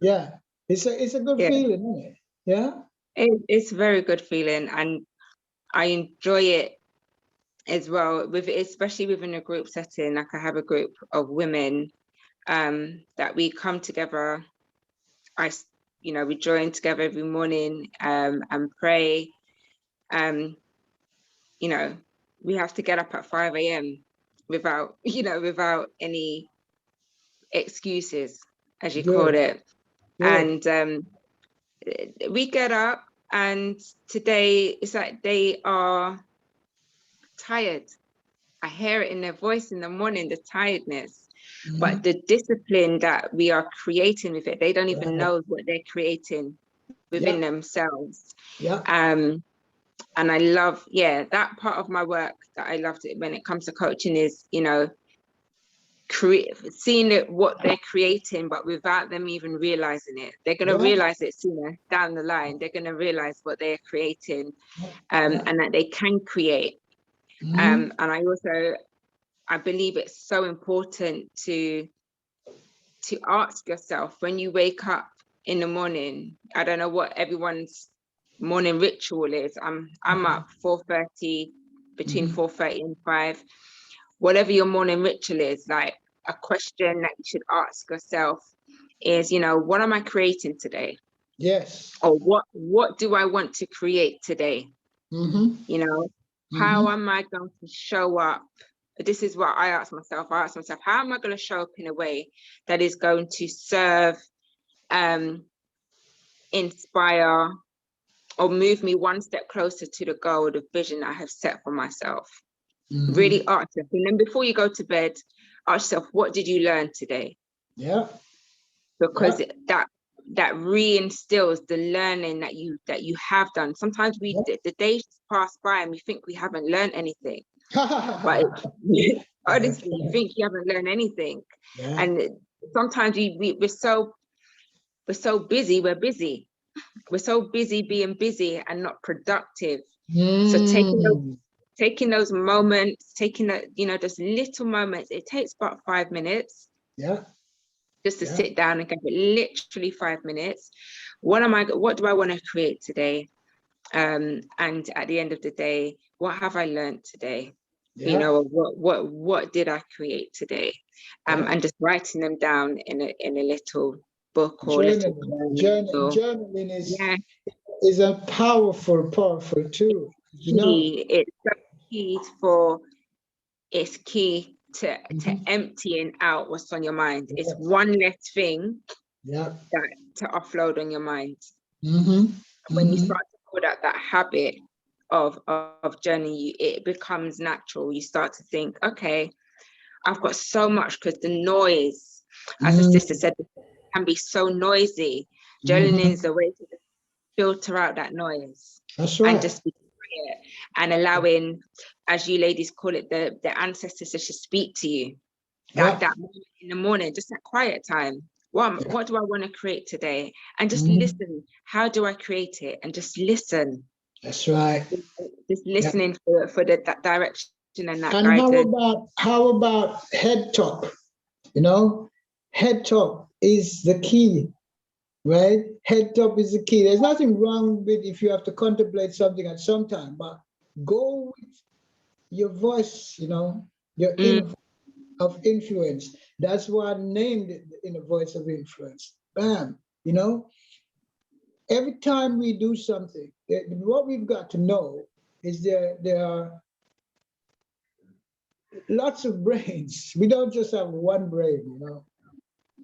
Yeah. It's a good feeling, isn't it? Yeah. It's a very good feeling, and I enjoy it as well, especially within a group setting. Like, I have a group of women that we come together. You know, we join together every morning and pray. You know, we have to get up at 5 a.m. without any excuses, as you call it. And we get up, and today it's like they are tired. I hear it in their voice in the morning, the tiredness. But the discipline that we are creating with it, they don't even know what they're creating within themselves. And I love, that part of my work that I loved it when it comes to coaching is, you know, seeing it, what they're creating, but without them even realizing it. They're going to realize it sooner down the line. They're going to realize what they're creating, and that they can create. And I believe it's so important to ask yourself when you wake up in the morning. I don't know what everyone's morning ritual is. I'm up 4:30, between 4:30 and 5. Whatever your morning ritual is, like a question that you should ask yourself is, what am I creating today? Yes. Or what do I want to create today? How am I going to show up? This is what I ask myself. How am I going to show up in a way that is going to serve, inspire, or move me one step closer to the goal, the vision I have set for myself? Really ask yourself. And then before you go to bed, ask yourself, what did you learn today? Yeah. Because that reinstills the learning that you have done. Sometimes the days pass by and we think we haven't learned anything. But honestly, you think you haven't learned anything. And sometimes we're so busy, we're so busy being busy and not productive. So taking those moments, those little moments, it takes about 5 minutes. Just to sit down and give it literally 5 minutes. What do I want to create today? And at the end of the day, what have I learned today? What did I create today? And just writing them down in a little book or journaling is a powerful tool. It's key to emptying out what's on your mind. It's one less thing to offload on your mind. When you start to build up that habit of journey, it becomes natural. You start to think, okay, I've got so much, because the noise, as the sister said, can be so noisy. Journaling is a way to filter out that noise. That's right. And just be quiet and allowing, as you ladies call it, the ancestors to just speak to you. That moment in the morning, just that quiet time. What do I want to create today? And just listen. How do I create it? And just listen. That's right. Just listening for that direction and that and guidance. How about head top? Head top is the key, right? Head top is the key. There's nothing wrong with if you have to contemplate something at some time, but go with your voice, your inner of influence. That's why I named it the inner voice of influence. Bam, every time we do something, what we've got to know is there are lots of brains. We don't just have one brain,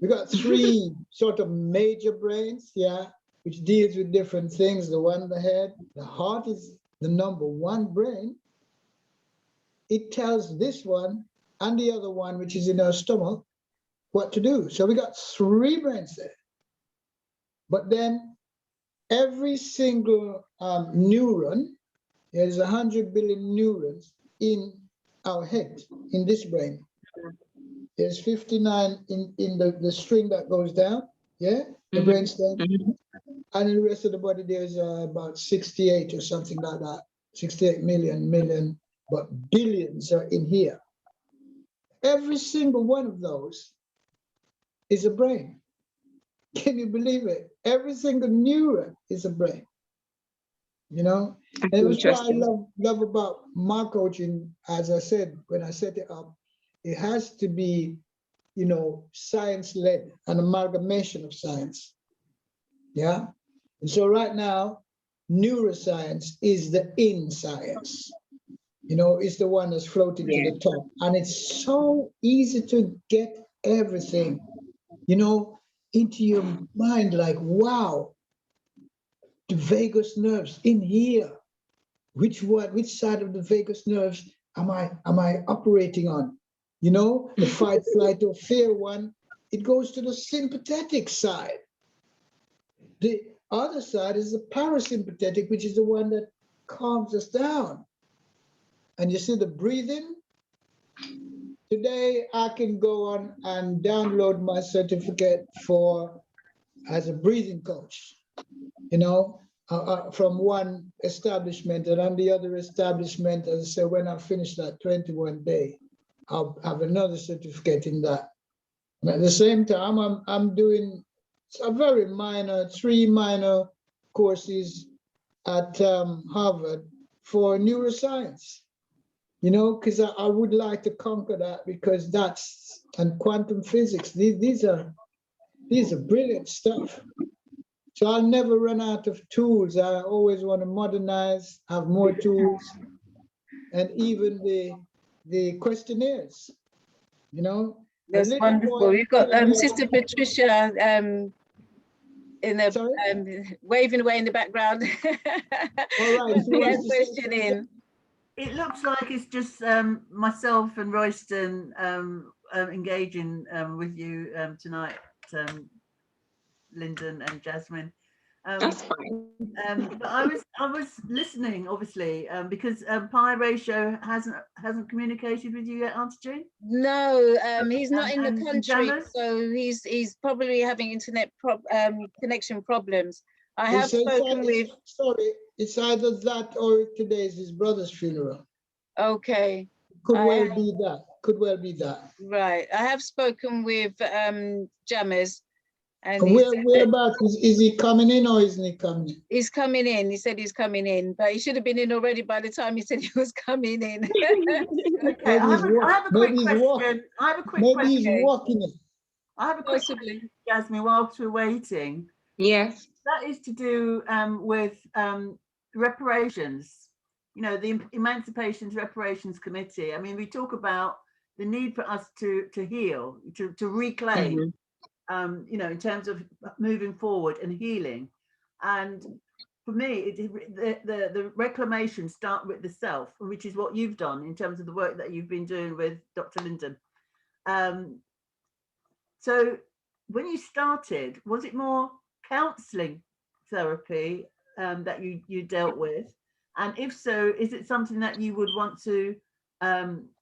We got 3 sort of major brains, which deals with different things. The one in the head, the heart is the number 1 brain. It tells this one and the other one, which is in our stomach, what to do. So we got 3 brains there. But then every single neuron, there's 100 billion neurons in our head, in this brain. There's 59 in the string that goes down, the brainstem. And in the rest of the body, there's about 68 or something like that. 68 million, but billions are in here. Every single one of those is a brain. Can you believe it? Every single neuron is a brain. And that's what I love about my coaching. As I said, when I set it up, it has to be, science-led, an amalgamation of science. And so right now, neuroscience is the in science. It's the one that's floating to the top. And it's so easy to get everything, into your mind, like, wow, the vagus nerves in here. Which side of the vagus nerves am I operating on? The fight, flight, or fear one, it goes to the sympathetic side. The other side is the parasympathetic, which is the one that calms us down. And you see the breathing, today I can go on and download my certificate as a breathing coach, you know, from one establishment, and on the other establishment, as I say, when I finish that 21 day, I'll have another certificate in that. And at the same time, I'm doing a very minor, 3 minor courses at Harvard for neuroscience, you know, because I would like to conquer that, because and quantum physics, these are brilliant stuff. So I'll never run out of tools. I always want to modernize, have more tools, and even the questionnaires, you know. That's wonderful. We've got Sister Patricia in the waving away in the background. All right. Question in. It looks like it's just myself and Royston engaging with you tonight, Lyndon and Jasmine. That's fine. But I was listening, obviously, because Pi Ratio hasn't communicated with you yet, Auntie Jean? No, he's not in the country, so he's probably having internet connection problems. I have spoken with. Sorry, it's either that or today is his brother's funeral. Okay. Could well be that. Could well be that. Right. I have spoken with Jammers. And whereabouts is he coming in, or isn't he coming in? He's coming in. He said he's coming in, but he should have been in already by the time he said he was coming in. Okay, I have a quick question. Maybe he's walking in. I have a quick question, Jasmine, whilst we're waiting. Yes. That is to do with reparations. You know, the Emancipation Reparations Committee. I mean, we talk about the need for us to heal, to reclaim. Mm-hmm. You know, in terms of moving forward and healing. And for me, the reclamation start with the self, which is what you've done in terms of the work that you've been doing with Dr. Lyndon. So when you started, was it more counselling therapy that you dealt with? And if so, is it something that you would want to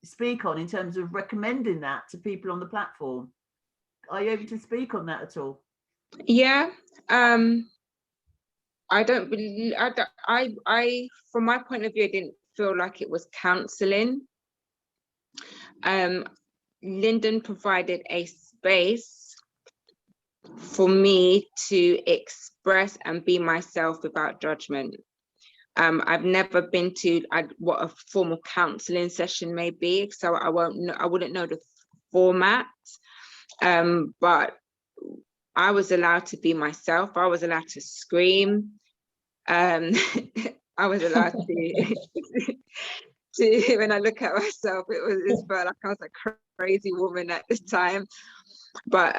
speak on in terms of recommending that to people on the platform? Are you able to speak on that at all? Yeah, I don't believe, I from my point of view, I didn't feel like it was counselling. Lyndon provided a space for me to express and be myself without judgment. I've never been to what a formal counselling session may be, so I wouldn't know the format. But I was allowed to be myself. I was allowed to scream. I was allowed to when I look at myself, it felt like I was a crazy woman at the time. But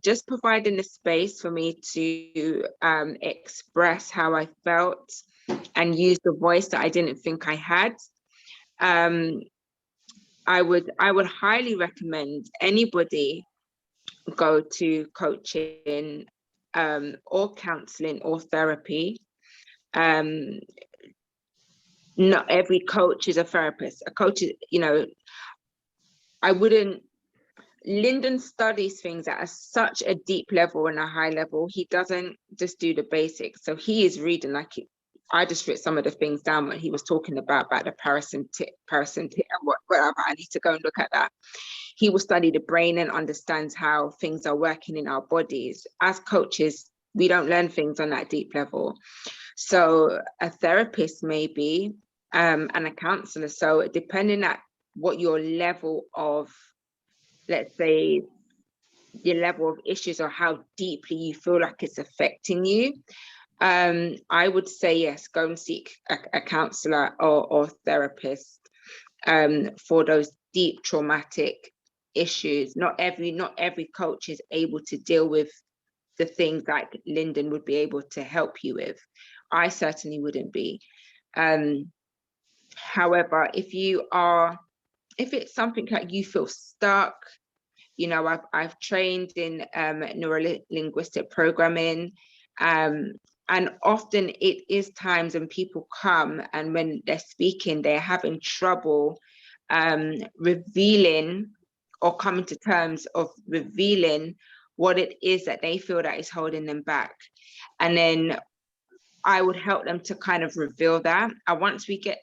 just providing a space for me to express how I felt and use the voice that I didn't think I had. I would highly recommend anybody go to coaching or counseling or therapy. Not every coach is a therapist. A coach is, you know, Lyndon studies things at such a deep level and a high level. He doesn't just do the basics. So he is reading, like, I just wrote some of the things down when he was talking about the parasympathetic and whatever. I need to go and look at that. He will study the brain and understands how things are working in our bodies. As coaches, we don't learn things on that deep level. So a therapist maybe, and a counselor. So depending at what your level of, let's say, your level of issues or how deeply you feel like it's affecting you, I would say yes, go and seek a counsellor or therapist for those deep traumatic issues. Not every coach is able to deal with the things like Lyndon would be able to help you with. I certainly wouldn't be. However, if it's something like you feel stuck, you know, I've trained in neuro-linguistic programming, and often it is times when people come and when they're speaking, they're having trouble revealing or coming to terms of revealing what it is that they feel that is holding them back. And then I would help them to kind of reveal that. And once we get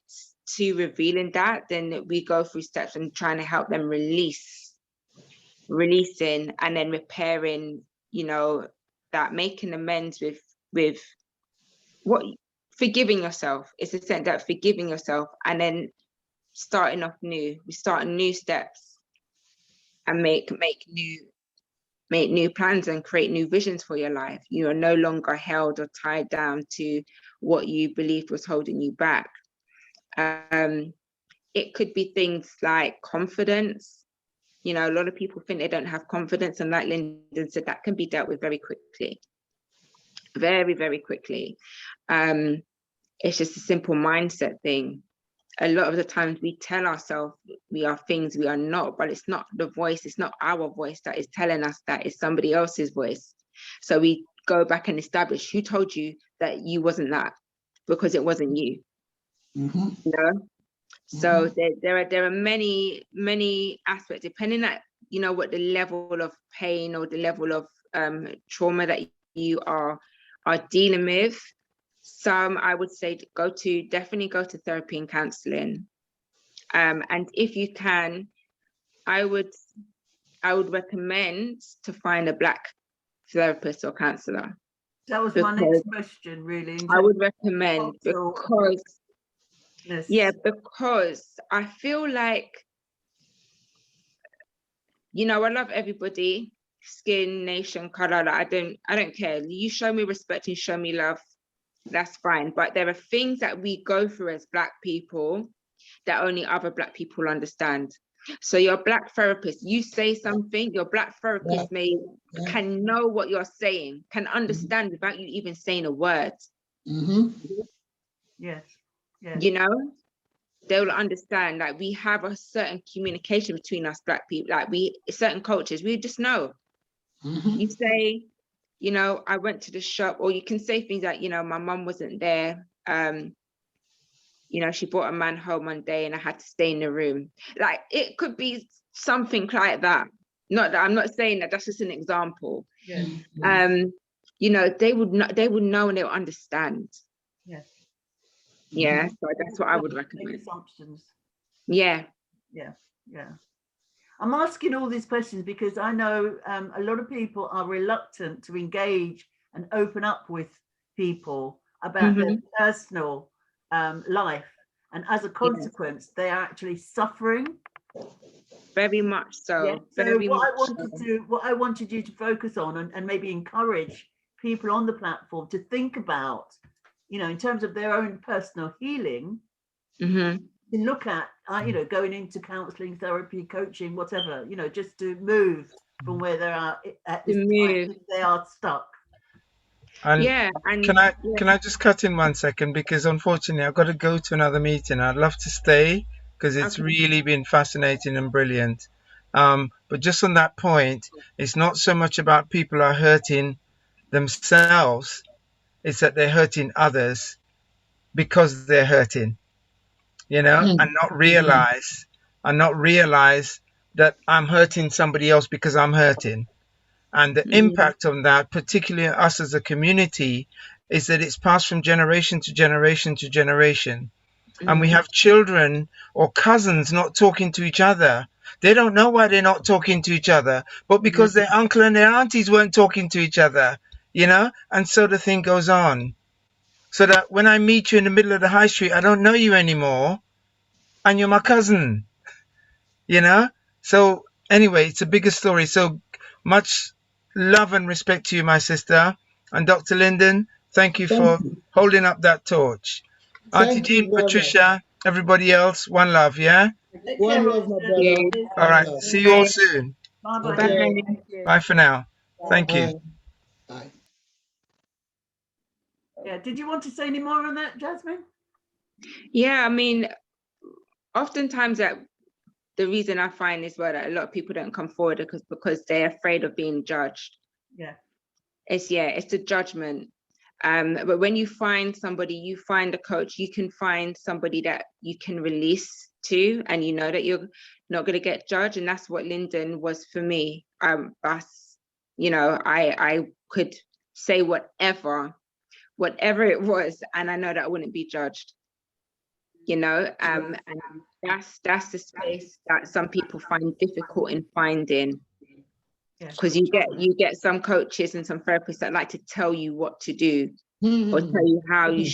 to revealing that, then we go through steps and trying to help them releasing and then repairing, you know, that, making amends with what, forgiving yourself. It's a sense that forgiving yourself and then starting off new. We start new steps and make new plans and create new visions for your life. You are no longer held or tied down to what you believed was holding you back. It could be things like confidence. You know, a lot of people think they don't have confidence, and like Lyndon said, that can be dealt with very quickly. Very, very quickly. It's just a simple mindset thing. A lot of the times we tell ourselves we are things we are not, but it's not the voice, it's not our voice that is telling us that, it's somebody else's voice. So we go back and establish who told you that you wasn't that, because it wasn't you. Mm-hmm. You know? So there are many aspects, depending on, you know, what the level of pain or the level of trauma that you are dealing with. Some, I would say, definitely go to therapy and counseling. And if you can, I would recommend to find a Black therapist or counselor. That was my next question, really. I would recommend, because because I feel like, you know, I love everybody, skin, nation, color. Like, I don't care. You show me respect and show me love, that's fine. But there are things that we go through as Black people that only other Black people understand. So your Black therapist, you say something, your Black therapist can know what you're saying, can understand without you even saying a word. Yes. You know, they'll understand. Like, we have a certain communication between us Black people. Like, certain cultures, we just know. You say, you know, I went to the shop, or you can say things like, you know, my mum wasn't there. You know, she brought a man home one day and I had to stay in the room. Like, it could be something like that. Not that I'm not saying that, that's just an example. You know, they would know and they'll understand. Yeah, so that's what I would recommend. Assumptions. Yeah. I'm asking all these questions because I know a lot of people are reluctant to engage and open up with people about their personal life, and as a consequence, they are actually suffering. Very much so. So what I wanted you to focus on and maybe encourage people on the platform to think about, you know, in terms of their own personal healing, to look at, you know, going into counseling, therapy, coaching, whatever, you know, just to move from where they are at this point, if they are stuck. And and can I just cut in 1 second, because unfortunately I've got to go to another meeting. I'd love to stay because it's really been fascinating and brilliant. But just on that point, it's not so much about people are hurting themselves, it's that they're hurting others because they're hurting, you know, and not realize that I'm hurting somebody else because I'm hurting. And the impact on that, particularly us as a community, is that it's passed from generation to generation to generation. And we have children or cousins not talking to each other. They don't know why they're not talking to each other, but because their uncle and their aunties weren't talking to each other, you know? And so the thing goes on. So that when I meet you in the middle of the high street, I don't know you anymore, and you're my cousin, you know? So anyway, it's a bigger story. So much love and respect to you, my sister. And Dr. Lyndon, thank you for holding up that torch. Auntie Jean, Patricia, everybody else, one love, yeah? One love, my brother. All right, see you all soon. Bye-bye. Bye for now. Thank you. Bye. Yeah, did you want to say any more on that, Jasmine? Yeah, I mean, oftentimes that the reason I find is that a lot of people don't come forward because they're afraid of being judged. It's the judgment. But when you find somebody, you find a coach, you can find somebody that you can release too, and you know that you're not going to get judged. And that's what Lyndon was for me. You know, I could say whatever it was, and I know that I wouldn't be judged, you know. And that's the space that some people find difficult in finding, because you get some coaches and some therapists that like to tell you what to do, or tell you how you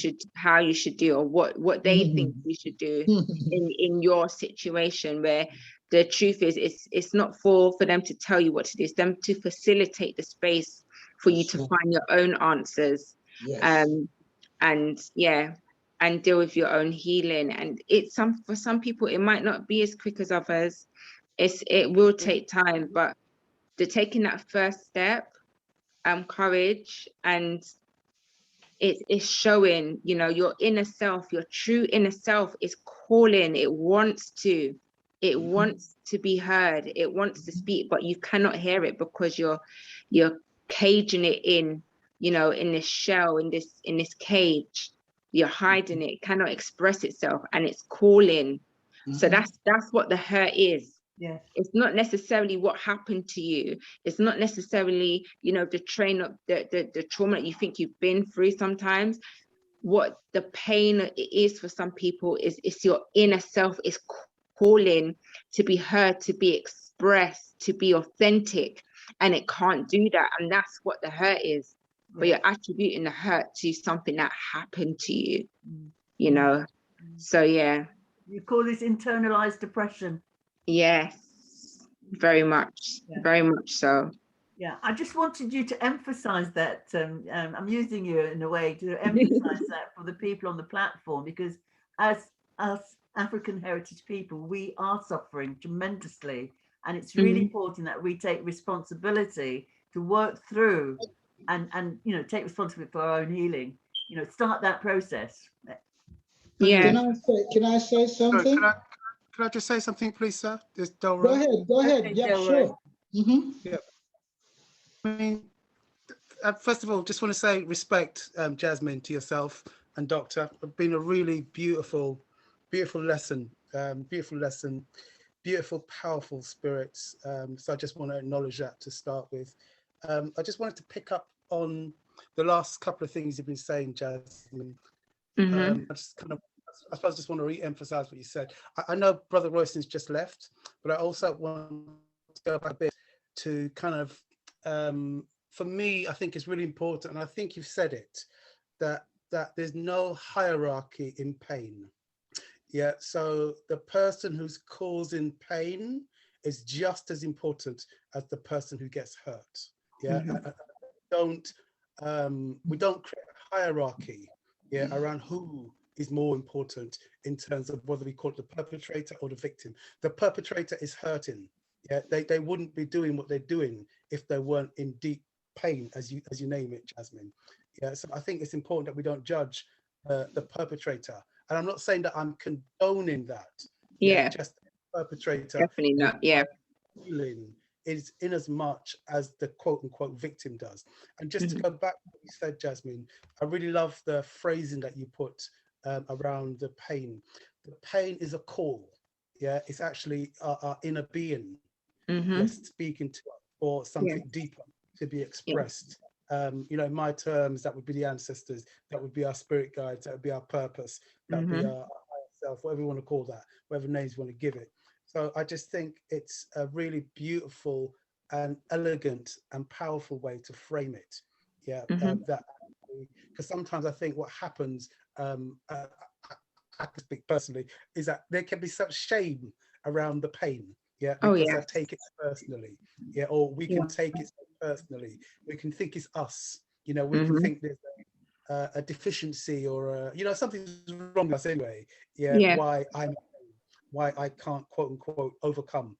should do, or what they think you should do in your situation, where the truth is it's not for them to tell you what to do. It's them to facilitate the space for you to find your own answers. And deal with your own healing. And for some people it might not be as quick as others. It will take time, but taking that first step, courage, and it's showing, you know, your inner self, your true inner self is calling. It wants to be heard. It wants to speak, but you cannot hear it because you're caging it in, you know, in this shell, in this cage. You're hiding it. It cannot express itself, and it's calling. So that's what the hurt is. Yes. It's not necessarily what happened to you. It's not necessarily, you know, the trauma that you think you've been through sometimes. What the pain is for some people is it's your inner self is calling to be heard, to be expressed, to be authentic, and it can't do that. And that's what the hurt is. But you're attributing the hurt to something that happened to you, you know. So yeah. You call this internalized depression. Yes, very much, very much so. Yeah, I just wanted you to emphasize that. I'm using you in a way to emphasize that for the people on the platform, because as us African heritage people, we are suffering tremendously, and it's really important that we take responsibility to work through and you know, take responsibility for our own healing. You know, start that process. Yeah. Can I say something? Sorry, can I just say something, please, sir? Go ahead. Okay, Yeah, Delroy. sure. Yeah. I mean, first of all, just want to say respect, Jasmine, to yourself and Doctor. It's been a really beautiful lesson, beautiful, powerful spirits. So I just want to acknowledge that to start with. I just wanted to pick up on the last couple of things you've been saying, Jasmine. I suppose I just want to re-emphasize what you said. I know Brother Royston's just left, but I also want to go back a bit to kind of, for me, I think it's really important, and I think you've said it, that there's no hierarchy in pain. Yeah, so the person who's causing pain is just as important as the person who gets hurt. Yeah, we don't create a hierarchy, yeah, around who is more important in terms of whether we call it the perpetrator or the victim. The perpetrator is hurting. Yeah, they wouldn't be doing what they're doing if they weren't in deep pain, as you name it, Jasmine. Yeah, so I think it's important that we don't judge the perpetrator. And I'm not saying that I'm condoning that. Yeah, just the perpetrator. Definitely not. Yeah. Healing is in as much as the quote unquote victim does. And just to go back to what you said, Jasmine, I really love the phrasing that you put around the pain. The pain is a call. Yeah, it's actually our inner being speaking to us for something deeper to be expressed. You know, in my terms, that would be the ancestors, that would be our spirit guides, that would be our purpose, that would be our higher self, whatever you want to call that, whatever names you want to give it. So I just think it's a really beautiful and elegant and powerful way to frame it. Yeah, that because sometimes I think what happens, I can speak personally, is that there can be such shame around the pain. Yeah, because I take it personally. Yeah, or we can take it personally. We can think it's us. You know, we can think there's a deficiency or you know, something's wrong with us anyway. Yeah, why I can't quote unquote overcome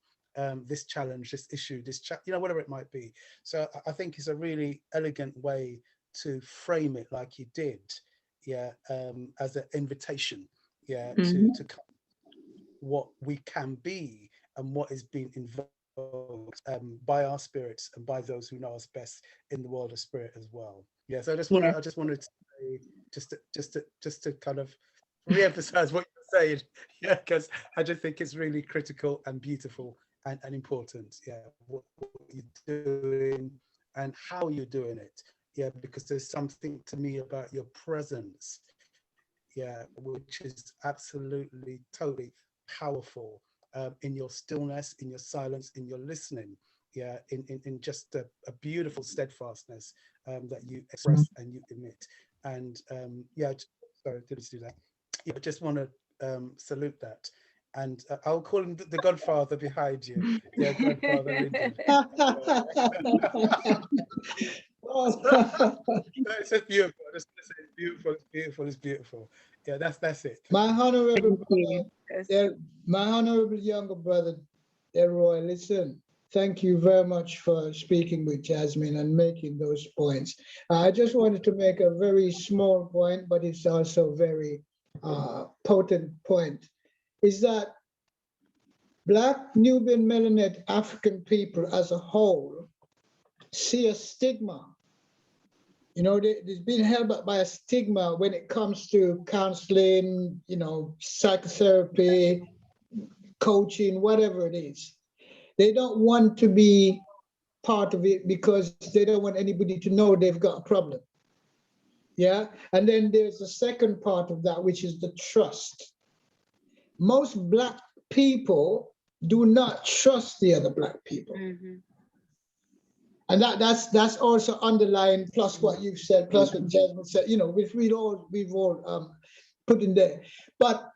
this challenge, this issue, you know, whatever it might be. So I think it's a really elegant way to frame it, like you did. Yeah, as an invitation. Yeah, to come what we can be and what is being invoked by our spirits and by those who know us best in the world of spirit as well. Yeah, so I just wanted to say, just to kind of re-emphasize what you're saying. Yeah, because I just think it's really critical and beautiful and important. Yeah, what you're doing and how you're doing it. Yeah, because there's something to me about your presence. Yeah, which is absolutely, totally powerful in your stillness, in your silence, in your listening. Yeah, in just a beautiful steadfastness that you express and you emit. And yeah, sorry, didn't do that. Yeah, I just want to salute that. And I'll call him the godfather behind you. Yeah, Godfather Lyndon. It's just beautiful. I just want to say it's beautiful, it's beautiful, it's beautiful. Yeah, that's it. My honorable brother, Yes. my honorable younger brother, Elroy, listen, thank you very much for speaking with Jasmine and making those points. I just wanted to make a very small point, but it's also a very potent point, is that Black, Nubian, Melanin African people as a whole see a stigma. You know, there's been held back by a stigma when it comes to counseling, you know, psychotherapy, coaching, whatever it is. They don't want to be part of it because they don't want anybody to know they've got a problem. Yeah. And then there's the second part of that, which is the trust. Most Black people do not trust the other Black people. Mm-hmm. And that's also underlying, plus what you've said, plus what Jasmine said, you know, which we've all put in there. But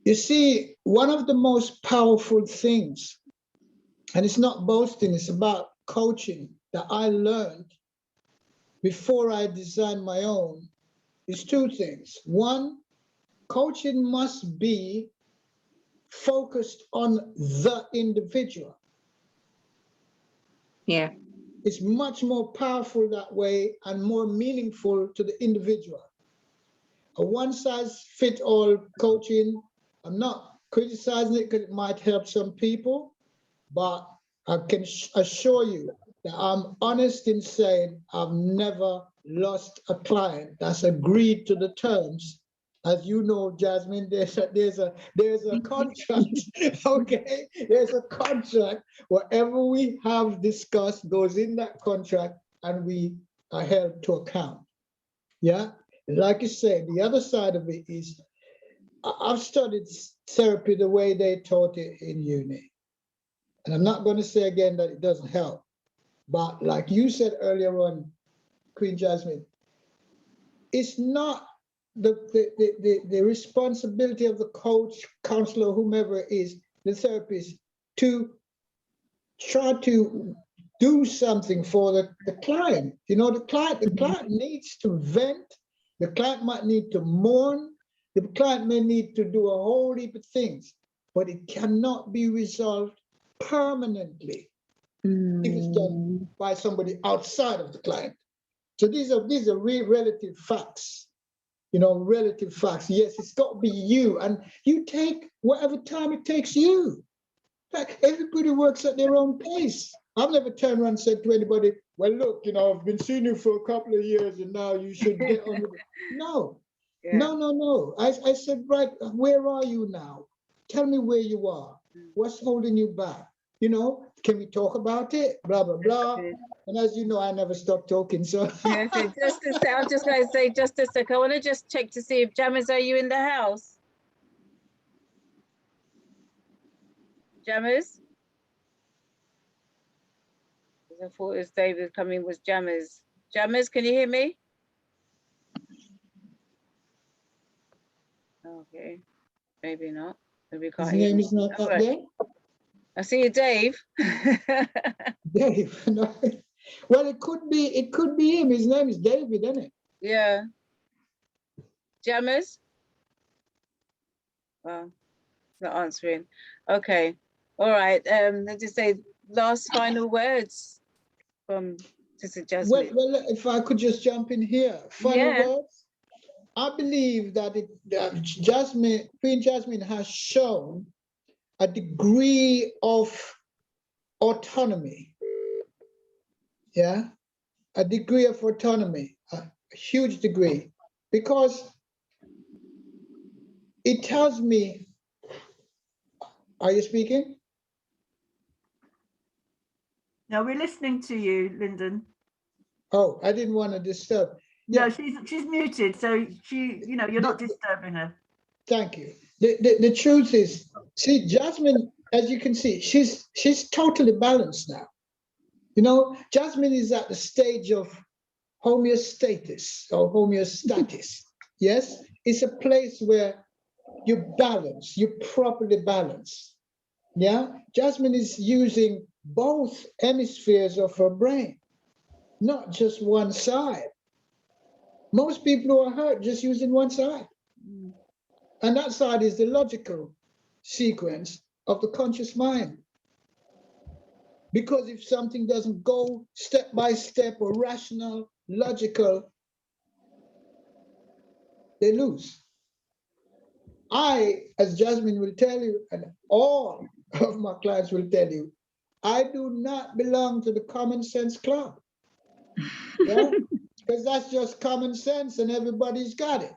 you see, one of the most powerful things, and it's not boasting, it's about coaching, that I learned before I designed my own, is two things. One, coaching must be focused on the individual. Yeah. It's much more powerful that way and more meaningful to the individual. A one-size-fits-all coaching, I'm not criticizing it because it might help some people, but I can assure you that I'm honest in saying I've never lost a client that's agreed to the terms. As you know, Jasmine, there's a contract, okay? There's a contract. Whatever we have discussed goes in that contract and we are held to account, yeah? And like you said, the other side of it is, I've studied therapy the way they taught it in uni. And I'm not gonna say again that it doesn't help, but like you said earlier on, Queen Jasmine, it's not the responsibility of the coach, counselor, whomever it is, the therapist, to try to do something for the client. You know, the client needs to vent, the client might need to mourn, the client may need to do a whole heap of things, but it cannot be resolved permanently if it's done by somebody outside of the client. So these are real relative facts. You know, relative facts. Yes, it's got to be you, and you take whatever time it takes you. Like, everybody works at their own pace. I've never turned around and said to anybody, well, look, you know, I've been seeing you for a couple of years and now you should get on with it. No, Yeah. no. I said, right, where are you now? Tell me where you are. What's holding you back? You know, can we talk about it? Blah, blah, blah. And as you know, I never stop talking, so. Yeah, so just a sec, I'm just going to say just a sec. I want to just check to see if Jammers, are you in the house? Jammers? I thought it was David coming, was Jammers. Jammers, can you hear me? Okay, maybe not. Maybe you can't His hear name me. is not All up right. there? I see you, Dave. Dave. No. Well, it could be him. His name is David, isn't it? Yeah. Jammers? Well, it's not answering. Okay. All right. Let's just say last final words from Sister Jasmine. Well, if I could just jump in here. Final Yeah. words. I believe that Queen Jasmine has shown a degree of autonomy. Yeah, a degree of autonomy, a huge degree, because it tells me, are you speaking? No, we're listening to you, Lyndon. Oh, I didn't want to disturb. No, Yeah. she's muted, so you're not disturbing her. Thank you. The truth is, see, Jasmine, as you can see, she's totally balanced now. You know, Jasmine is at the stage of homeostasis or homeostasis. Yes, it's a place where you balance, you properly balance. Yeah, Jasmine is using both hemispheres of her brain, not just one side. Most people who are hurt just using one side. And that side is the logical sequence of the conscious mind. Because if something doesn't go step by step or rational, logical, they lose. I, as Jasmine will tell you, and all of my clients will tell you, I do not belong to the common sense club. Yeah? Because that's just common sense and everybody's got it.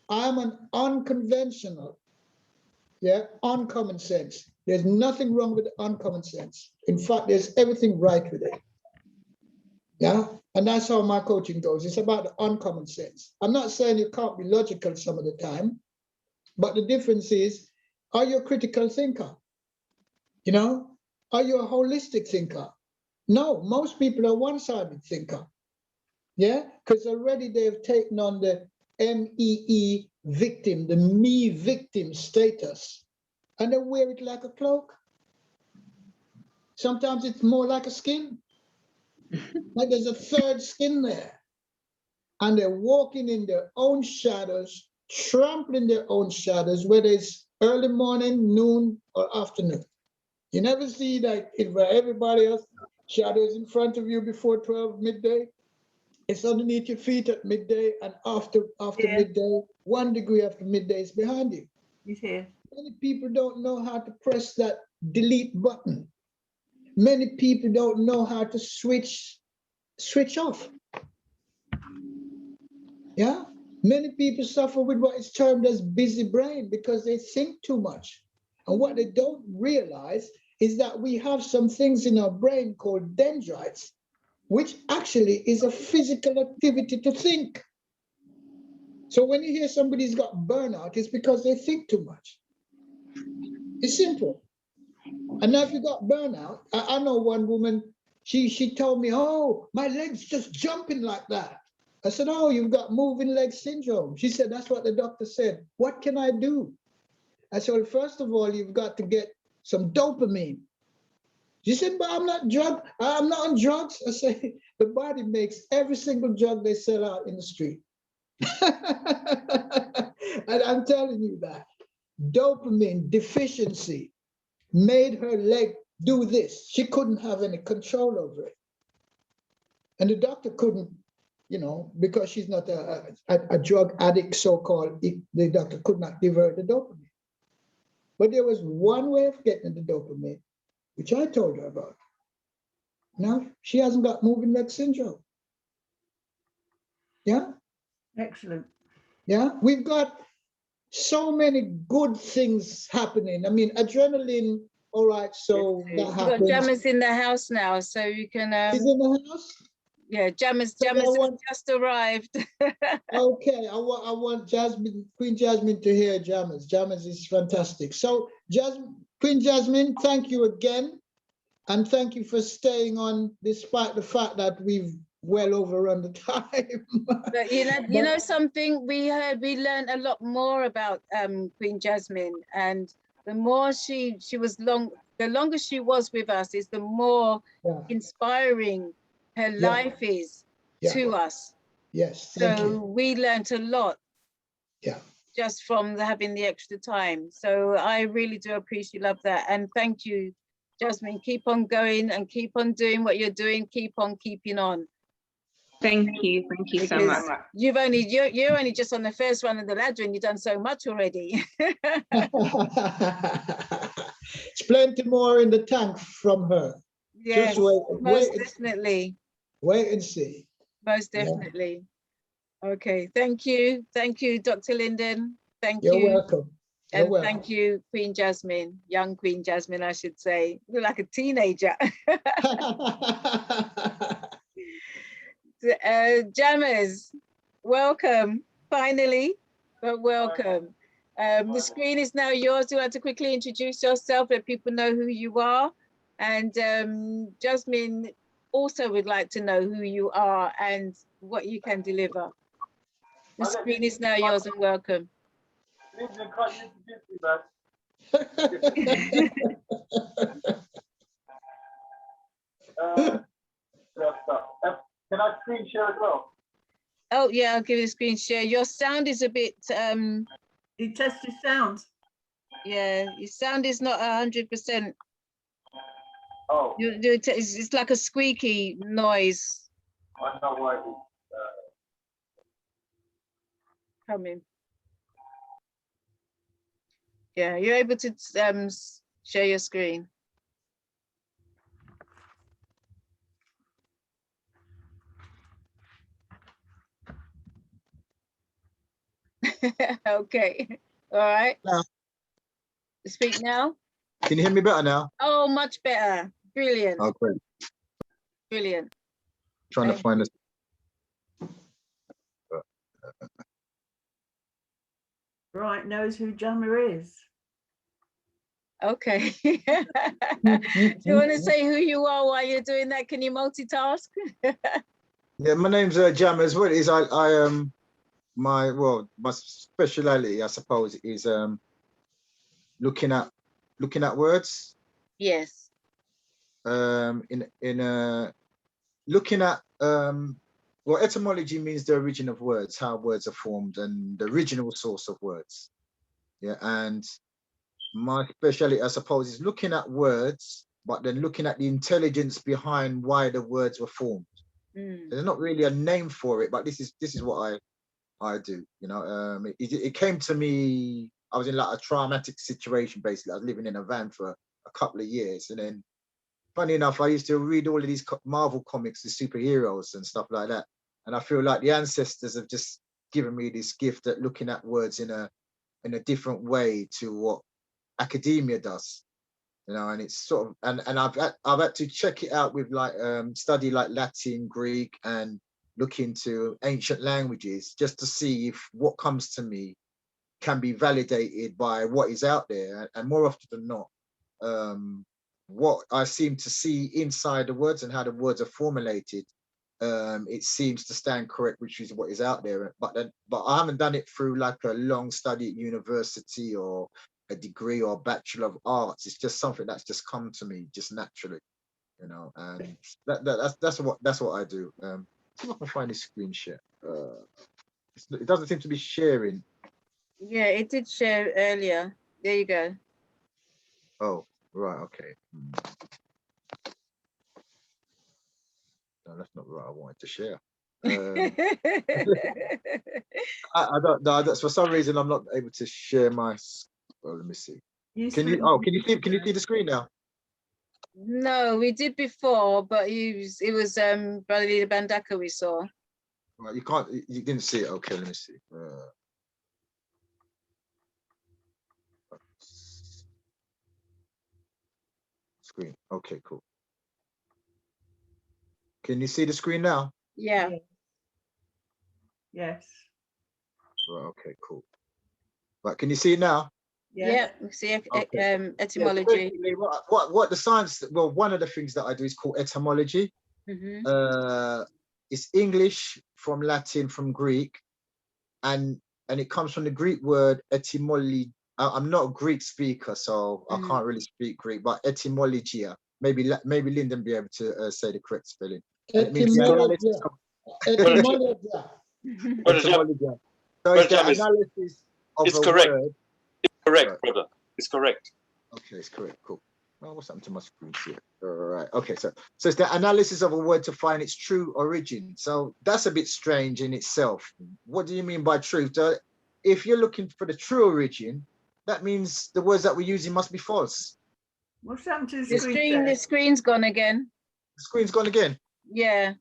I'm an unconventional, yeah, uncommon sense. There's nothing wrong with uncommon sense. In fact, there's everything right with it. Yeah, and that's how my coaching goes. It's about the uncommon sense. I'm not saying you can't be logical some of the time, but the difference is, are you a critical thinker? You know, are you a holistic thinker? No, most people are one-sided thinker. Yeah, because already they've taken on the MEE victim, the me victim status, and they wear it like a cloak. Sometimes it's more like a skin, like there's a third skin there. And they're walking in their own shadows, trampling their own shadows, whether it's early morning, noon, or afternoon. You never see that everybody else shadows in front of you before 12 midday. It's underneath your feet at midday, and after midday, 1 degree after midday is behind you. He's here. Many people don't know how to press that delete button. Many people don't know how to switch off. Yeah, many people suffer with what is termed as busy brain because they think too much. And what they don't realize is that we have some things in our brain called dendrites, which actually is a physical activity to think. So when you hear somebody's got burnout, it's because they think too much. It's simple. And now if you got burnout, I know one woman, she told me, oh, my legs just jumping like that. I said, oh, you've got moving leg syndrome. She said, that's what the doctor said. What can I do? I said, well, first of all, you've got to get some dopamine. She said, but I'm not on drugs. I said, the body makes every single drug they sell out in the street. And I'm telling you that. Dopamine deficiency made her leg do this. She couldn't have any control over it. And the doctor couldn't, you know, because she's not a drug addict, so-called, the doctor could not give her the dopamine. But there was one way of getting the dopamine, which I told her about. Now, she hasn't got moving leg syndrome. Yeah? Excellent. Yeah? We've got so many good things happening. I mean, adrenaline, all right, so that We've happens. got Jammers in the house now, so you can... She's in the house? Yeah, Jammers So has just arrived. Okay, I want Jasmine, Queen Jasmine, to hear Jammers. Jammers is fantastic. So, Queen Jasmine, thank you again. And thank you for staying on despite the fact that we've well overrun the time. But you know something, we learned a lot more about Queen Jasmine, and the more the longer she was with us, is the more inspiring her life is to us. Yes, so we learned a lot just from having the extra time. So I really do appreciate, love that, and thank you, Jasmine. Keep on going and keep on doing what you're doing. Keep on keeping on. Thank you so much. You're only just on the first run of the ladder, and you've done so much already. It's plenty more in the tank from her. Yes, most definitely. Wait and see. Most definitely. Okay, thank you, Dr. Lyndon. Thank You're you. welcome. You're And welcome. thank you, Queen Jasmine, young Queen Jasmine, I should say. You're like a teenager. Jammers, welcome, finally, but welcome. The screen is now yours. You want to quickly introduce yourself, let people know who you are. And Jasmine also would like to know who you are and what you can deliver. The screen is now yours and welcome. Can I screen share as well? Oh yeah, I'll give you a screen share. Your sound is a bit You test your sound. yeah, your sound is not 100%. Oh, It's like a squeaky noise I know why. coming. Yeah, you're able to share your screen. Okay, all right. Now. Speak now. Can you hear me better now? Oh, much better. Brilliant. Oh, great. Brilliant. Trying to find this. Right, knows who Jammer is. Okay. Do you want to say who you are while you're doing that? Can you multitask? Yeah, my name's Jammers. What it is, my speciality, I suppose, is looking at words. Yes. Looking at well, etymology means the origin of words, how words are formed, and the original source of words. Yeah, and my specialty, I suppose, is looking at words, but then looking at the intelligence behind why the words were formed. There's not really a name for it, but this is what I do. You know, it came to me. I was in like a traumatic situation. Basically, I was living in a van for a couple of years, and then, funny enough, I used to read all of these Marvel comics, the superheroes and stuff like that, and I feel like the ancestors have just given me this gift at looking at words in a different way to what academia does. You know, and it's sort of, and I've had to check it out with like study like Latin, Greek, and look into ancient languages just to see if what comes to me can be validated by what is out there. And more often than not, what I seem to see inside the words and how the words are formulated, it seems to stand correct, which is what is out there. But I haven't done it through like a long study at university or a degree or Bachelor of Arts. It's just something that's just come to me just naturally, you know. And that's what I do. See if I can find this screen share. It doesn't seem to be sharing. Yeah, it did share earlier. There you go. Oh, right, okay. No, that's not what I wanted to share. I don't know. For some reason, I'm not able to share my. Well, let me see. Can you? Oh, can you see the screen now? No, we did before, but it was Brother Leader Bandaka we saw. Right, you can't. You didn't see it. Okay, let me see. Screen. Okay, cool. Can you see the screen now? Yeah. Yes. Right, okay, cool. Right, can you see it now? Yeah, we see Okay. etymology. Yeah, what the science? Well, one of the things that I do is called etymology. It's English from Latin from Greek, and it comes from the Greek word etymology. I'm not a Greek speaker, so I can't really speak Greek, but etymologia. Maybe Lyndon be able to say the correct spelling. Etymology. Etymology. Etymologia. So it's the analysis of it's a correct. word. It's correct, Right. brother. It's correct. Okay, it's correct. Cool. Oh, what's happened to my screen here? All right. Okay, so it's the analysis of a word to find its true origin. So that's a bit strange in itself. What do you mean by truth? If you're looking for the true origin, that means the words that we're using must be false. What's happened to the screen? The screen's gone again. The screen's gone again. Yeah.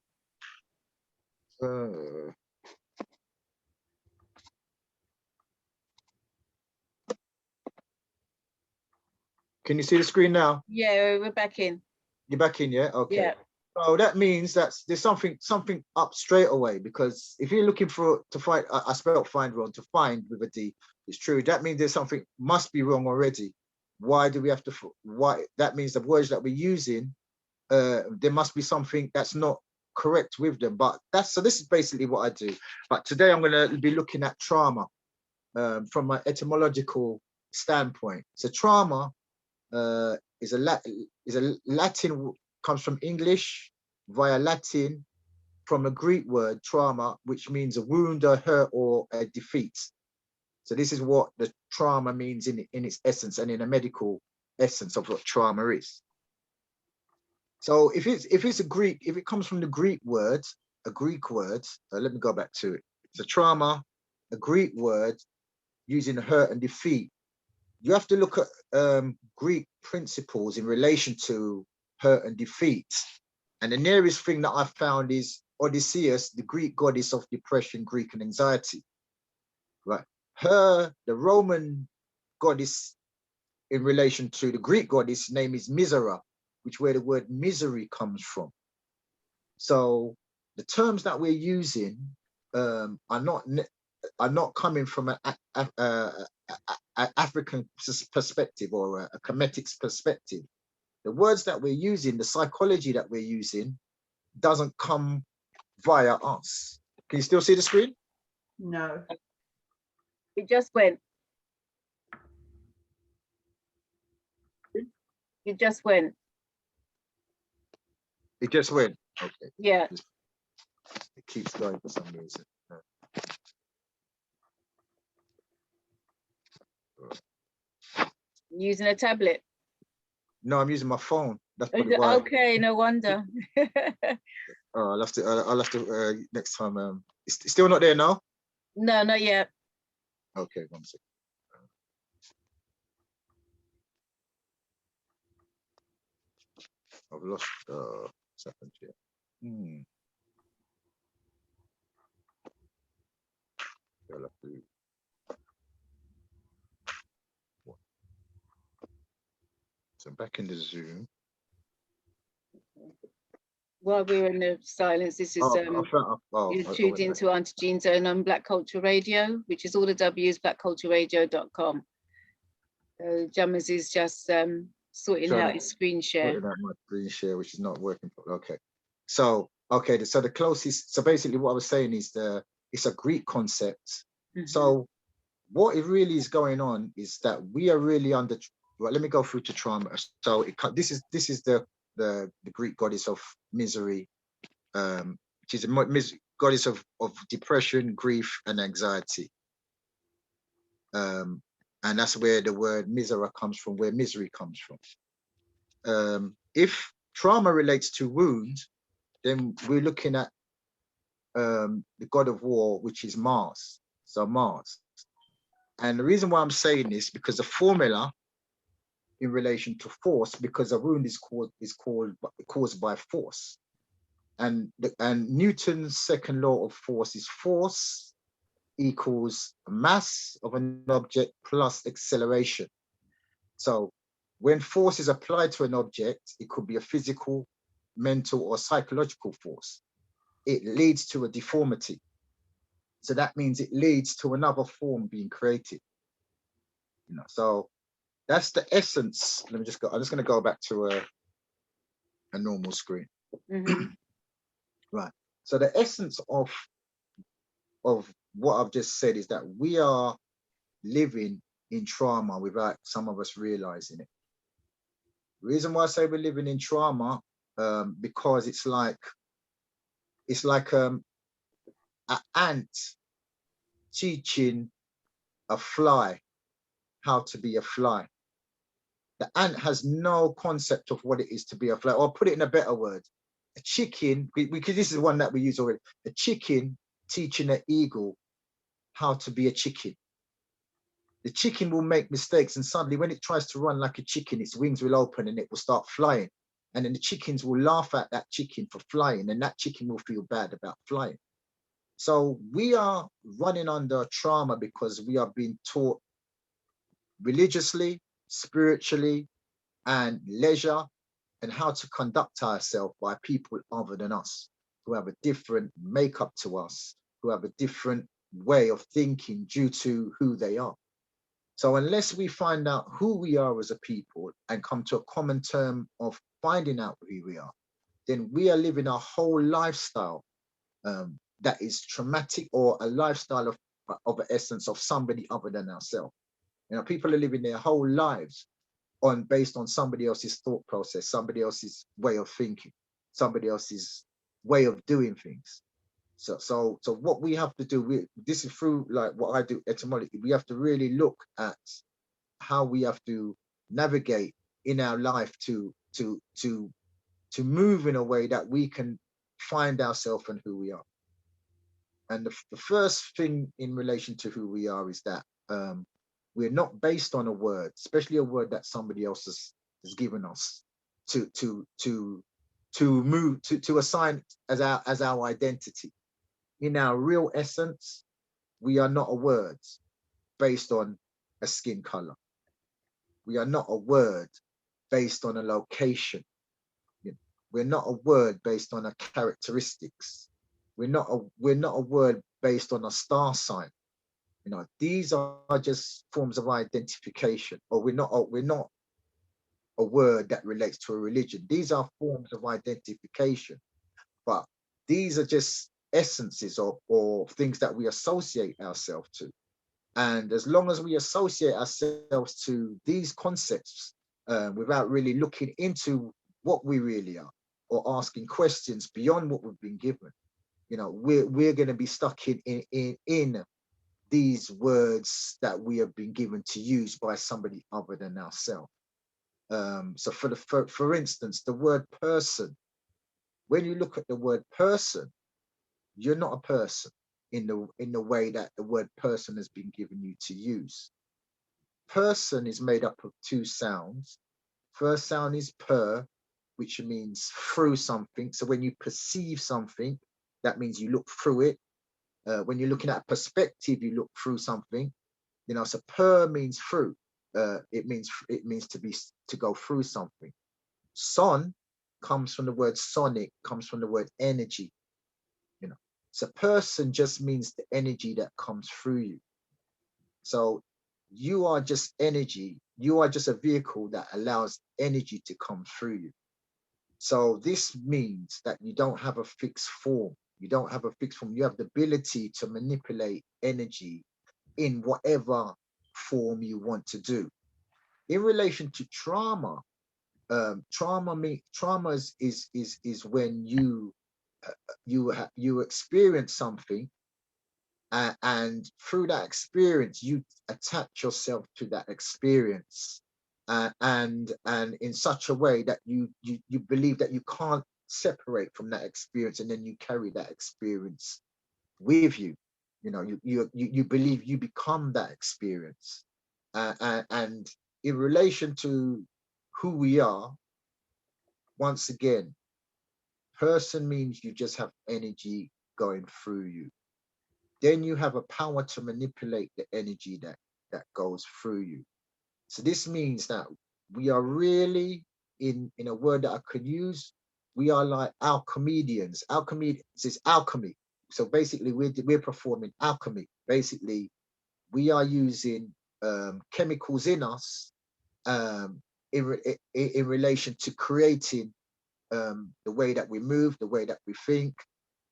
Can you see the screen now? Yeah, we're back in. You're back in, yeah? Okay. Yeah. So that means that there's something up straight away, because if you're looking to find, I spelled find wrong, to find with a D, it's true. That means there's something must be wrong already. Why do we have to, why? That means the words that we're using, there must be something that's not correct with them. But so this is basically what I do. But today I'm going to be looking at trauma from an etymological standpoint. So trauma is a Latin, comes from English via Latin from a Greek word trauma, which means a wound, a hurt, or a defeat. So this is what the trauma means in its essence, and in a medical essence of what trauma is. So if it comes from the Greek word, let me go back to it. So trauma, a Greek word using hurt and defeat. You have to look at Greek principles in relation to hurt and defeat. And the nearest thing that I found is Odysseus, the Greek goddess of depression, grief, and anxiety. Right. The Roman goddess in relation to the Greek goddess name is Misera, which where the word misery comes from. So the terms that we're using are not coming from an African perspective or a Kemetic perspective. The words that we're using, the psychology that we're using, doesn't come via us. Can you still see the screen? No. It just went. It just went. It just went. Okay. Yeah. It keeps going for some reason. Using a tablet. No, I'm using my phone. That's probably why. Okay, no wonder. Oh, I'll have to next time. It's still not there now? No, not yet. Okay, 1 second. I've lost second here. I'll have to. So back in the Zoom. While we're in the silence, this is you're tuned into Auntie Jean's Zone on Black Culture Radio, which is all the W's, blackcultureradio.com. Jammers is just sorting out his screen share. Sorting out my screen share, which is not working. Okay. So the closest. So basically, what I was saying is it's a Greek concept. Mm-hmm. So what it really is going on is that we are really under. Well, let me go through to trauma. So this is the Greek goddess of misery, which is a goddess of depression, grief, and anxiety. And that's where the word misera comes from, where misery comes from. If trauma relates to wound, then we're looking at the god of war, which is Mars. So Mars. And the reason why I'm saying this, because the formula in relation to force, because a wound is caused by force, and Newton's second law of force is force equals mass of an object plus acceleration. So when force is applied to an object, it could be a physical, mental, or psychological force. It leads to a deformity. So that means it leads to another form being created. So that's the essence. Let me just go. I'm just going to go back to a normal screen. Mm-hmm. Right. So the essence of what I've just said is that we are living in trauma without some of us realizing it. The reason why I say we're living in trauma, because it's like an ant teaching a fly how to be a fly. The ant has no concept of what it is to be a fly, or put it in a better word, a chicken, because this is one that we use already, a chicken teaching an eagle how to be a chicken. The chicken will make mistakes, and suddenly when it tries to run like a chicken, its wings will open and it will start flying. And then the chickens will laugh at that chicken for flying, and that chicken will feel bad about flying. So we are running under trauma because we are being taught religiously, spiritually, and leisure, and how to conduct ourselves by people other than us, who have a different makeup to us, who have a different way of thinking due to who they are. So unless we find out who we are as a people and come to a common term of finding out who we are, then we are living a whole lifestyle that is traumatic, or a lifestyle of an essence of somebody other than ourselves. You know, people are living their whole lives based on somebody else's thought process, somebody else's way of thinking, somebody else's way of doing things. So what we have to do, this is through like what I do, etymology. We have to really look at how we have to navigate in our life to move in a way that we can find ourselves and who we are. And the first thing in relation to who we are is that we're not based on a word, especially a word that somebody else has given us to assign as our identity. In our real essence, we are not a word based on a skin color. We are not a word based on a location. We're not a word based on a characteristics. We're not a word based on a star sign. You know, these are just forms of identification. Or we're not a word that relates to a religion. These are forms of identification, but these are just essences or things that we associate ourselves to. And as long as we associate ourselves to these concepts without really looking into what we really are, or asking questions beyond what we've been given, you know, we're going to be stuck in these words that we have been given to use by somebody other than ourselves. So for instance, the word person, when you look at the word person, you're not a person in the way that the word person has been given you to use. Person is made up of two sounds. First sound is per, which means through something. So when you perceive something, that means you look through it. When you're looking at perspective, you look through something. You know, so per means through. It means to go through something. Son comes from the word sonic, comes from the word energy. You know, so person just means the energy that comes through you. So you are just energy. You are just a vehicle that allows energy to come through you. So this means that you don't have a fixed form. You don't have a fixed form. You have the ability to manipulate energy in whatever form you want to do. In relation to trauma, trauma is when you experience something, and through that experience you attach yourself to that experience, and in such a way that you believe that you can't separate from that experience, and then you carry that experience with you. You know, you believe you become that experience, and in relation to who we are, once again, person means you just have energy going through you. Then you have a power to manipulate the energy that goes through you. So this means that we are really, in a word that I could use, we are like alchemedians. Alchemy is alchemy. So basically we're performing alchemy. Basically, we are using chemicals in us in relation to creating the way that we move, the way that we think.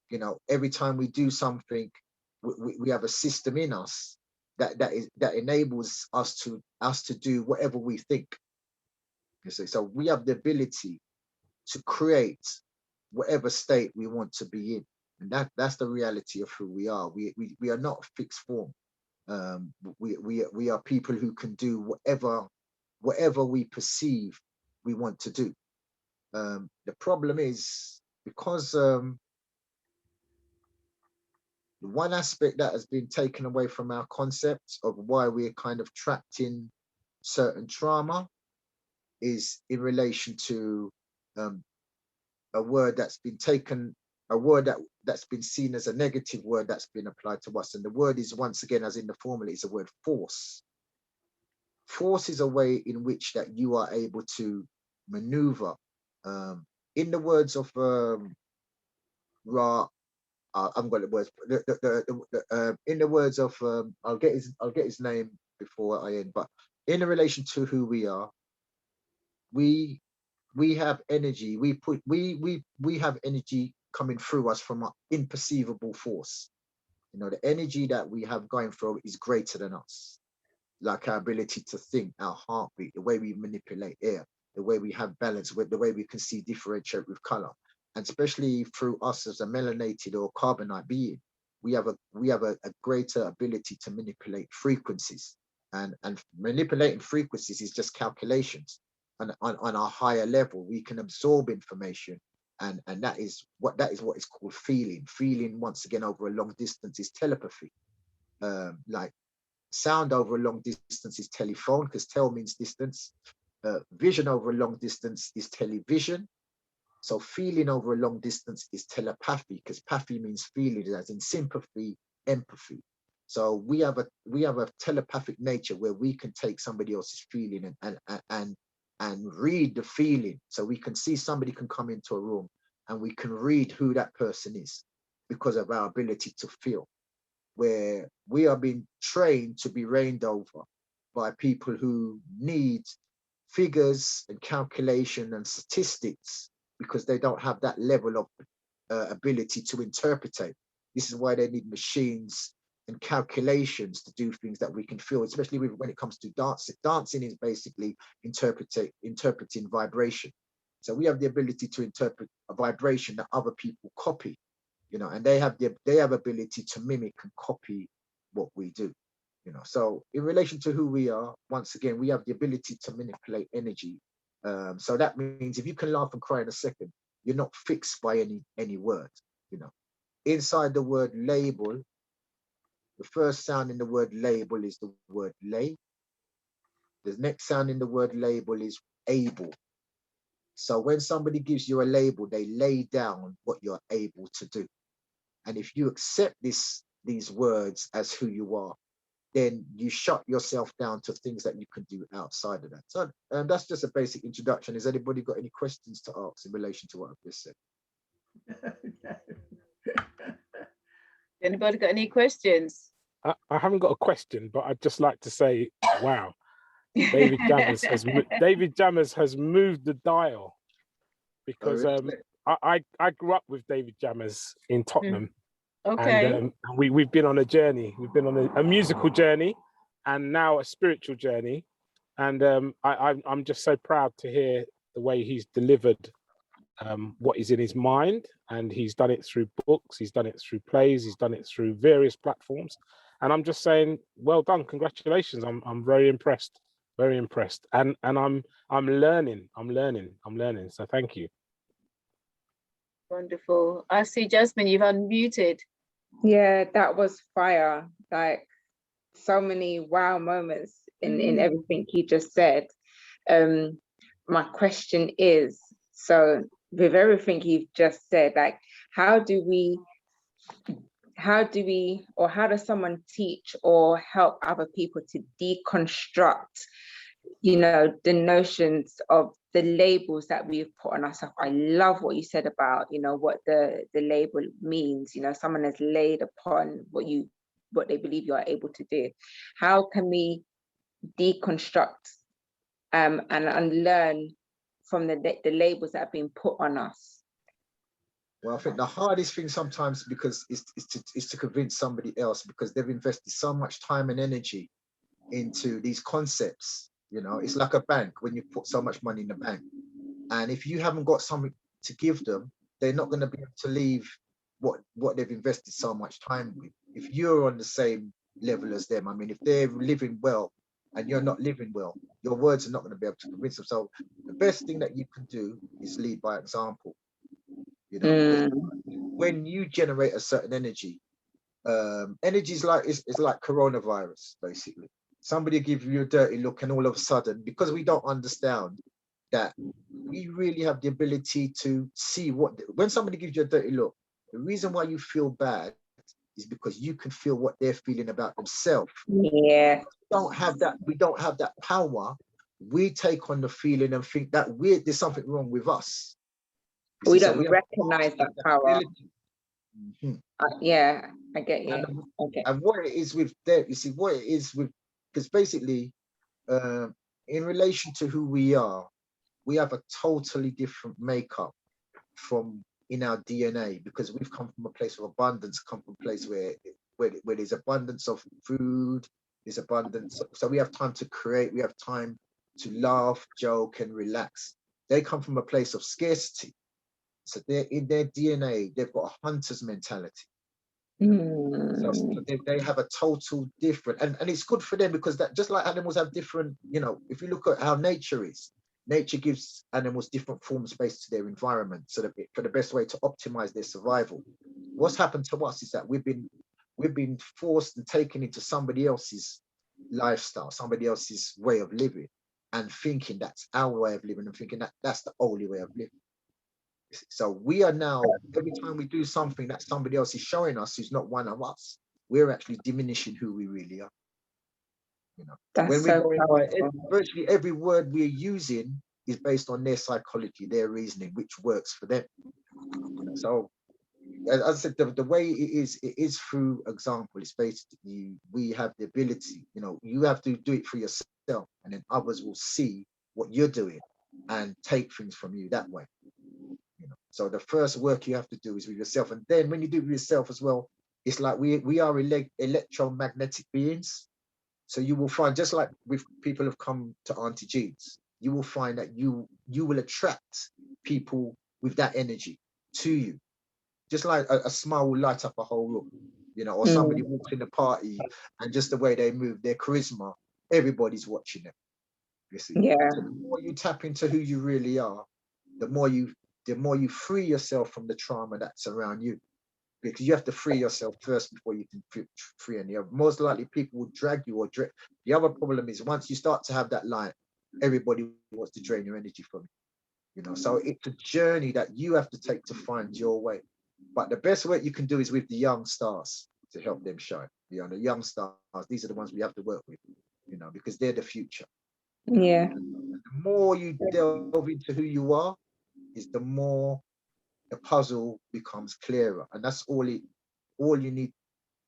You know, every time we do something, we have a system in us that enables us to do whatever we think. You see, so we have the ability to create whatever state we want to be in, and that's the reality of who we are. We are not a fixed form. We are people who can do whatever we perceive we want to do. The problem is, because one aspect that has been taken away from our concepts of why we're kind of trapped in certain trauma is in relation to a word that's been taken, a word that's been seen as a negative word that's been applied to us. And the word is, once again, as in the formula, is the word force. force is a way in which that you are able to maneuver. In the words of Ra, I'm got the words. In the words of I'll get his name before I end. But in relation to who we are, we have energy. We have energy coming through us from an imperceivable force. You know, the energy that we have going through is greater than us. Like our ability to think, our heartbeat, the way we manipulate air, the way we have balance, with the way we can see differentiate with color, and especially through us as a melanated or carbonite being, we have a greater ability to manipulate frequencies, and manipulating frequencies is just calculations. And on a higher level, we can absorb information, and that is what is called feeling. Feeling, once again, over a long distance is telepathy. Like sound over a long distance is telephone, because tel means distance. Vision over a long distance is television. So feeling over a long distance is telepathy, because pathy means feeling, as in sympathy, empathy. So we have a telepathic nature where we can take somebody else's feeling and read the feeling. So we can see somebody can come into a room and we can read who that person is because of our ability to feel. Where we are being trained to be reigned over by people who need figures and calculation and statistics, because they don't have that level of ability to interpretate. This is why they need machines and calculations to do things that we can feel, especially when it comes to dancing. Dancing is basically interpreting vibration. So we have the ability to interpret a vibration that other people copy, you know, and they have ability to mimic and copy what we do, you know. So in relation to who we are, once again, we have the ability to manipulate energy. So that means if you can laugh and cry in a second, you're not fixed by any word, you know. Inside the word label, the first sound in the word label is the word lay. The next sound in the word label is able. So when somebody gives you a label, they lay down what you're able to do. And if you accept these words as who you are, then you shut yourself down to things that you can do outside of that. So that's just a basic introduction. Has anybody got any questions to ask in relation to what I've just said? Anybody got any questions? I haven't got a question, but I'd just like to say, wow, David Jammers has moved the dial, because I grew up with David Jammers in Tottenham. Okay. And we've been on a journey. We've been on a musical journey, and now a spiritual journey. And I'm just so proud to hear the way he's delivered what is in his mind, and he's done it through books, he's done it through plays, he's done it through various platforms. And I'm just saying, well done, congratulations. I'm very impressed, and I'm learning. So thank you. Wonderful. I see, Jasmine, you've unmuted. Yeah, that was fire. Like, so many wow moments in everything you just said. My question is, so with everything you've just said, like, how does someone teach or help other people to deconstruct, you know, the notions of the labels that we've put on ourselves? I love what you said about, you know, what the label means. You know, someone has laid upon what they believe you are able to do. How can we deconstruct and unlearn from the labels that have been put on us? Well, I think the hardest thing sometimes is to convince somebody else, because they've invested so much time and energy into these concepts. You know, it's like a bank when you put so much money in the bank, and if you haven't got something to give them, they're not going to be able to leave what they've invested so much time with. If you're on the same level as them, I mean, if they're living well and you're not living well, your words are not going to be able to convince them. So the best thing that you can do is lead by example. You know, when you generate a certain energy, energy is like it's like coronavirus, basically. Somebody gives you a dirty look, and all of a sudden, because we don't understand that we really have the ability to see when somebody gives you a dirty look, the reason why you feel bad is because you can feel what they're feeling about themselves. Yeah. We don't have that power. We take on the feeling and think that there's something wrong with us. We don't recognize that power. Mhm. Yeah, I get you. And what it is with them, you see, what it is with, because basically, in relation to who we have a totally different makeup from in our DNA, because we've come from a place of abundance, come from a place where there's abundance of food, there's abundance. So we have time to create, we have time to laugh, joke, and relax. They come from a place of scarcity. So they're in their DNA, they've got a hunter's mentality. So they have a total different, and it's good for them, because that, just like animals have different, if you look at how nature is, nature gives animals different forms based to their environment, so that for the best way to optimize their survival. What's happened to us is that we've been forced and taken into somebody else's lifestyle, somebody else's way of living, and thinking that's our way of living, and thinking that that's the only way of living. So we are now, every time we do something that somebody else is showing us who's not one of us, we're actually diminishing who we really are. When we go in, virtually every word we're using is based on their psychology, their reasoning, which works for them. So, as I said, the way it is through example. It's basically, we have the ability, you have to do it for yourself, and then others will see what you're doing and take things from you that way. So the first work you have to do is with yourself, and then when you do it with yourself as well, it's like we are electromagnetic beings. So you will find, just like with people have come to Auntie Jean's, you will find that you will attract people with that energy to you. Just like a smile will light up a whole room, or somebody walks in the party and just the way they move, their charisma, everybody's watching them. You see, so the more you tap into who you really are, the more you free yourself from the trauma that's around you, because you have to free yourself first before you can free any other. Most likely people will drag you or the other problem is, once you start to have that light, everybody wants to drain your energy from you. So it's a journey that you have to take to find your way. But the best work you can do is with the young stars, to help them shine. The young stars, these are the ones we have to work with, because they're the future. Yeah. And the more you delve into who you are, is the more the puzzle becomes clearer. And that's all you need.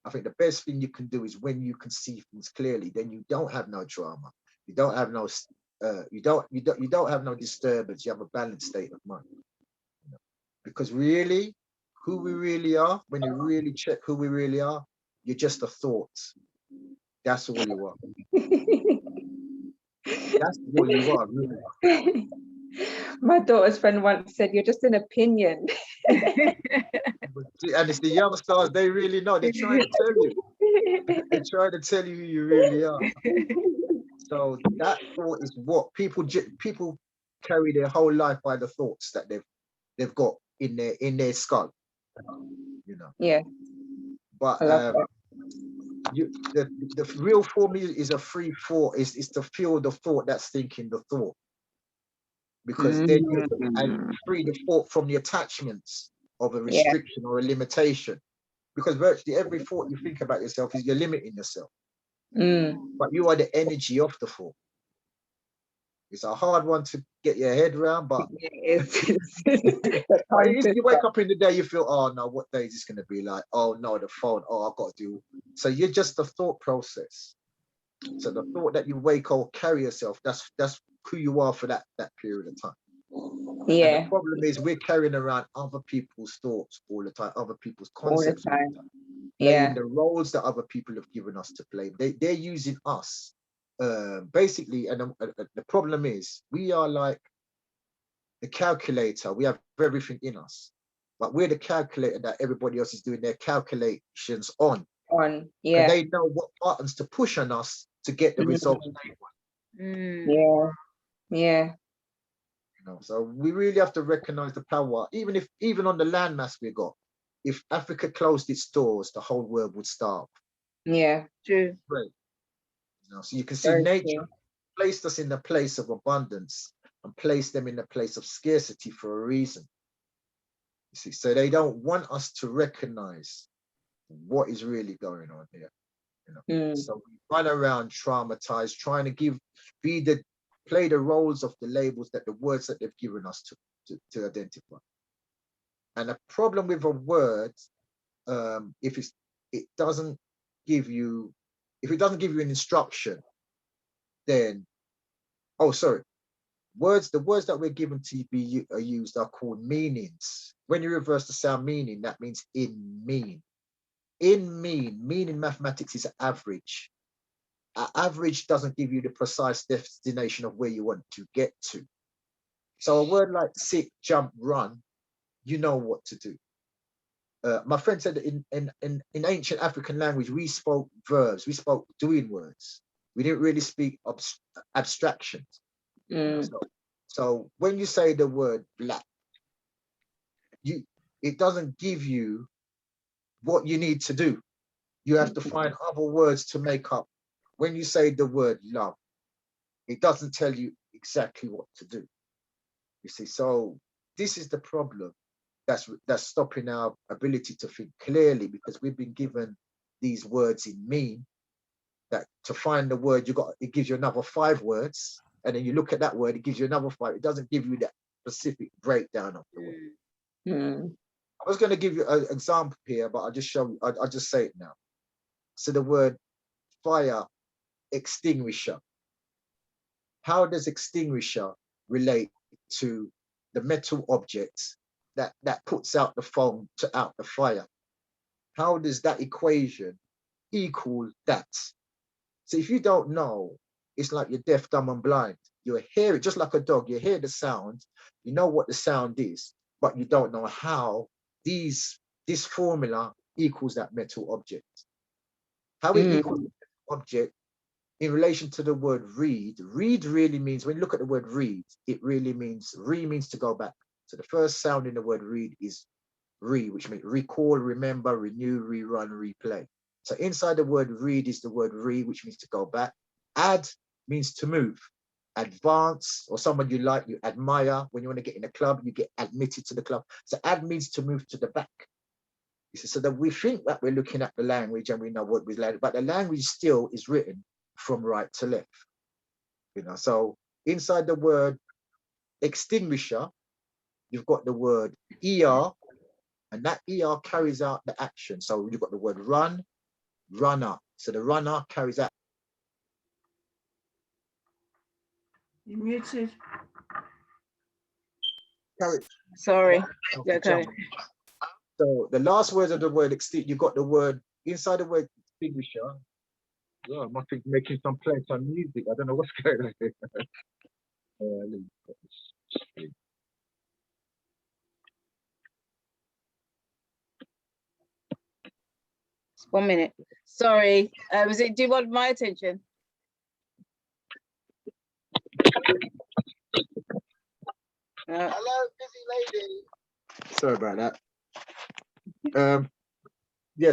I think the best thing you can do is, when you can see things clearly, then you don't have no drama. You don't have no you don't have no disturbance. You have a balanced state of mind. Because really, who we really are, when you really check who we really are, you're just a thought. That's all you are. That's what you are, really. My daughter's friend once said, "You're just an opinion." And it's the young stars, they really know. They're trying to tell you. They're trying to tell you who you really are. So that thought is what people carry their whole life by the thoughts that they've got in their skull. Yeah. But the real formula is a free thought. Is to feel the thought that's thinking the thought. Because then you free the thought from the attachments of a restriction or a limitation. Because virtually every thought you think about yourself you're limiting yourself. But you are the energy of the thought. It's a hard one to get your head around, but you wake up in the day, you feel, oh no, what day is this going to be like? Oh no, the phone. Oh, I've got to do. So you're just the thought process. So the thought that you wake or carry yourself, that's who you are for that period of time. Yeah. And the problem is, we're carrying around other people's thoughts all the time, other people's concepts all the time. Playing the roles that other people have given us to play. They're using us. Basically, and the problem is, we are like the calculator. We have everything in us, but we're the calculator that everybody else is doing their calculations on. And they know what buttons to push on us to get the results they want. Yeah. So we really have to recognize the power. Even on the landmass we got, if Africa closed its doors, the whole world would starve. Yeah, true. Right. So you can see nature placed us in the place of abundance and placed them in the place of scarcity for a reason. You see, so they don't want us to recognize what is really going on here. You know, so we run around traumatized, trying to play the roles of the labels that the words that they've given us to identify. And the problem with a word, if it doesn't give you an instruction, then the words that we're given to be used are called meanings. When you reverse the sound meaning, that means in mean. In mean in mathematics is average. Average doesn't give you the precise destination of where you want to get to. So a word like sit, jump, run, you know what to do. My friend said that in ancient African language, we spoke verbs, we spoke doing words. We didn't really speak abstractions. So when you say the word black, it doesn't give you what you need to do. You have to find other words to make up. When you say the word love, it doesn't tell you exactly what to do. You see, so this is the problem that's stopping our ability to think clearly, because we've been given these words in mean, that to find the word it gives you another 5 words, and then you look at that word, it gives you another 5. It doesn't give you that specific breakdown of the word. I was going to give you an example here, but I'll just show you, I'll just say it now. So the word fire extinguisher. How does extinguisher relate to the metal object that puts out the foam to out the fire? How does that equation equal that? So if you don't know, it's like you're deaf, dumb, and blind. You hear it just like a dog. You hear the sound, you know what the sound is, but you don't know how this formula equals that metal object. How it equals the object in relation to the word read. Read really means, when you look at the word read, it really means, means to go back. So the first sound in the word read is re, which means recall, remember, renew, rerun, replay. So inside the word read is the word re, which means to go back. Add means to move. Advance, or someone you like, you admire. When you want to get in a club, you get admitted to the club. So add means to move to the back. You see, so that we think that we're looking at the language and we know what we're learning, but the language still is written from right to left. You know, so inside the word extinguisher, you've got the word ER, and that ER carries out the action. So you've got the word run, runner. So the runner carries out. You're muted. Sorry. Okay. So the last word of the word you got the word inside the word extinguisher. Oh, I must be making playing some music. I don't know what's going on here. Just 1 minute. Sorry. Do you want my attention? Hello, busy lady. Sorry about that. Yeah.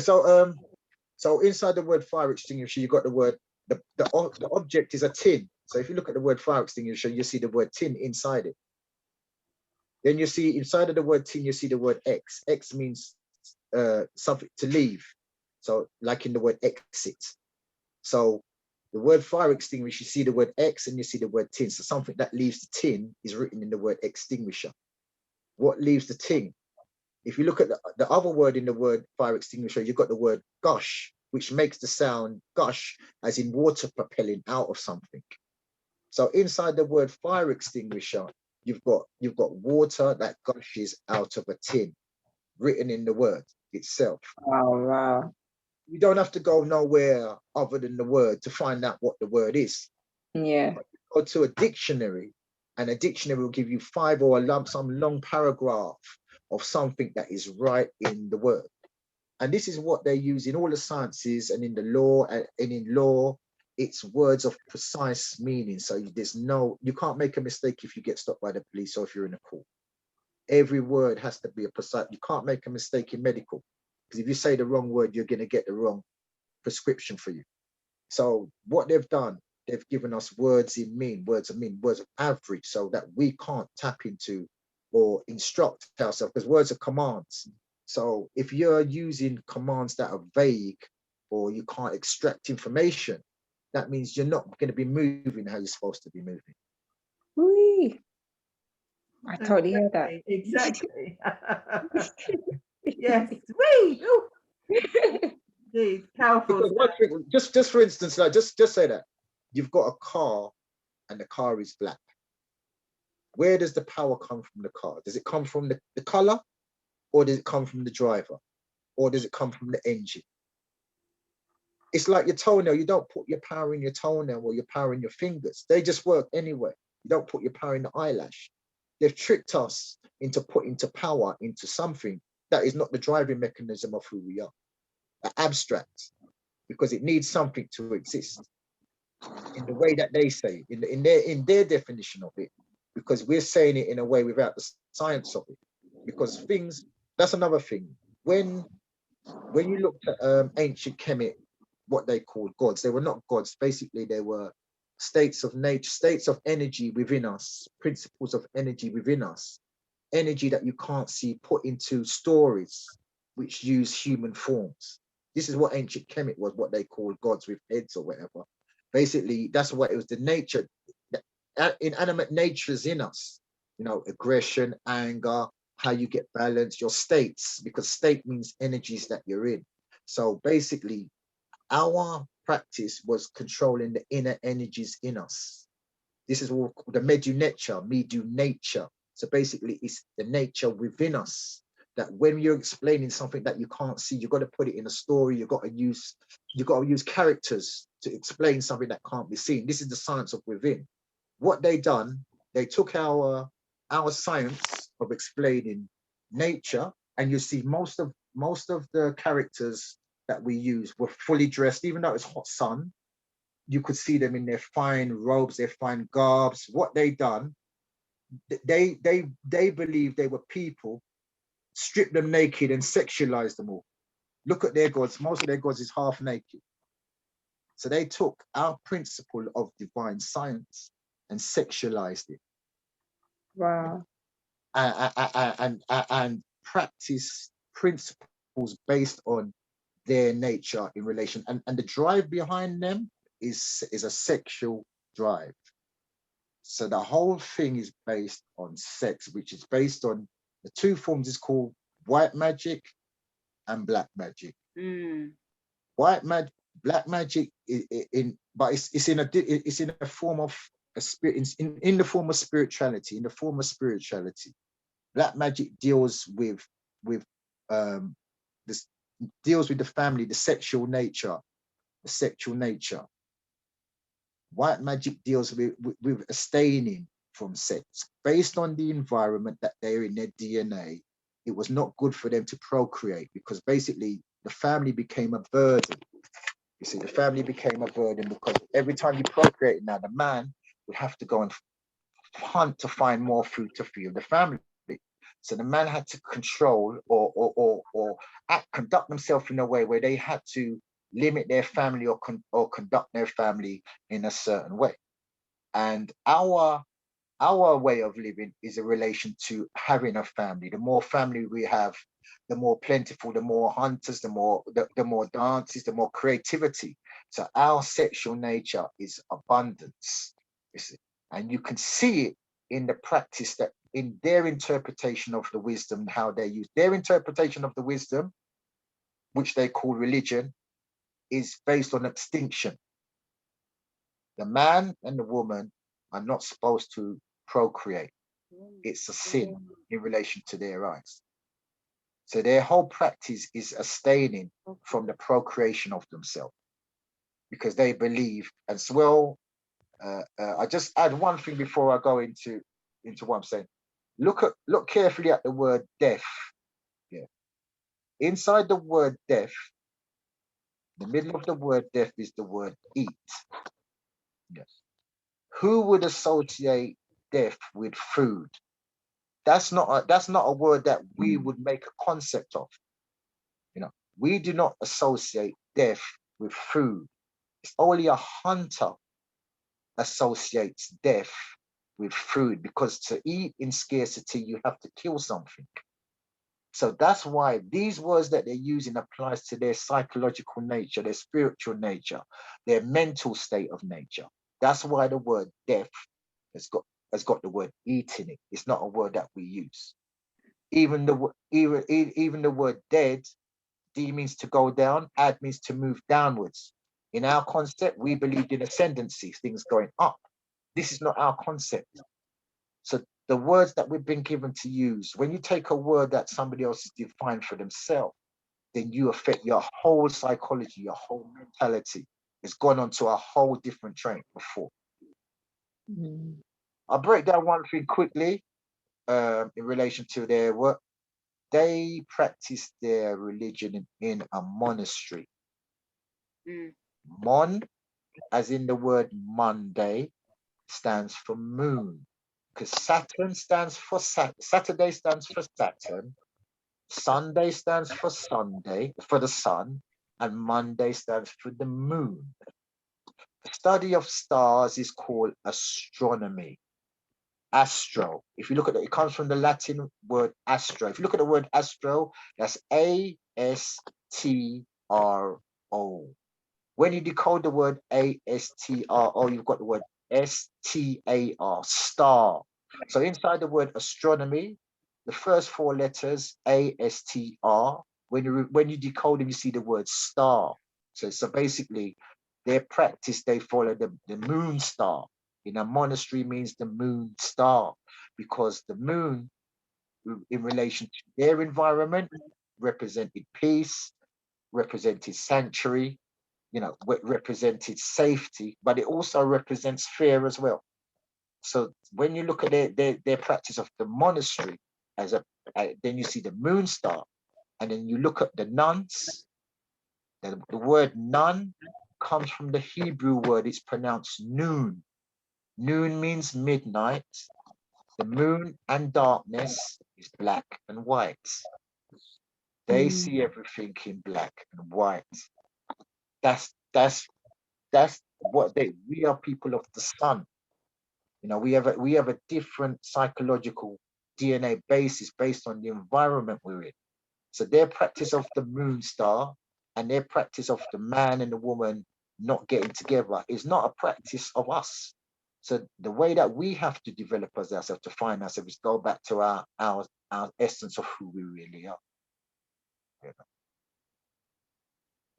So inside the word fire extinguisher, you got the word the object is a tin. So if you look at the word fire extinguisher, you see the word tin inside it. Then you see inside of the word tin, you see the word X. X means something to leave. So like in the word exit. So the word fire extinguisher, you see the word X and you see the word tin. So something that leaves the tin is written in the word extinguisher. What leaves the tin? If you look at the other word in the word fire extinguisher, you've got the word gush, which makes the sound gush, as in water propelling out of something. So inside the word fire extinguisher, you've got water that gushes out of a tin, written in the word itself. Oh, wow. You don't have to go nowhere other than the word to find out what the word is. Yeah. But you go to a dictionary, and a dictionary will give you 5 or some long paragraph of something that is right in the word. And this is what they use in all the sciences and in the law, and in law, it's words of precise meaning. So you can't make a mistake if you get stopped by the police or if you're in a court. Every word has to be a precise. You can't make a mistake in medical, because if you say the wrong word, you're going to get the wrong prescription for you. So what they've done, they've given us words in mean, words of average, so that we can't tap into or instruct ourselves, because words are commands. So if you're using commands that are vague or you can't extract information, that means you're not going to be moving how you're supposed to be moving. Whee! I totally hear that. Exactly. Yes. Wee! Ooh. Indeed. Powerful Because one stuff. thing, just for instance, like just say that you've got a car and the car is black. Where does the power come from the car? Does it come from the color, or does it come from the driver, or does it come from the engine? It's like your toenail. You don't put your power in your toenail or your power in your fingers. They just work anyway. You don't put your power in the eyelash. They've tricked us into putting power into something that is not the driving mechanism of who we are. Abstract, because it needs something to exist in the way that they say, in their definition of it, because we're saying it in a way without the science of it. Because things, that's another thing. When you looked at ancient Kemet, what they called gods, they were not gods. Basically, they were states of nature, states of energy within us, principles of energy within us, energy that you can't see, put into stories which use human forms. This is what ancient Kemet was, what they called gods with heads or whatever. Basically, that's what it was, the nature, the inanimate natures in us, you know, aggression, anger, how you get balance, your states, because state means energies that you're in. So basically, our practice was controlling the inner energies in us. This is all called the medu nature. So basically, it's the nature within us that when you're explaining something that you can't see, you've got to put it in a story. You've got to use characters to explain something that can't be seen. This is the science of within. What they done, they took our science of explaining nature, and you see most of the characters that we use were fully dressed, even though it's hot sun. You could see them in their fine robes, their fine garbs. What they done, they believed they were people, stripped them naked and sexualized them all. Look at their gods. Most of their gods is half naked. So they took our principle of divine science and sexualized it. Wow. And practice principles based on their nature in relation. And the drive behind them is a sexual drive. So the whole thing is based on sex, which is based on the two forms is called white magic and black magic. White magic, black magic, but it's in a form of a spirit, in the form of spirituality. In the form of spirituality, black magic deals with this, deals with the family, the sexual nature. White magic deals with abstaining from sex based on the environment that they're in, their DNA. It was not good for them to procreate because basically the family became a burden. You see, the family became a burden because every time you procreate now, the man would have to go and hunt to find more food to feed the family. So the man had to control or conduct themselves in a way where they had to limit their family or conduct their family in a certain way. And our way of living is a relation to having a family. The more family we have, the more plentiful, the more hunters, the more dances, the more creativity. So our sexual nature is abundance, you see. And you can see it in the practice, that in their interpretation of the wisdom, how they use their interpretation of the wisdom, which they call religion, is based on extinction. The man and the woman are not supposed to procreate. It's a sin in relation to their eyes. So their whole practice is abstaining from the procreation of themselves because they believe as well. I just add one thing before I go into what I'm saying. Look carefully at the word death. Yeah. Inside the word death, the middle of the word death is the word eat. Yes. Who would associate death with food? That's not a word that we would make a concept of. You know, we do not associate death with food. It's only a hunter associates death with food, because to eat in scarcity, you have to kill something. So that's why these words that they're using applies to their psychological nature, their spiritual nature, their mental state of nature. That's why the word death has got the word eat in it. It's not a word that we use. Even the word dead, D means to go down, ad means to move downwards. In our concept, we believed in ascendancy, things going up. This is not our concept. So the words that we've been given to use, when you take a word that somebody else has defined for themselves, then you affect your whole psychology, your whole mentality. It's gone onto a whole different train before. I'll break down one thing quickly in relation to their work. They practice their religion in a monastery. Mon, as in the word Monday, stands for moon. Because Saturn stands for Saturday stands for Saturn, Sunday stands for Sunday, for the sun, and Monday stands for the moon. The study of stars is called astronomy. Astro. If you look at it, it comes from the Latin word astro. If you look at the word astro, that's A-S-T-R-O. When you decode the word A-S-T-R-O, you've got the word S-T-A-R, star. So inside the word astronomy, the first four letters, A-S-T-R, when you decode them, you see the word star. So basically, their practice, they follow the moon star. In a monastery means the moon star, because the moon, in relation to their environment, represented peace, represented sanctuary, represented safety, but it also represents fear as well. So when you look at their practice of the monastery, then you see the moon star, and then you look at the nuns. The word nun comes from the Hebrew word. It's pronounced noon. Noon means midnight. The moon and darkness is black and white. They see everything in black and white. That's what we are, people of the sun. We have a different psychological DNA basis based on the environment we're in. So their practice of the moon star and their practice of the man and the woman not getting together is not a practice of us. So the way that we have to develop ourselves to find ourselves is go back to our essence of who we really are.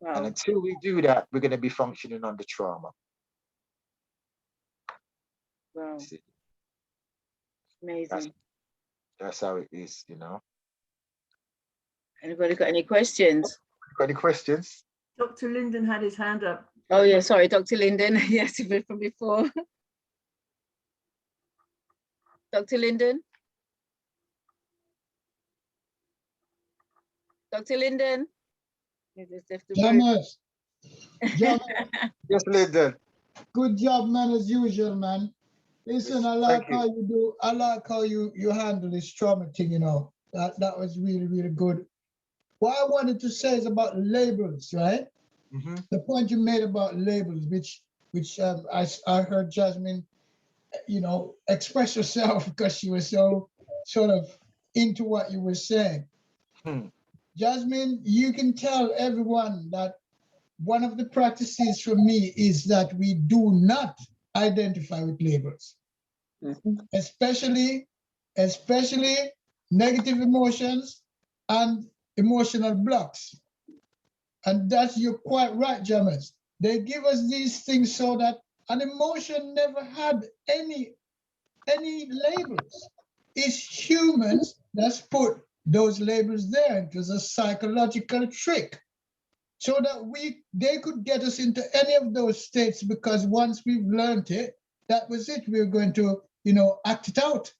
Wow. And until we do that, we're going to be functioning under trauma. Wow. Amazing. That's how it is, Anybody got any questions? Got any questions? Dr. Lyndon had his hand up. Oh yeah, sorry, Dr. Lyndon. Yes, from before. Dr. Lyndon? Dr. Lyndon? Thomas. Yes, Lyndon. Good job, man, as usual, man. Listen, I like how you do. I like how you handle this trauma thing. That was really, really good. What I wanted to say is about labels, right? The point you made about labels, which I heard Jasmine, express herself because she was so sort of into what you were saying. Jasmine, you can tell everyone that one of the practices for me is that we do not identify with labels, especially negative emotions and emotional blocks. And you're quite right, James. They give us these things so that an emotion never had any labels. It's humans that's put those labels there. It was a psychological trick so that they could get us into any of those states, because once we've learned it, that was it. We were going to, act it out.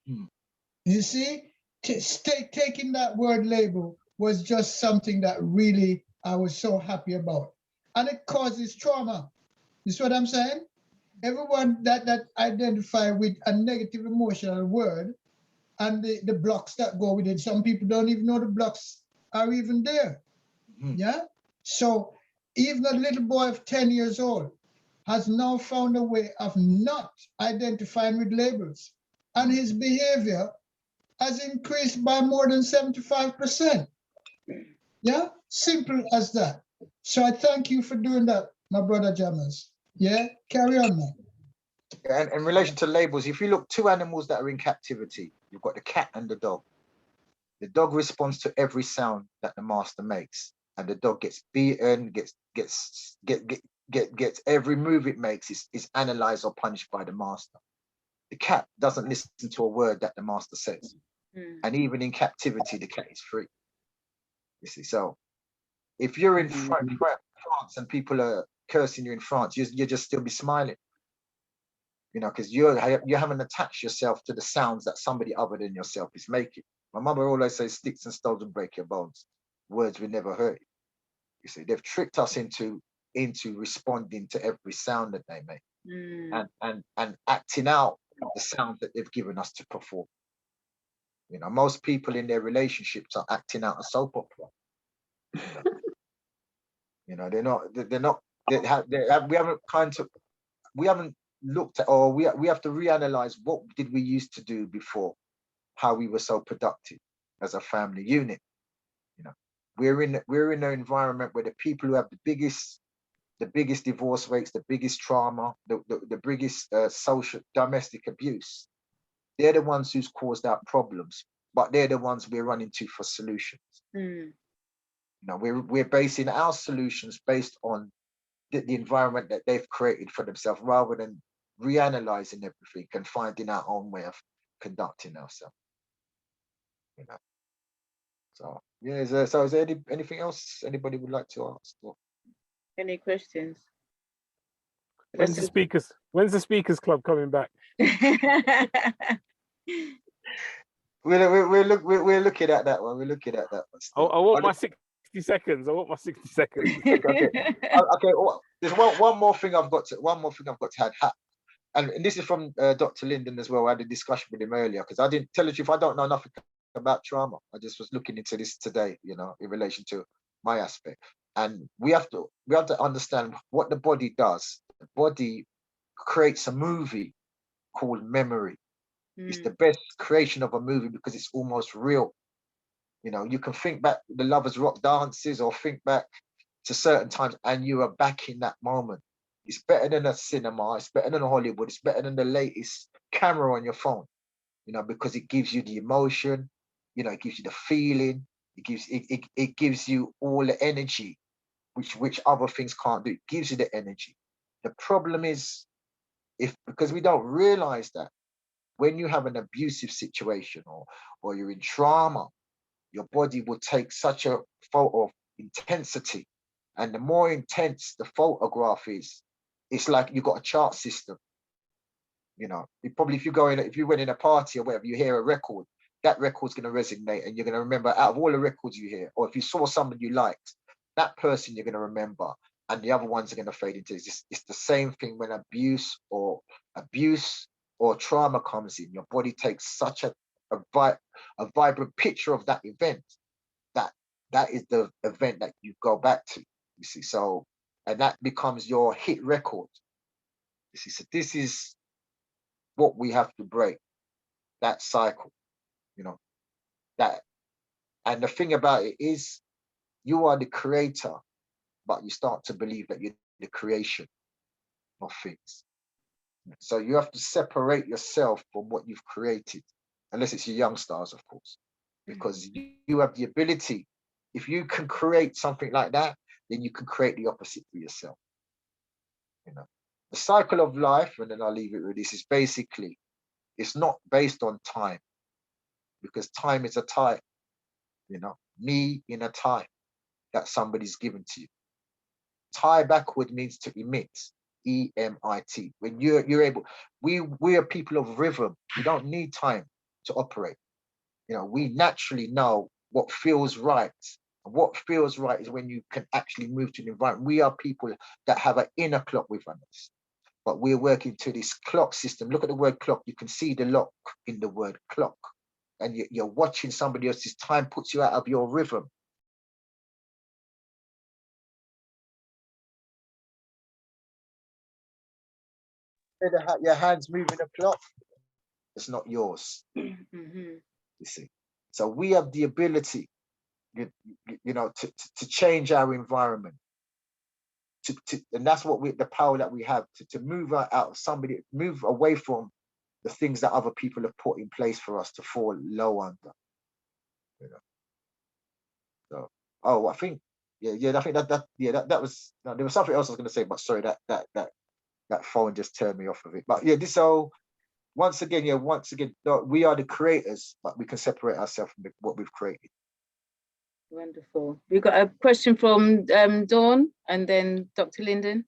You see, taking that word label was just something that really I was so happy about. And it causes trauma. You see what I'm saying? Everyone that identify with a negative emotional word and the blocks that go with it, some people don't even know the blocks are even there. Yeah? So even a little boy of 10 years old has now found a way of not identifying with labels. And his behavior has increased by more than 75%. Yeah, simple as that. So I thank you for doing that, my brother Jammers. Yeah, carry on, man. And in relation to labels, if you look, two animals that are in captivity, you've got the cat and the dog. The dog responds to every sound that the master makes, and the dog gets beaten, gets every move it makes is analyzed or punished by the master. The cat doesn't listen to a word that the master says, and even in captivity, the cat is free. You see, so if you're in France and people are cursing you in France, you just still be smiling, you know, because you haven't attached yourself to the sounds that somebody other than yourself is making. My mother always says, "Sticks and stones will break your bones." Words we never heard. You see, they've tricked us into responding to every sound that they make, and acting out the sound that they've given us to perform. You know, most people in their relationships are acting out a soap opera. You know, we haven't looked at, or we have to reanalyze what did we used to do before, how we were so productive as a family unit. You know, we're in an environment where the people who have the biggest divorce rates, the biggest trauma, the biggest social domestic abuse, they're the ones who's caused our problems, but they're the ones we're running to for solutions. You know, we're basing our solutions based on the environment that they've created for themselves, rather than reanalyzing everything and finding our own way of conducting ourselves. You know, so yeah. So is there anything else anybody would like to ask? Or? Any questions? When's the speakers club coming back? We're looking at that one. We're looking at that one. Still. I want my 60 seconds. I want my 60 seconds. Okay. There's one more thing I've got to add. And this is from Dr. Lyndon as well. I had a discussion with him earlier, because I didn't tell you the truth, I don't know nothing about trauma. I just was looking into this today, you know, in relation to my aspect. And we have to understand what the body does. The body creates a movie called memory. It's the best creation of a movie because it's almost real. You know, you can think back the Lovers Rock dances, or think back to certain times, and you are back in that moment. It's better than a cinema, it's better than a Hollywood, it's better than the latest camera on your phone, you know, because it gives you the emotion, you know, it gives you the feeling, it gives you all the energy, which other things can't do. It gives you the energy. The problem is, because we don't realize that when you have an abusive situation, or you're in trauma, your body will take such a photo of intensity. And the more intense the photograph is, it's like you've got a chart system. You know, if you went in a party or whatever, you hear a record, that record's going to resonate, and you're going to remember out of all the records you hear. Or if you saw someone you liked, that person you're going to remember, and the other ones are going to fade into. It's the same thing when abuse or trauma comes in. Your body takes such a vibrant picture of that event, that is the event that you go back to. You see, so, and that becomes your hit record. You see, so this is what we have to break, that cycle. You know, that, and the thing about it is, you are the creator, but you start to believe that you're the creation of things. So you have to separate yourself from what you've created, unless it's your young stars, of course, because you have the ability. If you can create something like that, then you can create the opposite for yourself. You know, the cycle of life, and then I'll leave it with this, is basically, it's not based on time, because time is a time, you know, me in a time that somebody's given to you. Tie backward means to emit, EMIT. When you're able, we are people of rhythm. We don't need time to operate. You know, we naturally know what feels right. And what feels right is when you can actually move to an environment. We are people that have an inner clock within us, but we're working to this clock system. Look at the word clock. You can see the lock in the word clock, and you're watching somebody else's time, puts you out of your rhythm. Your hands moving the clock, it's not yours. you see. So we have the ability, to change our environment. And that's what the power that we have to move out somebody, move away from the things that other people have put in place for us to fall low under. So, I think, I think that was, no, there was something else I was going to say, but sorry, that phone just turned me off of it. But once again, we are the creators, but we can separate ourselves from what we've created. Wonderful. We've got a question from Dawn and then Dr. Lyndon.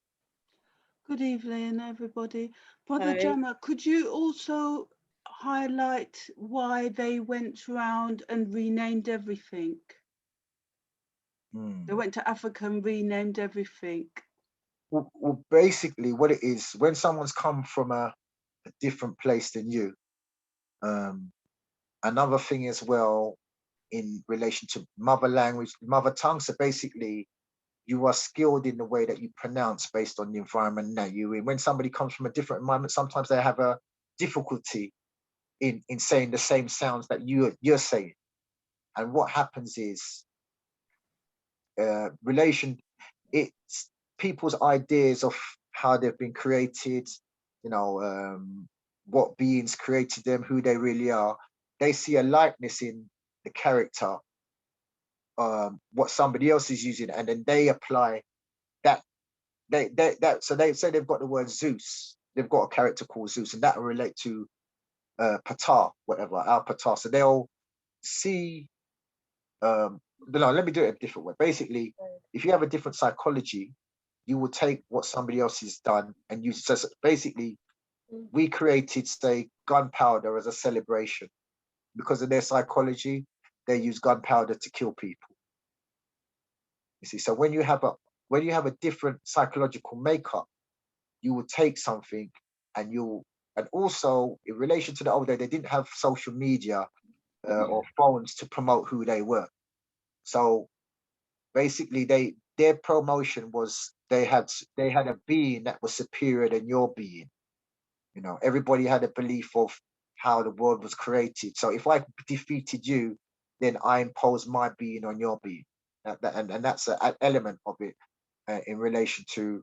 Good evening, everybody. Brother Hi. Jama, could you also highlight why they went round and renamed everything? They went to Africa and renamed everything. Well, basically what it is, when someone's come from a different place than you, another thing as well in relation to mother language, mother tongue. So basically you are skilled in the way that you pronounce based on the environment that you're in. When somebody comes from a different environment, sometimes they have a difficulty in saying the same sounds that you're saying. And what happens is it's people's ideas of how they've been created, what beings created them, who they really are. They see a likeness in the character, what somebody else is using, and then they apply that. So they say they've got the word Zeus. They've got a character called Zeus, and that will relate to Ptah, whatever, our Ptah. So they'll see. No, let me do it a different way. Basically, if you have a different psychology, you will take what somebody else has done and use it. So basically, we created, say, gunpowder as a celebration. Because of their psychology, they use gunpowder to kill people. You see, so when you have a different psychological makeup, you will take something and also in relation to the old day, they didn't have social media or phones to promote who they were. So basically their promotion was they had a being that was superior than your being. Everybody had a belief of how the world was created. So if I defeated you, then I impose my being on your being. And that's an element of it in relation to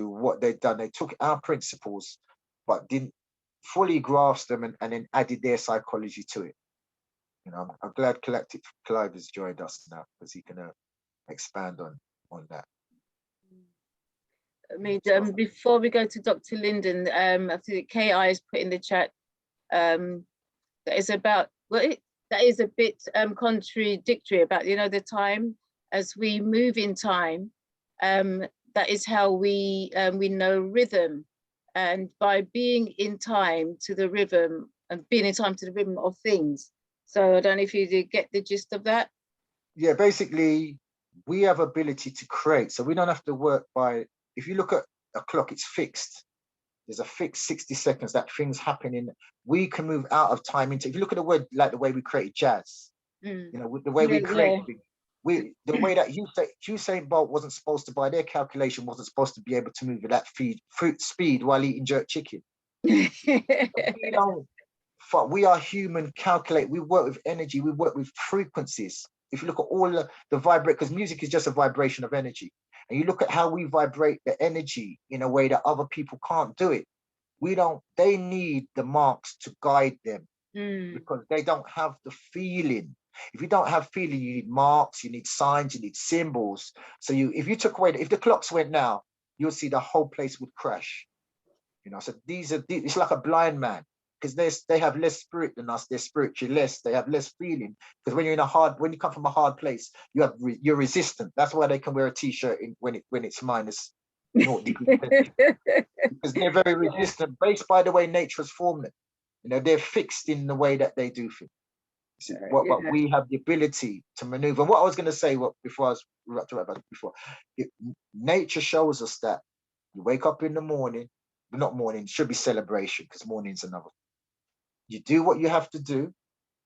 what they've done. They took our principles, but didn't fully grasp them and then added their psychology to it. I'm glad Collective Clive has joined us now because he can expand on that. I mean, before we go to Dr. Lyndon, I think KI has put in the chat that is about, that is a bit contradictory about, the time as we move in time. That is how we know rhythm, and by being in time to the rhythm and being in time to the rhythm of things. So I don't know if you did get the gist of that. Yeah, basically we have ability to create, so we don't have to work by. If you look at a clock, it's fixed. There's a fixed 60 seconds that things happen in. We can move out of time into. If you look at the word, like the way we created jazz, with the way we create things. The way that Usain Bolt wasn't supposed to, by their calculation, wasn't supposed to be able to move at that speed while eating jerk chicken. We are human, calculate. We work with energy. We work with frequencies. If you look at all the vibrate, because music is just a vibration of energy, and you look at how we vibrate the energy in a way that other people can't do it. They need the marks to guide them because they don't have the feeling. If you don't have feeling, you need marks, you need signs, you need symbols. So if you took away, if the clocks went now, you'll see the whole place would crash. So it's like a blind man, because they have less spirit than us. They're spiritually less. They have less feeling, because when you come from a hard place, you're resistant. That's why they can wear a t-shirt when it's minus 0 degrees, because they're very resistant, based by the way nature has formed them. They're fixed in the way that they do things. But we have the ability to maneuver. And what I was going to say, nature shows us that you wake up in the morning, not morning, should be celebration, because morning's another. You do what you have to do.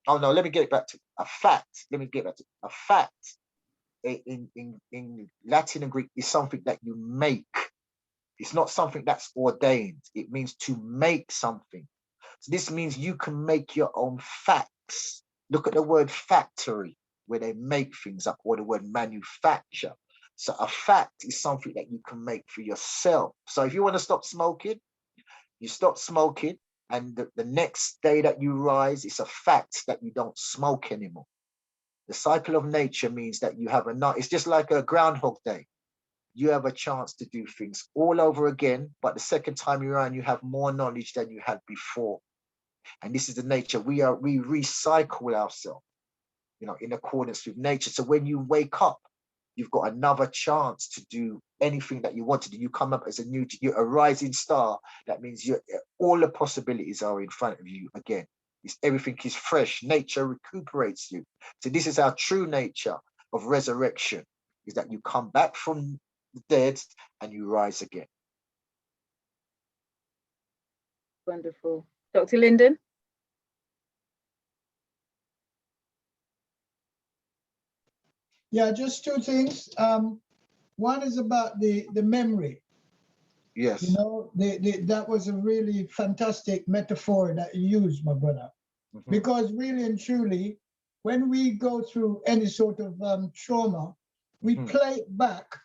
Oh no, let me get back to a fact. A fact in Latin and Greek is something that you make. It's not something that's ordained. It means to make something. So this means you can make your own fact. facts. Look at the word factory, where they make things up, or the word manufacture. So a fact is something that you can make for yourself. So if you want to stop smoking, you stop smoking, and the next day that you rise, it's a fact that you don't smoke anymore. The cycle of nature means that you have it's just like a Groundhog Day. You have a chance to do things all over again, but the second time you're around, you have more knowledge than you had before. And this is the nature. We recycle ourselves, in accordance with nature. So when you wake up, you've got another chance to do anything that you want to do. You come up as you're a rising star. That means all the possibilities are in front of you again. Everything is fresh. Nature recuperates you. So this is our true nature of resurrection, is that you come back from the dead and you rise again. Wonderful. Dr. Lyndon? Yeah, just two things. One is about the memory. Yes. That was a really fantastic metaphor that you used, my brother. Mm-hmm. Because really and truly, when we go through any sort of trauma, we play it back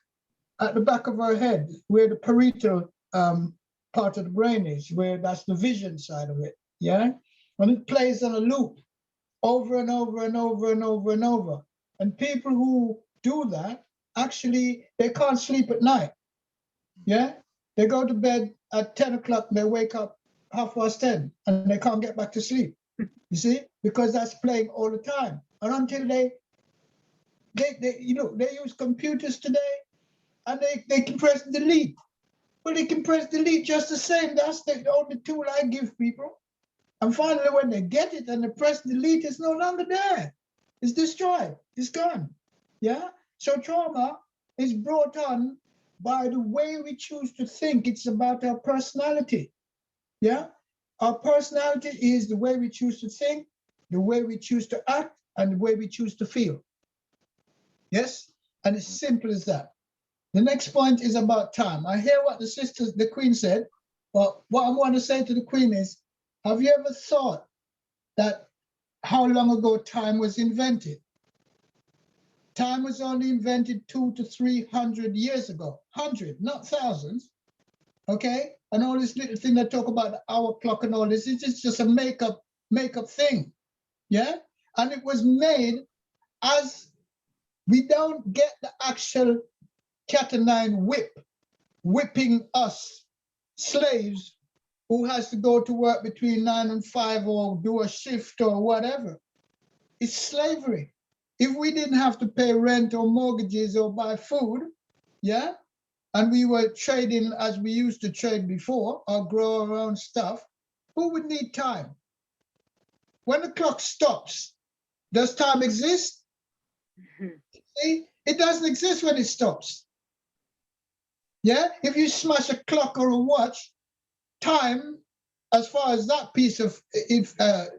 at the back of our head, where the parietal part of the brain is, where that's the vision side of it. Yeah, and it plays on a loop over and over and over and over and over. And people who do that, actually, they can't sleep at night. Yeah, they go to bed at 10 o'clock, and they wake up 10:30, and they can't get back to sleep. You see, because that's playing all the time. And until they use computers today, and they can press delete. But they can press delete just the same. That's the only tool I give people. And finally, when they get it and they press delete, it's no longer there. It's destroyed. It's gone. Yeah? So trauma is brought on by the way we choose to think. It's about our personality. Yeah? Our personality is the way we choose to think, the way we choose to act, and the way we choose to feel. Yes? And it's simple as that. The next point is about time. I hear what the Queen said, but what I want to say to the Queen is, have you ever thought that how long ago time was invented? Time was only invented 200 to 300 years ago. 100, not thousands. Okay? And all this little thing that talk about the hour clock and all this, it's just a makeup thing. Yeah? And it was made as we don't get the actual cat and nine whipping us slaves who has to go to work between 9 and 5 or do a shift or whatever. It's slavery. If we didn't have to pay rent or mortgages or buy food, yeah, and we were trading as we used to trade before or grow our own stuff, who would need time? When the clock stops, does time exist? See, it doesn't exist when it stops. Yeah, if you smash a clock or a watch, time, as far as that piece of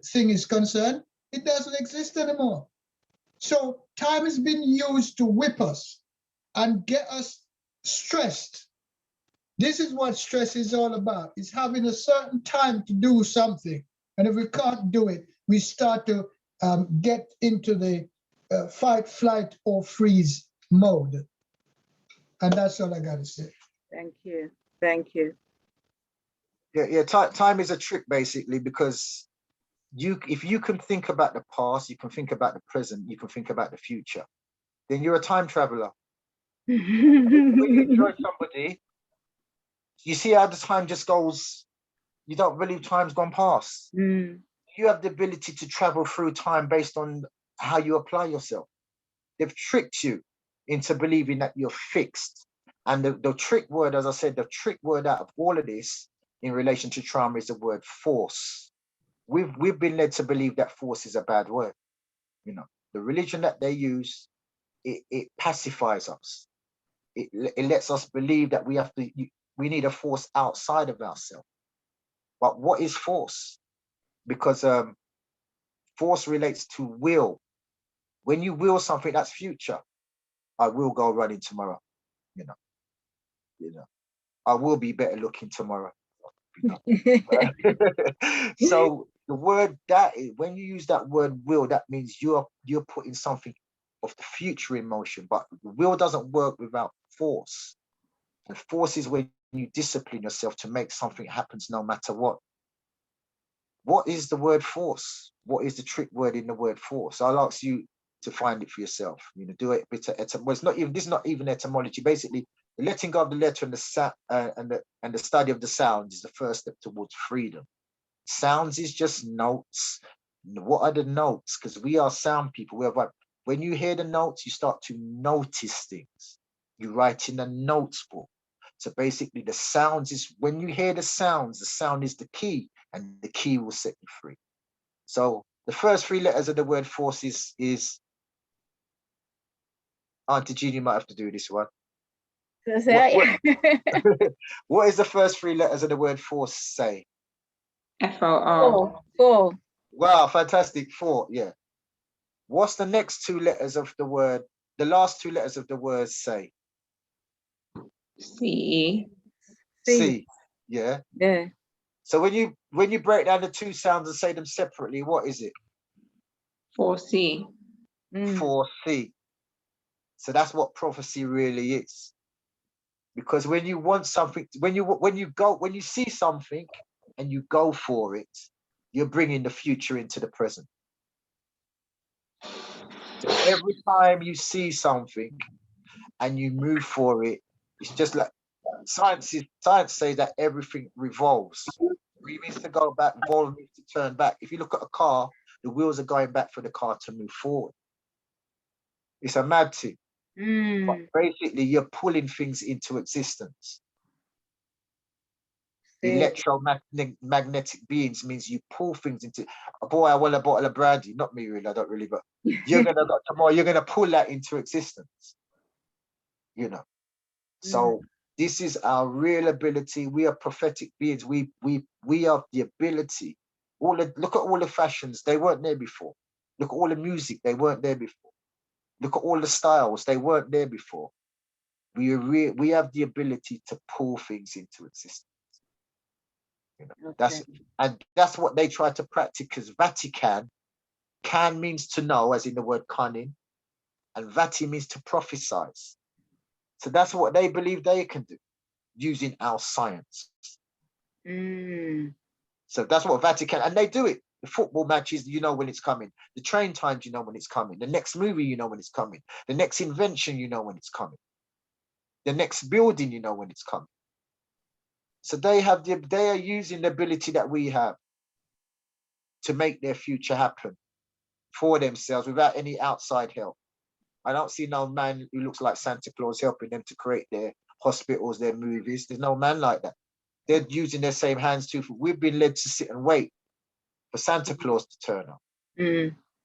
thing is concerned, it doesn't exist anymore. So time has been used to whip us and get us stressed. This is what stress is all about. It's having a certain time to do something. And if we can't do it, we start to get into the fight, flight, or freeze mode. And that's all I got to say. Thank you. Thank you. Yeah. Time is a trick, basically, because if you can think about the past, you can think about the present, you can think about the future, then you're a time traveler. When you enjoy somebody, you see how the time just goes. You don't believe time's gone past. You have the ability to travel through time based on how you apply yourself. They've tricked you into believing that you're fixed. And the trick word, as I said, the trick word out of all of this in relation to trauma is the word force. We've been led to believe that force is a bad word. The religion that they use, it pacifies us. It lets us believe that we need a force outside of ourselves. But what is force? Because force relates to will. When you will something, that's future. I will go running tomorrow. I will be better looking tomorrow. So the word that when you use that word will, that means you're putting something of the future in motion. But the will doesn't work without force. And force is when you discipline yourself to make something happen no matter what. What is the word force? What is the trick word in the word force? I'll ask you to find it for yourself. You know, do it a bit of well, it's not even, this is not even etymology. Basically, the letting go of the letter and the study of the sound is the first step towards freedom. Sounds is just notes. What are the notes? Because we are sound people. We have, when you hear the notes, you start to notice things. You write in a notes book. So basically, the sounds is when you hear the sound is the key, and the key will set you free. So the first three letters of the word force is Auntie Jean, you might have to do this one. What is the first three letters of the word force say? F-O-R. Four. Wow, fantastic. 4, yeah. What's the next two letters of the word? The last two letters of the word say? C-E. C. Yeah. Yeah. So when you break down the two sounds and say them separately, what is it? 4-C. 4C. So that's what prophecy really is. Because when you want something, when you see something and you go for it, you're bringing the future into the present. So every time you see something and you move for it, it's just like science says that everything revolves. Re means to go back, volve means to turn back. If you look at a car, the wheels are going back for the car to move forward. It's a mad thing. But basically, you're pulling things into existence. Electromagnetic beings means you pull things into. Boy, I want a bottle of brandy. Not me, really. I don't really, but you're gonna pull that into existence. You know. So this is our real ability. We are prophetic beings. We have the ability. Look at all the fashions. They weren't there before. Look at all the music. They weren't there before. Look at all the styles. They weren't there before. We have the ability to pull things into existence. You know, that's what they try to practice, because Vatican, can means to know, as in the word cunning, and Vati means to prophesize. So that's what they believe they can do using our science. So that's what Vatican, and they do it. The football matches, you know when it's coming. The train times, you know when it's coming. The next movie, you know when it's coming. The next invention, you know when it's coming. The next building, you know when it's coming. So they are using the ability that we have to make their future happen for themselves without any outside help. I don't see no man who looks like Santa Claus helping them to create their hospitals, their movies. There's no man like that. They're using their same hands too. We've been led to sit and wait for Santa Claus to turn up.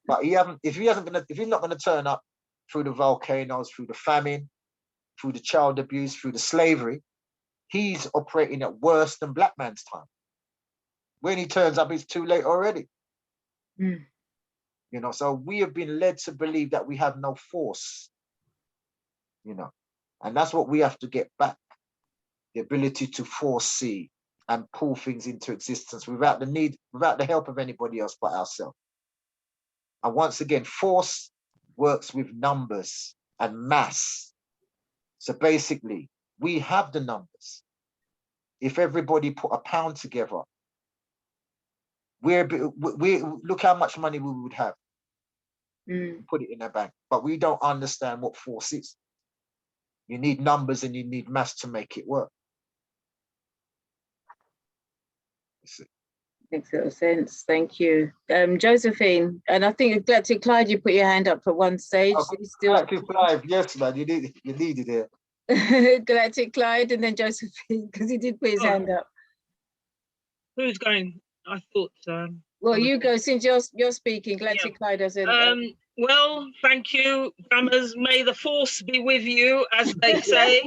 But if he's not gonna turn up through the volcanoes, through the famine, through the child abuse, through the slavery, he's operating at worse than black man's time. When he turns up, it's too late already. You know, so we have been led to believe that we have no force, you know, and that's what we have to get back. The ability to foresee and pull things into existence without the help of anybody else but ourselves. And once again, force works with numbers and mass. So basically, we have the numbers. If everybody put a pound together, we look how much money we would have. Put it in a bank, but we don't understand what force is. You need numbers and you need mass to make it work. Makes a lot of sense. Thank you, Josephine. And I think Galactic Clyde, you put your hand up at one stage. Oh, Galactic Clyde, yes, man, you needed it. Galactic Clyde, and then Josephine, because he did put his hand up. Who's going? I thought. Well, you go, since you're speaking. Galactic Clyde doesn't. Well, thank you, Grammars. May the force be with you, as they say.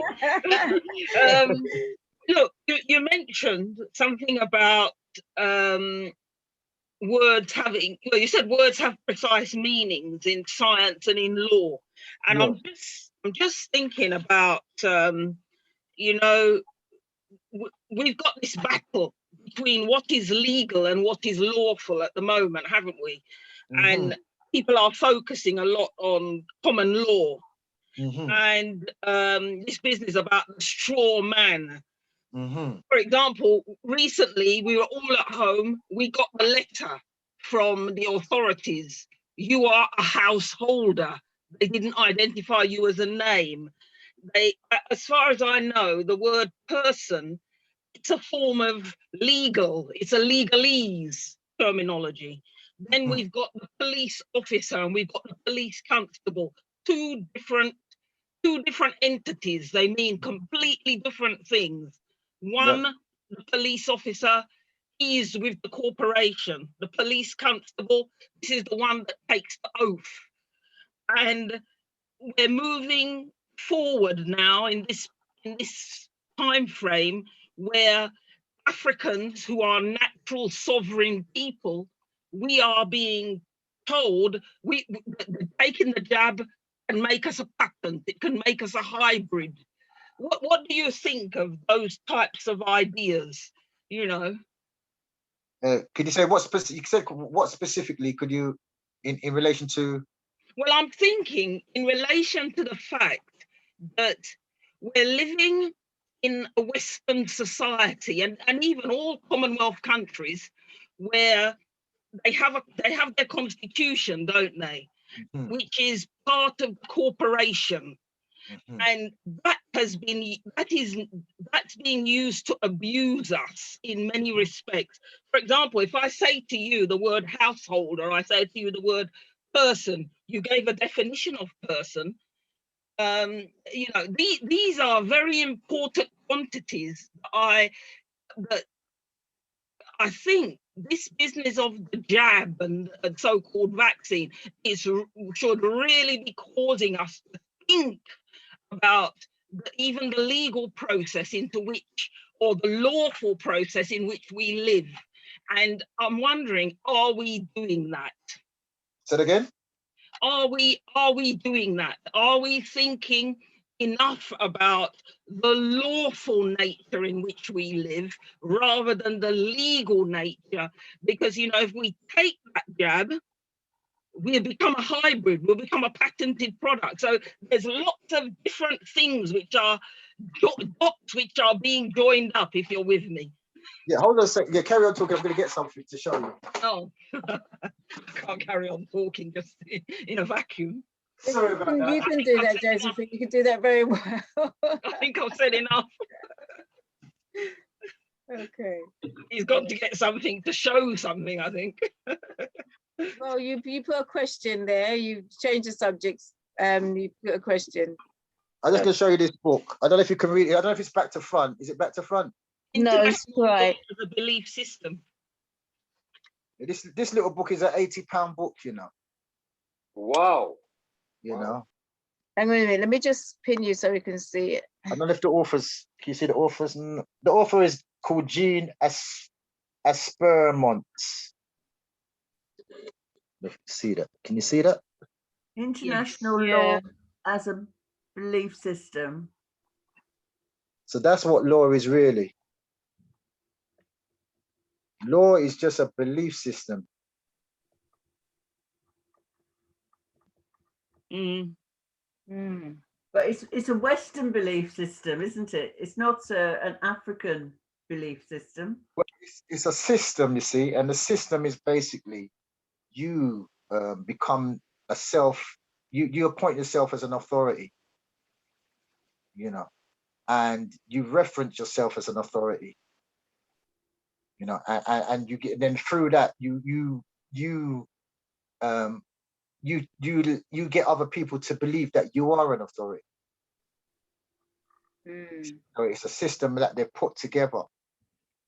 Look, you mentioned something about words having. Well, you said words have precise meanings in science and in law, and I'm just thinking about you know, we've got this battle between what is legal and what is lawful at the moment, haven't we? Mhm. And people are focusing a lot on common law. Mhm. And this business about the straw man. Mhm. For example, recently we were all at home, we got a letter from the authorities. You are a householder. They didn't identify you as a name. They, as far as I know, the word person, it's a form of legal, it's a legalese terminology. Then we've got the police officer and we've got the police constable, two different entities. They mean completely different things. One, the police officer, is with the corporation. The police constable, this is the one that takes the oath. And we're moving forward now in this time frame where Africans, who are natural sovereign people, we are being told taking the jab can make us a patent, it can make us a hybrid. What do you think of those types of ideas? You know, Could you say what specific? You said what specifically? Could you, in relation to? well, I'm thinking in relation to the fact that we're living in a Western society and even all Commonwealth countries where they have their constitution, don't they? Mhm. Which is part of the corporation. Mhm. And that's being used to abuse us in many respects. For example, if I say to you the word household, or I say to you the word person, you gave a definition of person. You know, these are very important quantities. That I think this business of the jab and so-called vaccine should really be causing us to think about even the legal process into which, or the lawful process in which we live. And I'm wondering, are we doing that? Say it again. Are we doing that? Are we thinking enough about the lawful nature in which we live rather than the legal nature? Because, you know, if we take that jab, we'll become a hybrid, we'll become a patented product. So there's lots of different things which are dots which are being joined up, if you're with me. Yeah, hold on a second. Yeah, carry on talking. I'm going to get something to show you. Oh, I can't carry on talking just in a vacuum. Sorry about that. You can do that, Josephine. You can do that very well. I think I've said enough. Okay. He's got to get something to show something, I think. Well, you put a question there. You changed the subjects. You put a question. I'm just going to show you this book. I don't know if you can read it. I don't know if it's back to front. Is it back to front? No, it's right. The belief system. This little book is an £80 book, you know. Wow. You know. Hang on a minute. Let me just pin you so we can see it. I don't know if the authors. Can you see the authors? The author is called Jean Aspermont. See that? Can you see that? International Yes. law Yeah. as a belief system. So that's what law is really. Law is just a belief system. Mm. Mm. But it's a Western belief system, isn't it? It's not an African belief system. Well, it's a system, you see, and the system is basically you become a self. You appoint yourself as an authority, you know, and you reference yourself as an authority, you know, and you get, then through that you get other people to believe that you are an authority. Mm. So it's a system that they're put together.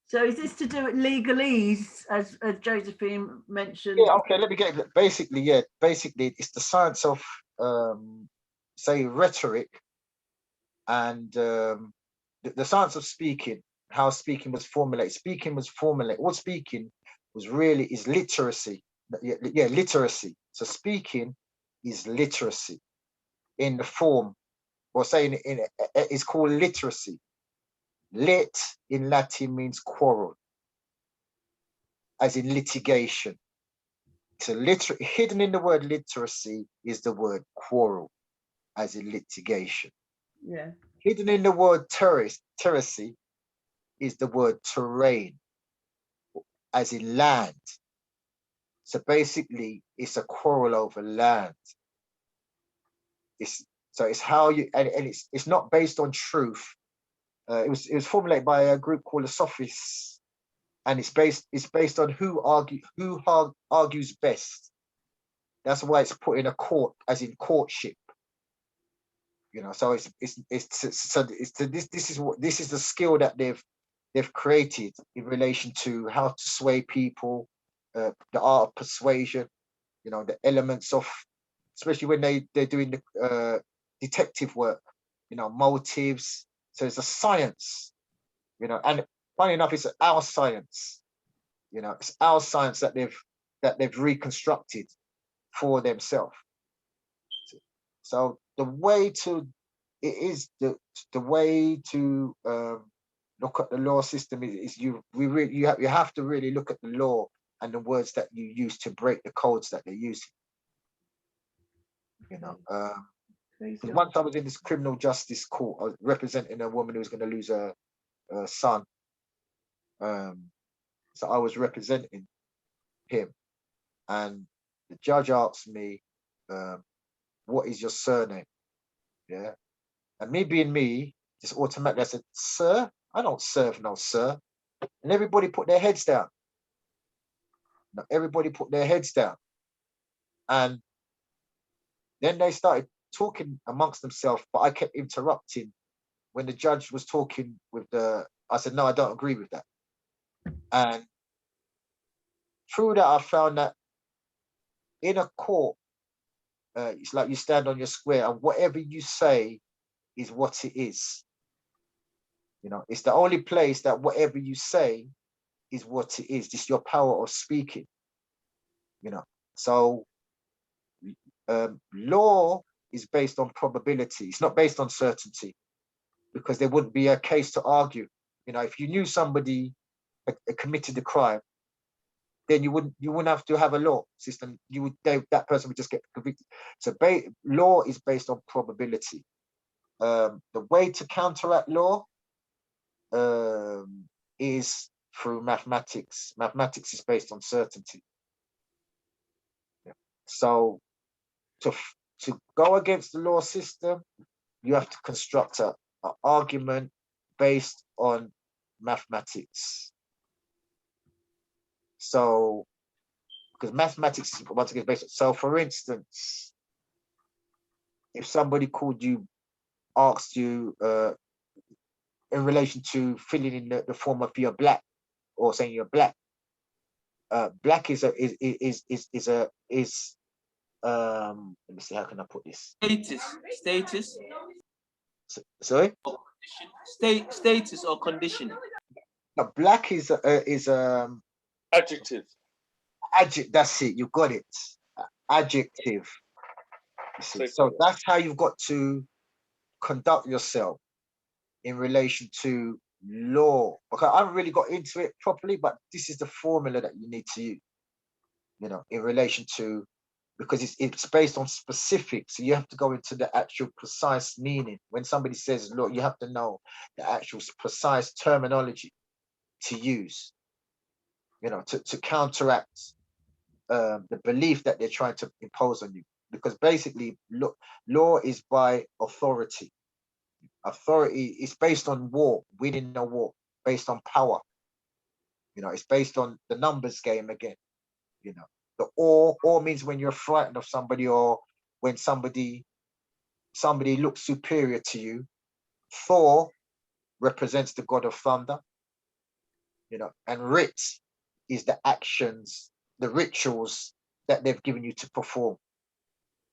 So is this to do with legalese, as Josephine mentioned? Yeah, okay, let me get it. Basically, yeah, basically it's the science of say rhetoric and the science of speaking, how speaking was formulated. What speaking was really is literacy. Yeah, literacy. So speaking is literacy in the form, or saying it's called literacy. Lit in Latin means quarrel. as in litigation. So hidden in the word literacy is the word quarrel, as in litigation. Yeah. Hidden in the word terracy is the word terrain, as in land. So basically, it's a quarrel over land. It's how you, and it's not based on truth. It was formulated by a group called the Sophists, and it's based on who argues best. That's why it's put in a court, as in courtship. You know, so this is the skill that they've created in relation to how to sway people, the art of persuasion. You know, the elements of, especially when they're doing the detective work. You know, motives. So it's a science. You know, and funny enough, it's our science. You know, it's our science that they've reconstructed for themselves. So the way to look at the law system is you have to really look at the law and the words that you use to break the codes that they're using. You know, once I was in this criminal justice court, I was representing a woman who was going to lose her son. So I was representing him, and the judge asked me, "What is your surname?" Yeah, and me being me, just automatically I said, "Sir, I don't serve no sir," and everybody put their heads down. No, everybody put their heads down, and then they started talking amongst themselves, but I kept interrupting when the judge was talking with I said, "No, I don't agree with that." And through that, I found that in a court, it's like you stand on your square, and whatever you say is what it is. You know, it's the only place that whatever you say is what it is. It's your power of speaking. You know, so law is based on probability. It's not based on certainty, because there wouldn't be a case to argue. You know, if you knew somebody committed a crime, then you wouldn't have to have a law system. That person would just get convicted. So law is based on probability. The way to counteract law is through mathematics. Mathematics is based on certainty. Yeah. So to go against the law system, you have to construct an argument based on mathematics. So, because mathematics is once again based on, so for instance, if somebody asked you in relation to filling in the form of you're black, or saying you're black, black is let me see, how can I put this? Status. Sorry? Status or condition. Black is Adjective. That's it. You got it. Adjective. So that's how you've got to conduct yourself in relation to law. Okay, I haven't really got into it properly, but this is the formula that you need to use. You know, in relation to, because it's based on specifics, so you have to go into the actual precise meaning. When somebody says law, you have to know the actual precise terminology to use. You know, to counteract the belief that they're trying to impose on you, because basically law is by authority. Authority is based on war, winning a war, based on power. You know, it's based on the numbers game again. You know, the or means when you're frightened of somebody, or when somebody looks superior to you. Thor represents the god of thunder. You know, and writ is the actions, the rituals that they've given you to perform.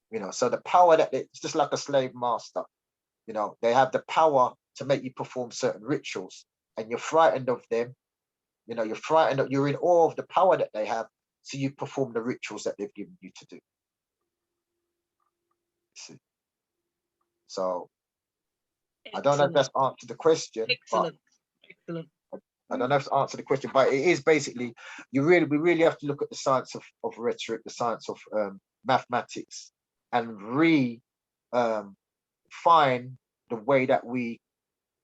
You know, so the power that it's just like a slave master. You know, they have the power to make you perform certain rituals, and you're frightened of them. You know, you're in awe of the power that they have, so you perform the rituals that they've given you to do. See? So I don't know if that's answered the question. Excellent. I don't know if to answer the question, but it is basically, we really have to look at the science of rhetoric, the science of mathematics, and find the way that we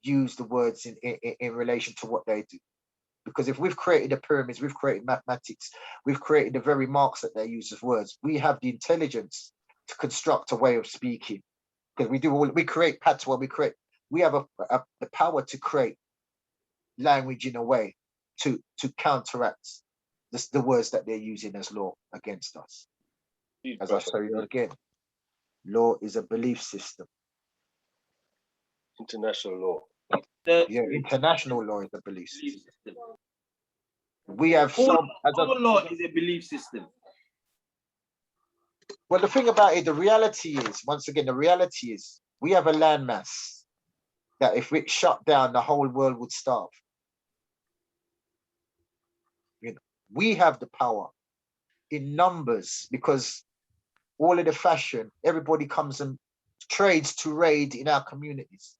use the words in relation to what they do. Because if we've created the pyramids, we've created mathematics, we've created the very marks that they use as words, we have the intelligence to construct a way of speaking. Because we create patois, we have the power to create language in a way to counteract the words that they're using as law against us. As I say again, law is a belief system. International law. Yeah, international law is a belief system. We have all law is a belief system. Well, the thing about it, the reality is, we have a landmass that if it shut down, the whole world would starve. You know, we have the power in numbers because all of the fashion, everybody comes and trades to raid in our communities.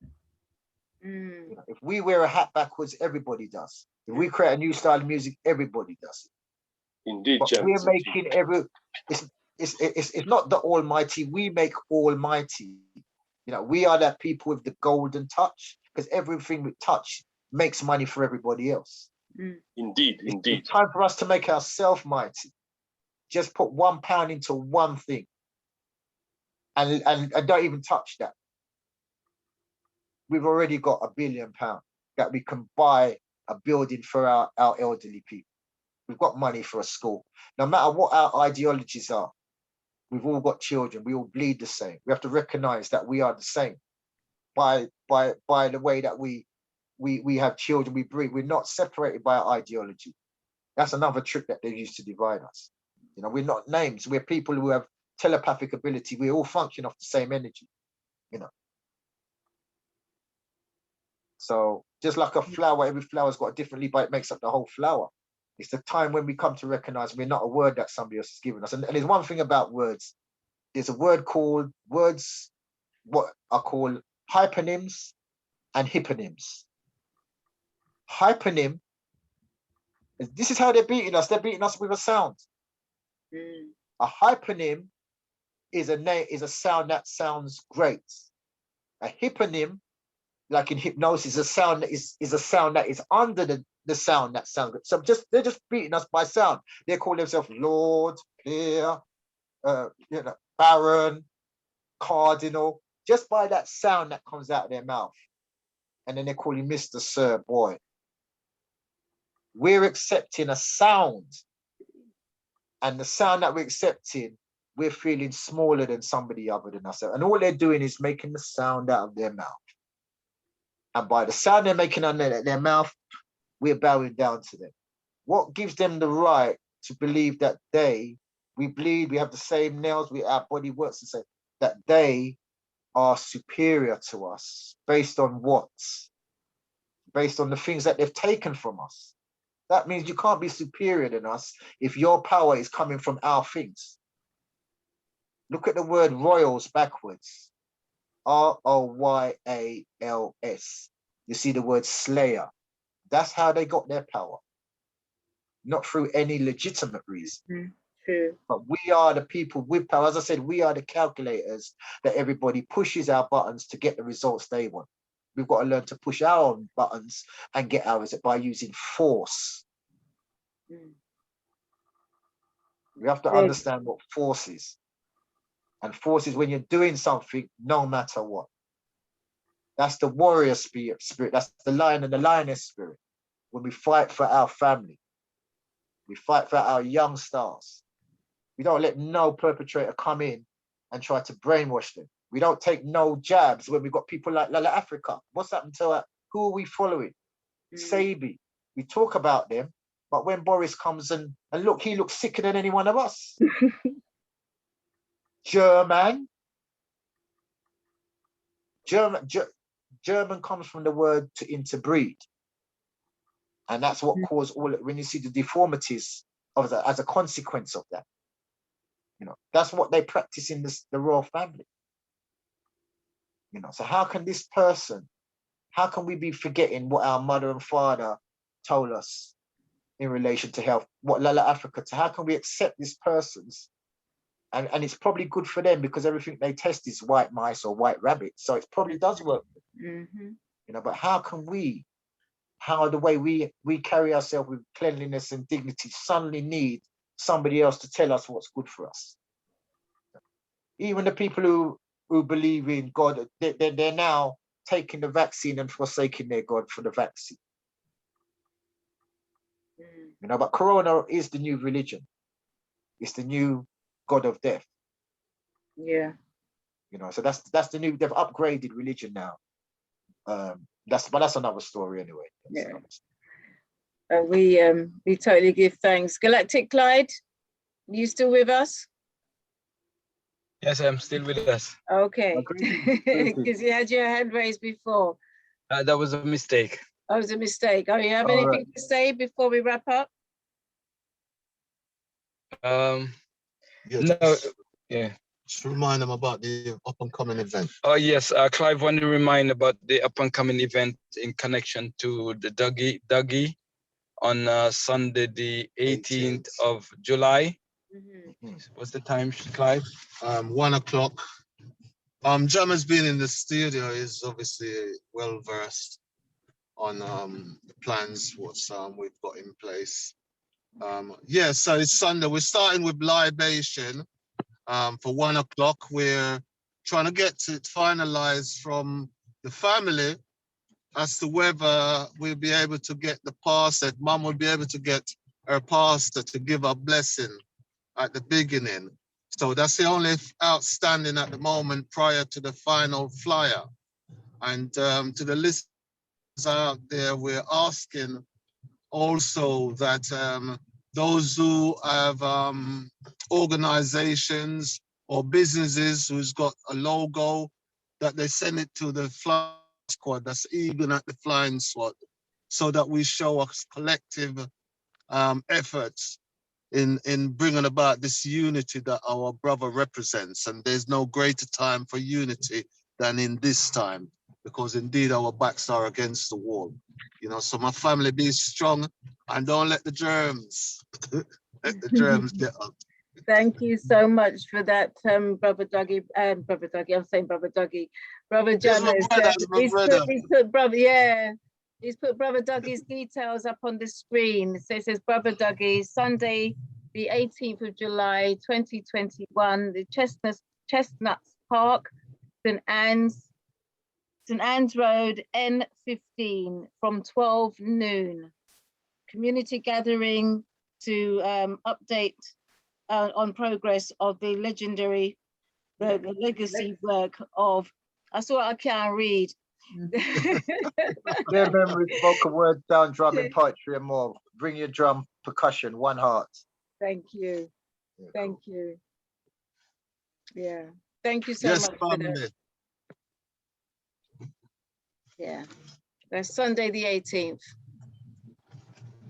You know, if we wear a hat backwards, everybody does. If we create a new style of music, everybody does it. Indeed, but we're making it's not the almighty, we make almighty. You know, we are that people with the golden touch, because everything we touch makes money for everybody else. Indeed. It's time for us to make ourselves mighty. Just put £1 into one thing and don't even touch that. We've already got £1 billion that we can buy a building for our elderly people. We've got money for a school. No matter what our ideologies are, we've all got children. We all bleed the same. We have to recognize that we are the same by the way that we have children, we breed. We're not separated by our ideology. That's another trick that they use to divide us. You know, we're not names. We're people who have telepathic ability. We all function off the same energy, you know. So just like a flower, every flower's got a different leaf, but it makes up the whole flower. It's the time when we come to recognize we're not a word that somebody else has given us. And there's one thing about words. There's a word called words, what are called hyponyms and hyponyms. Hyponym, this is how they're beating us. They're beating us with a sound. A hyponym is a name, is a sound that sounds great. A hyponym, like in hypnosis, a sound that is a sound that is under the sound that sounds good. So they're just beating us by sound. They call themselves Lord, Peer, you know, Baron, Cardinal, just by that sound that comes out of their mouth. And then they call you Mr. Sir, boy. We're accepting a sound. And the sound that we're accepting, we're feeling smaller than somebody other than us. And all they're doing is making the sound out of their mouth. And by the sound they're making on their mouth, we're bowing down to them. What gives them the right to believe that we bleed, we have the same nails, our body works the same, that they are superior to us based on what? Based on the things that they've taken from us. That means you can't be superior than us if your power is coming from our things. Look at the word royals backwards. Royals. You see the word slayer. That's how they got their power. Not through any legitimate reason. True. But we are the people with power. As I said, we are the calculators that everybody pushes our buttons to get the results they want. We've got to learn to push our own buttons and get ours by using force. We have to understand what force is. And force is when you're doing something, no matter what. That's the warrior spirit. That's the lion and the lioness spirit. When we fight for our family, we fight for our young stars. We don't let no perpetrator come in and try to brainwash them. We don't take no jabs when we've got people like Africa. What's happened to her? Who are we following? Sabi. We talk about them, but when Boris comes and look, he looks sicker than any one of us. German comes from the word to interbreed. And that's what caused all, when you see the deformities of that as a consequence of that. You know, that's what they practice in the royal family. You know, so how can we be forgetting what our mother and father told us in relation to health, what Lala Africa, to how can we accept these persons? And it's probably good for them because everything they test is white mice or white rabbits. So it probably does work. You know, but how can we, how the way we carry ourselves with cleanliness and dignity suddenly need somebody else to tell us what's good for us? Even the people who believe in God, they're now taking the vaccine and forsaking their God for the vaccine. You know, but Corona is the new religion. It's the new God of death. Yeah. You know, so that's the new, they've upgraded religion now. But that's another story anyway. Yeah. We totally give thanks. Galactic Clyde, you still with us? Yes, I'm still with us. Okay, because you had your hand raised before. That was a mistake. That was a mistake. Oh, you have anything to say before we wrap up? No, yeah. Just remind them about the up and coming event. Oh yes, Clive want to remind about the up and coming event in connection to the Dougie on Sunday the 18th of July. What's the time, Clive? 1 o'clock. Jam has been in the studio, is obviously well versed on the plans, what we've got in place. Yeah, so it's Sunday. We're starting with libation for 1 o'clock. We're trying to get it finalized from the family as to whether we'll be able to get the pastor, Mum will be able to get her pastor to give a blessing at the beginning. So that's the only outstanding at the moment prior to the final flyer. And to the listeners out there, we're asking also that those who have organizations or businesses who's got a logo, that they send it to the flying squad, that's even at the flying squad, so that we show a collective efforts in bringing about this unity that our brother represents. And there's no greater time for unity than in this time, because indeed our backs are against the wall. You know, so my family, be strong and don't let the germs, let the germs get up. Thank you so much for that, Brother Dougie. Brother Dougie, I'm saying Brother Dougie. Brother Janos. He's put Brother Dougie's details up on the screen. So it says Brother Dougie, Sunday, the 18th of July, 2021, the Chestnuts Park, St. Anne's Road, N15, from 12 noon. Community gathering to update on progress of the legendary, the legacy work of, that's what I can't read. Their memory, spoken word, down, drumming, poetry and more. Bring your drum, percussion, one heart. Thank you. Thank you. Yeah. Thank you so much for that. Yeah. That's Sunday the 18th.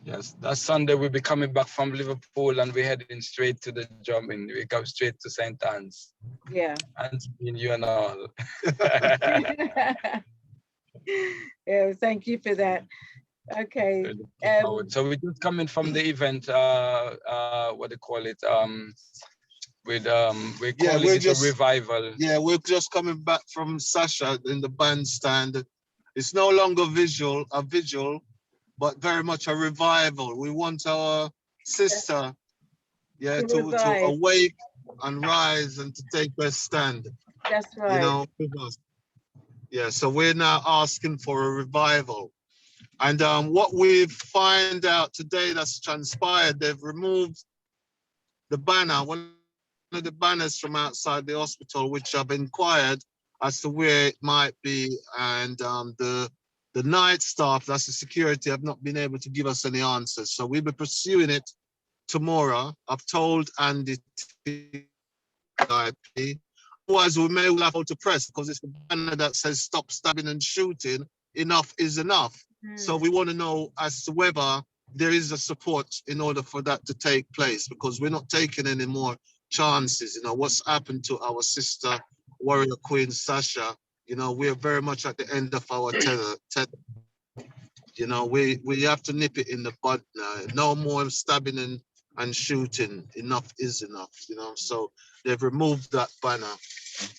Yes, that Sunday we'll be coming back from Liverpool and we're heading straight to the drumming. We go straight to St. Anne's. Yeah. And you and all. Yeah, thank you for that. Okay. So we're just coming from the event, what do you call it? We're calling it a revival. Yeah, we're just coming back from Sasha in the bandstand. It's no longer a vigil, but very much a revival. We want our sister, to awake and rise and to take her stand. That's right. You know, yeah, so we're now asking for a revival. And what we find out today that's transpired, they've removed the banner, one of the banners from outside the hospital, which I've inquired as to where it might be. And the night staff, that's the security, have not been able to give us any answers. So we'll be pursuing it tomorrow. I've told Andy, otherwise we may well have to press, because it's the banner that says stop stabbing and shooting, enough is enough. So we want to know as to whether there is a support in order for that to take place, because we're not taking any more chances. You know, what's happened to our sister, warrior queen Sasha, you know, we're very much at the end of our tether. You know, we have to nip it in the bud now. No more stabbing and shooting. Enough is enough, you know. So they've removed that banner,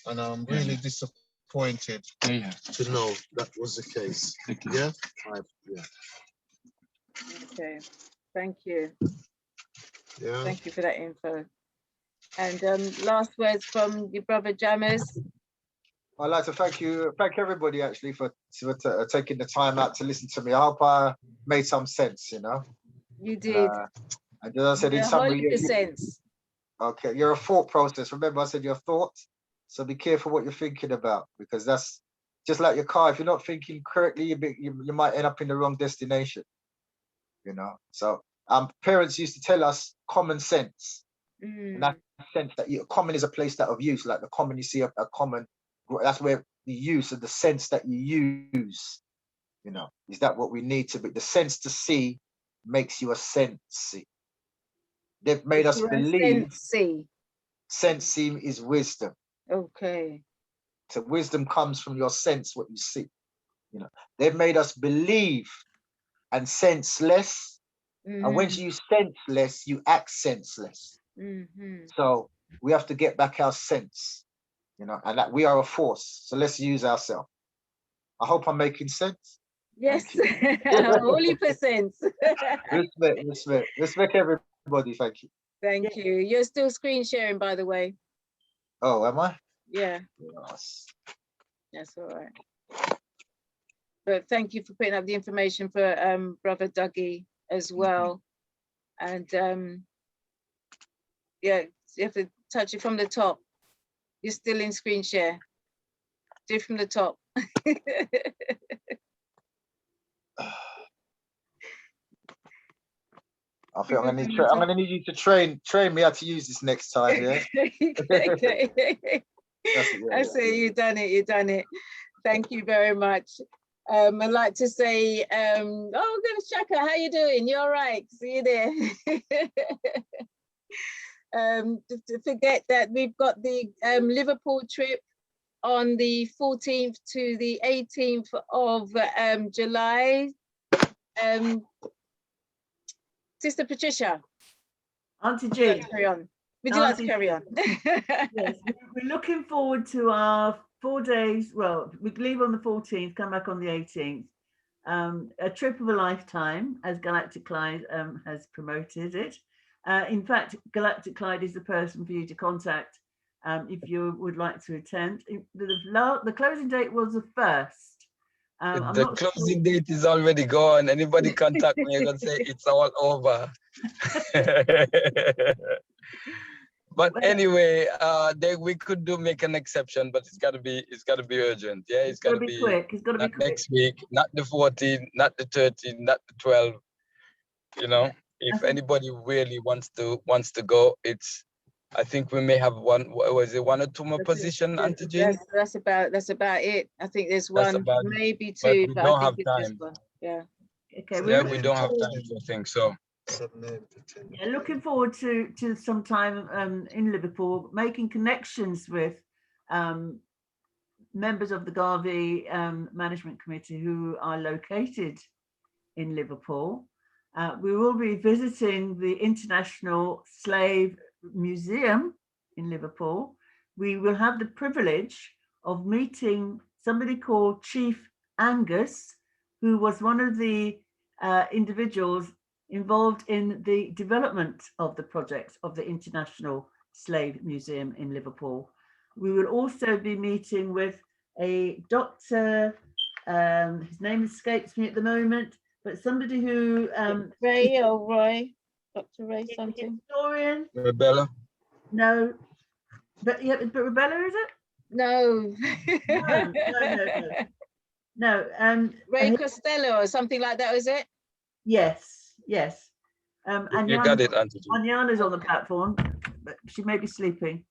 and I'm really disappointed to know that was the case. Yeah. Yeah. Okay, thank you. Yeah. Thank you for that info. And last words from your brother Jammers. I'd like to thank everybody actually for taking the time out to listen to me. I hope I made some sense, you know. You did. And as I said, in summary, 100%. Okay, you're a thought process. Remember, I said you're a thought. So be careful what you're thinking about, because that's just like your car. If you're not thinking correctly, you might end up in the wrong destination. You know. So parents used to tell us common sense, and that sense that common is a place that of use, like the common you see a common. That's where the use of the sense that you use, you know, is that what we need to be? The sense to see makes you a sensee. They've made us believe sensing is wisdom. Okay. So wisdom comes from your sense, what you see. You know, they've made us believe and sense less. And once you sense less, you act senseless. So we have to get back our sense. You know, and that we are a force. So let's use ourselves. I hope I'm making sense. Yes, 100%. Respect everybody. Thank you. Thank you. You're still screen sharing, by the way. Oh, am I? Yeah. Yes. That's all right. But thank you for putting up the information for brother Dougie as well. And yeah, you have to touch it from the top. You're still in screen share. Do it from the top. I think I'm gonna need you to train me how to use this next time. Yeah. I say you done it. Thank you very much. I'd like to say, oh goodness, Shaka, how you doing? You all right? See you there. To forget that we've got the Liverpool trip on the 14th to the 18th of July. Sister Patricia. Auntie G. Carry on. Would you like to carry on? Yes, we're looking forward to our 4 days. Well, we leave on the 14th, come back on the 18th. A trip of a lifetime, as Galactic Clyde has promoted it. In fact, Galactic Clyde is the person for you to contact if you would like to attend. The closing date was the 1st. The closing date is already gone. Anybody contact me, I'm gonna say it's all over. But anyway, we could make an exception, but it's gotta be urgent. Yeah, it's gotta be quick. It's gotta be quick. Next week, not the 14th, not the 13th, not the 12th. You know, if anybody really wants to go, I think we may have one or two more positions, Auntie Jean? That's about it. I think there's one, maybe two, but we don't have time. Yeah. Okay. Yeah, we don't have time to think so. Yeah, looking forward to some time in Liverpool, making connections with members of the Garvey Management Committee who are located in Liverpool. We will be visiting the International Slave Museum in Liverpool. We will have the privilege of meeting somebody called Chief Angus, who was one of the individuals involved in the development of the project of the International Slave Museum in Liverpool. We will also be meeting with a doctor, his name escapes me at the moment, but somebody who Ray or Roy, Dr. Ray something. Historian. Rebella. No, but Rebella, is it? No. No. Ray Costello or something like that, is it? Yes. And you got it, Auntie. Anyana's on the platform, but she may be sleeping.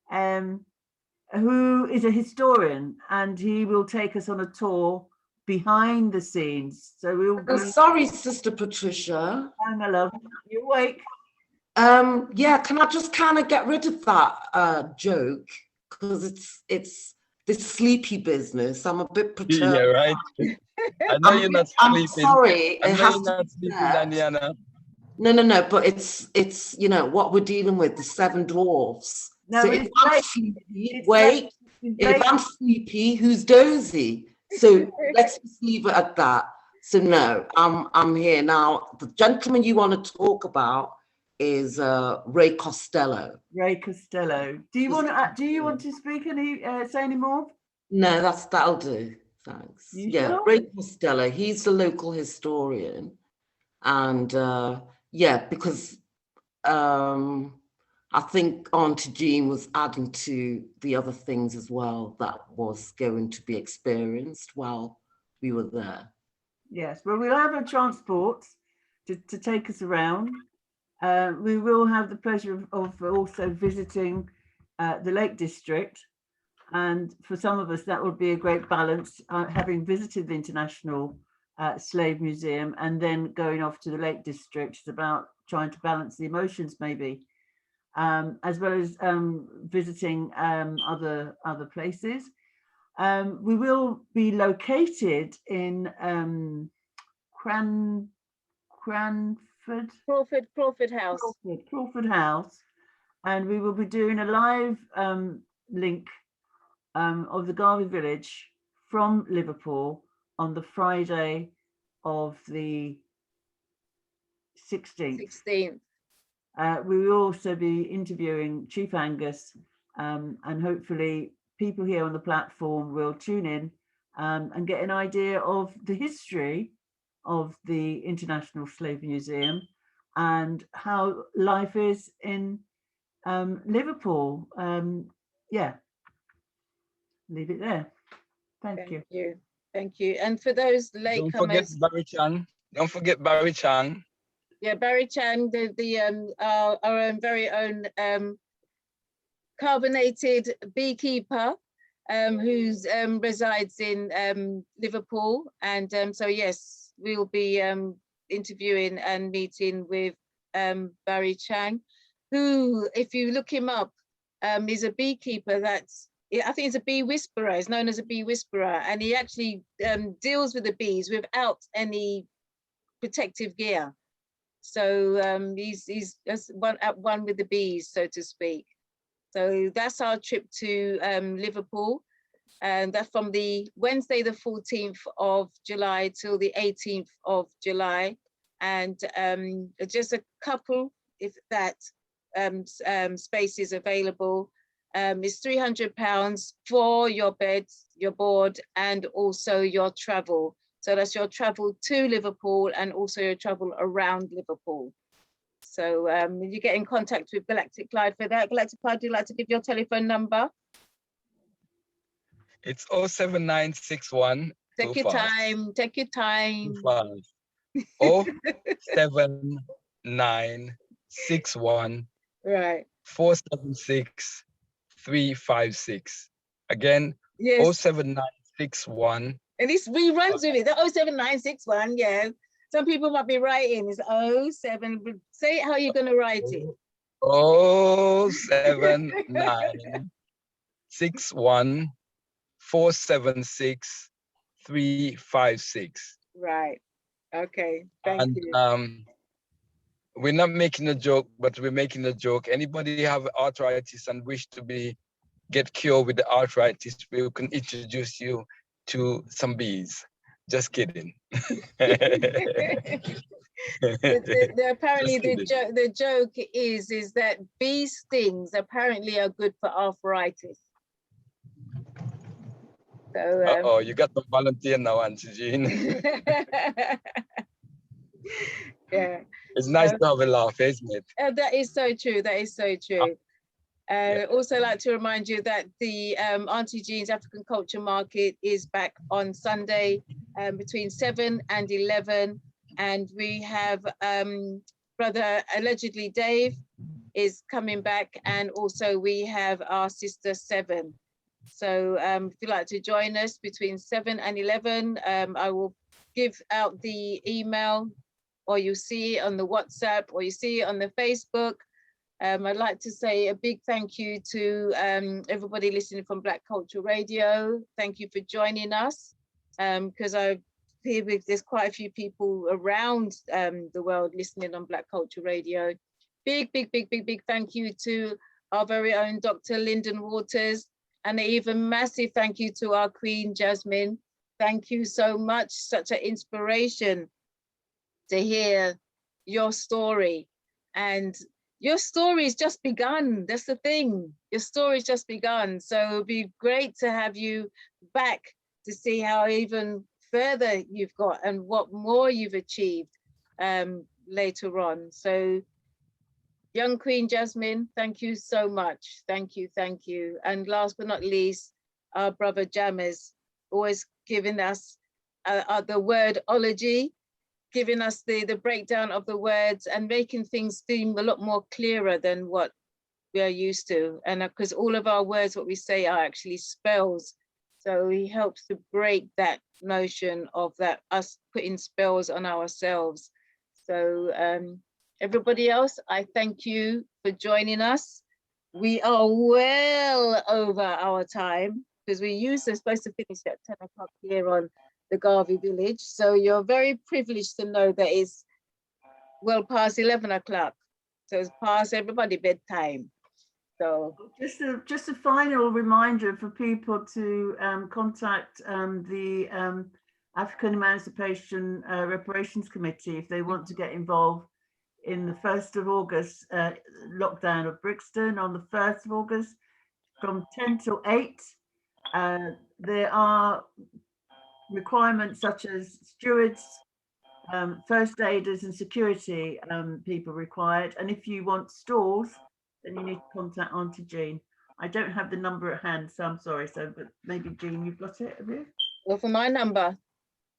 Who is a historian, and he will take us on a tour behind the scenes. So we'll. Sorry, Sister Patricia. Hi, my love. You awake? Yeah. Can I just kind of get rid of that joke, because it's this sleepy business. I'm a bit perturbed. Yeah, right. I know you're not I'm sleeping. sorry. I It know has you're to not be sleeping, said. Daniela. No, but it's you know what we're dealing with, the seven dwarfs. No, So it's if I'm late. sleepy, It's wait, late. It's if late. I'm sleepy, who's dozy? So let's just leave it at that. So no, I'm here now. The gentleman you want to talk about is Ray Costello. Ray Costello. Do you want to speak any say any more? No, that'll do. Thanks. You Yeah, sure? Ray Costello. He's the local historian, and yeah, because I think Auntie Jean was adding to the other things as well that was going to be experienced while we were there. Yes, well, we'll have a transport to take us around. We will have the pleasure of also visiting the Lake District. And for some of us, that would be a great balance, having visited the International Slave Museum and then going off to the Lake District. It's about trying to balance the emotions, maybe, as well as visiting other places. We will be located in Crawford House, and we will be doing a live link of the Garvey village from Liverpool on the Friday of the 16th. We will also be interviewing Chief Angus, and hopefully people here on the platform will tune in and get an idea of the history of the International Slave Museum and how life is in Liverpool. Yeah, leave it there. Thank you. Thank you. And for those Don't forget latecomers, Barry Chang. Don't forget Barry Chang. yeah, Barry Chang, our own very own carbonated beekeeper, who resides in Liverpool, and so yes, we'll be interviewing and meeting with Barry Chang, who, if you look him up, is a beekeeper that's, I think he's a bee whisperer. He's known as a bee whisperer, and he actually deals with the bees without any protective gear. So he's at one with the bees, so to speak. So that's our trip to Liverpool, and that's from the Wednesday, the 14th of July till the 18th of July, and just a couple, if that, spaces available. It's £300 for your bed, your board, and also your travel. So that's your travel to Liverpool and also your travel around Liverpool. So you get in contact with Galactic Clyde for that. Galactic Clyde, do you like to give your telephone number? It's 07961. Take your time. Take your time. 07961. Right. 476 356. Again, yes. 07961. At least reruns with it. The 07961, yeah. Some people might be writing. It's 07. But say it how you're going to write it. 07961 476 356. Right. Okay. Thank you. We're not making a joke, but we're making a joke. Anybody have arthritis and wish to get cured with the arthritis, we can introduce you to some bees. Just kidding. Apparently the joke is that bee stings apparently are good for arthritis. So you got the volunteer now, Auntie Jean. Yeah. It's nice to have a laugh, isn't it? That is so true. That is so true. Also like to remind you that the Auntie Jean's African Culture Market is back on Sunday between 7 and 11. And we have brother allegedly Dave is coming back, and also we have our sister Seven. So if you'd like to join us between 7 and 11, I will give out the email, or you see it on the WhatsApp, or you see it on the Facebook. I'd like to say a big thank you to everybody listening from Black Culture Radio. Thank you for joining us, because I feel there's quite a few people around the world listening on Black Culture Radio. Big thank you to our very own Dr. Lyndon Waters, and an even massive thank you to our Queen Jasmine. Thank you so much, such an inspiration to hear your story. And your story's just begun. That's the thing. Your story's just begun. So it'd be great to have you back to see how even further you've got and what more you've achieved later on. So young Queen Jasmine, thank you so much. Thank you. And last but not least, our brother Jammers, always giving us the wordology, giving us the breakdown of the words and making things seem a lot more clearer than what we are used to. And because all of our words, what we say, are actually spells. So he helps to break that notion of that us putting spells on ourselves. So everybody else, I thank you for joining us. We are well over our time because we usually supposed to finish at 10 o'clock here on the Garvey village. So you're very privileged to know that it's well past 11 o'clock. So it's past everybody bedtime. So just a final reminder for people to contact the African Emancipation Reparations Committee if they want to get involved in the 1st of August lockdown of Brixton on the 1st of August from 10 till 8. There are requirements such as stewards, first aiders and security people required. And if you want stalls, then you need to contact Auntie Jean. I don't have the number at hand, so I'm sorry. So, but maybe Jean, you've got it, have you? Well, for my number.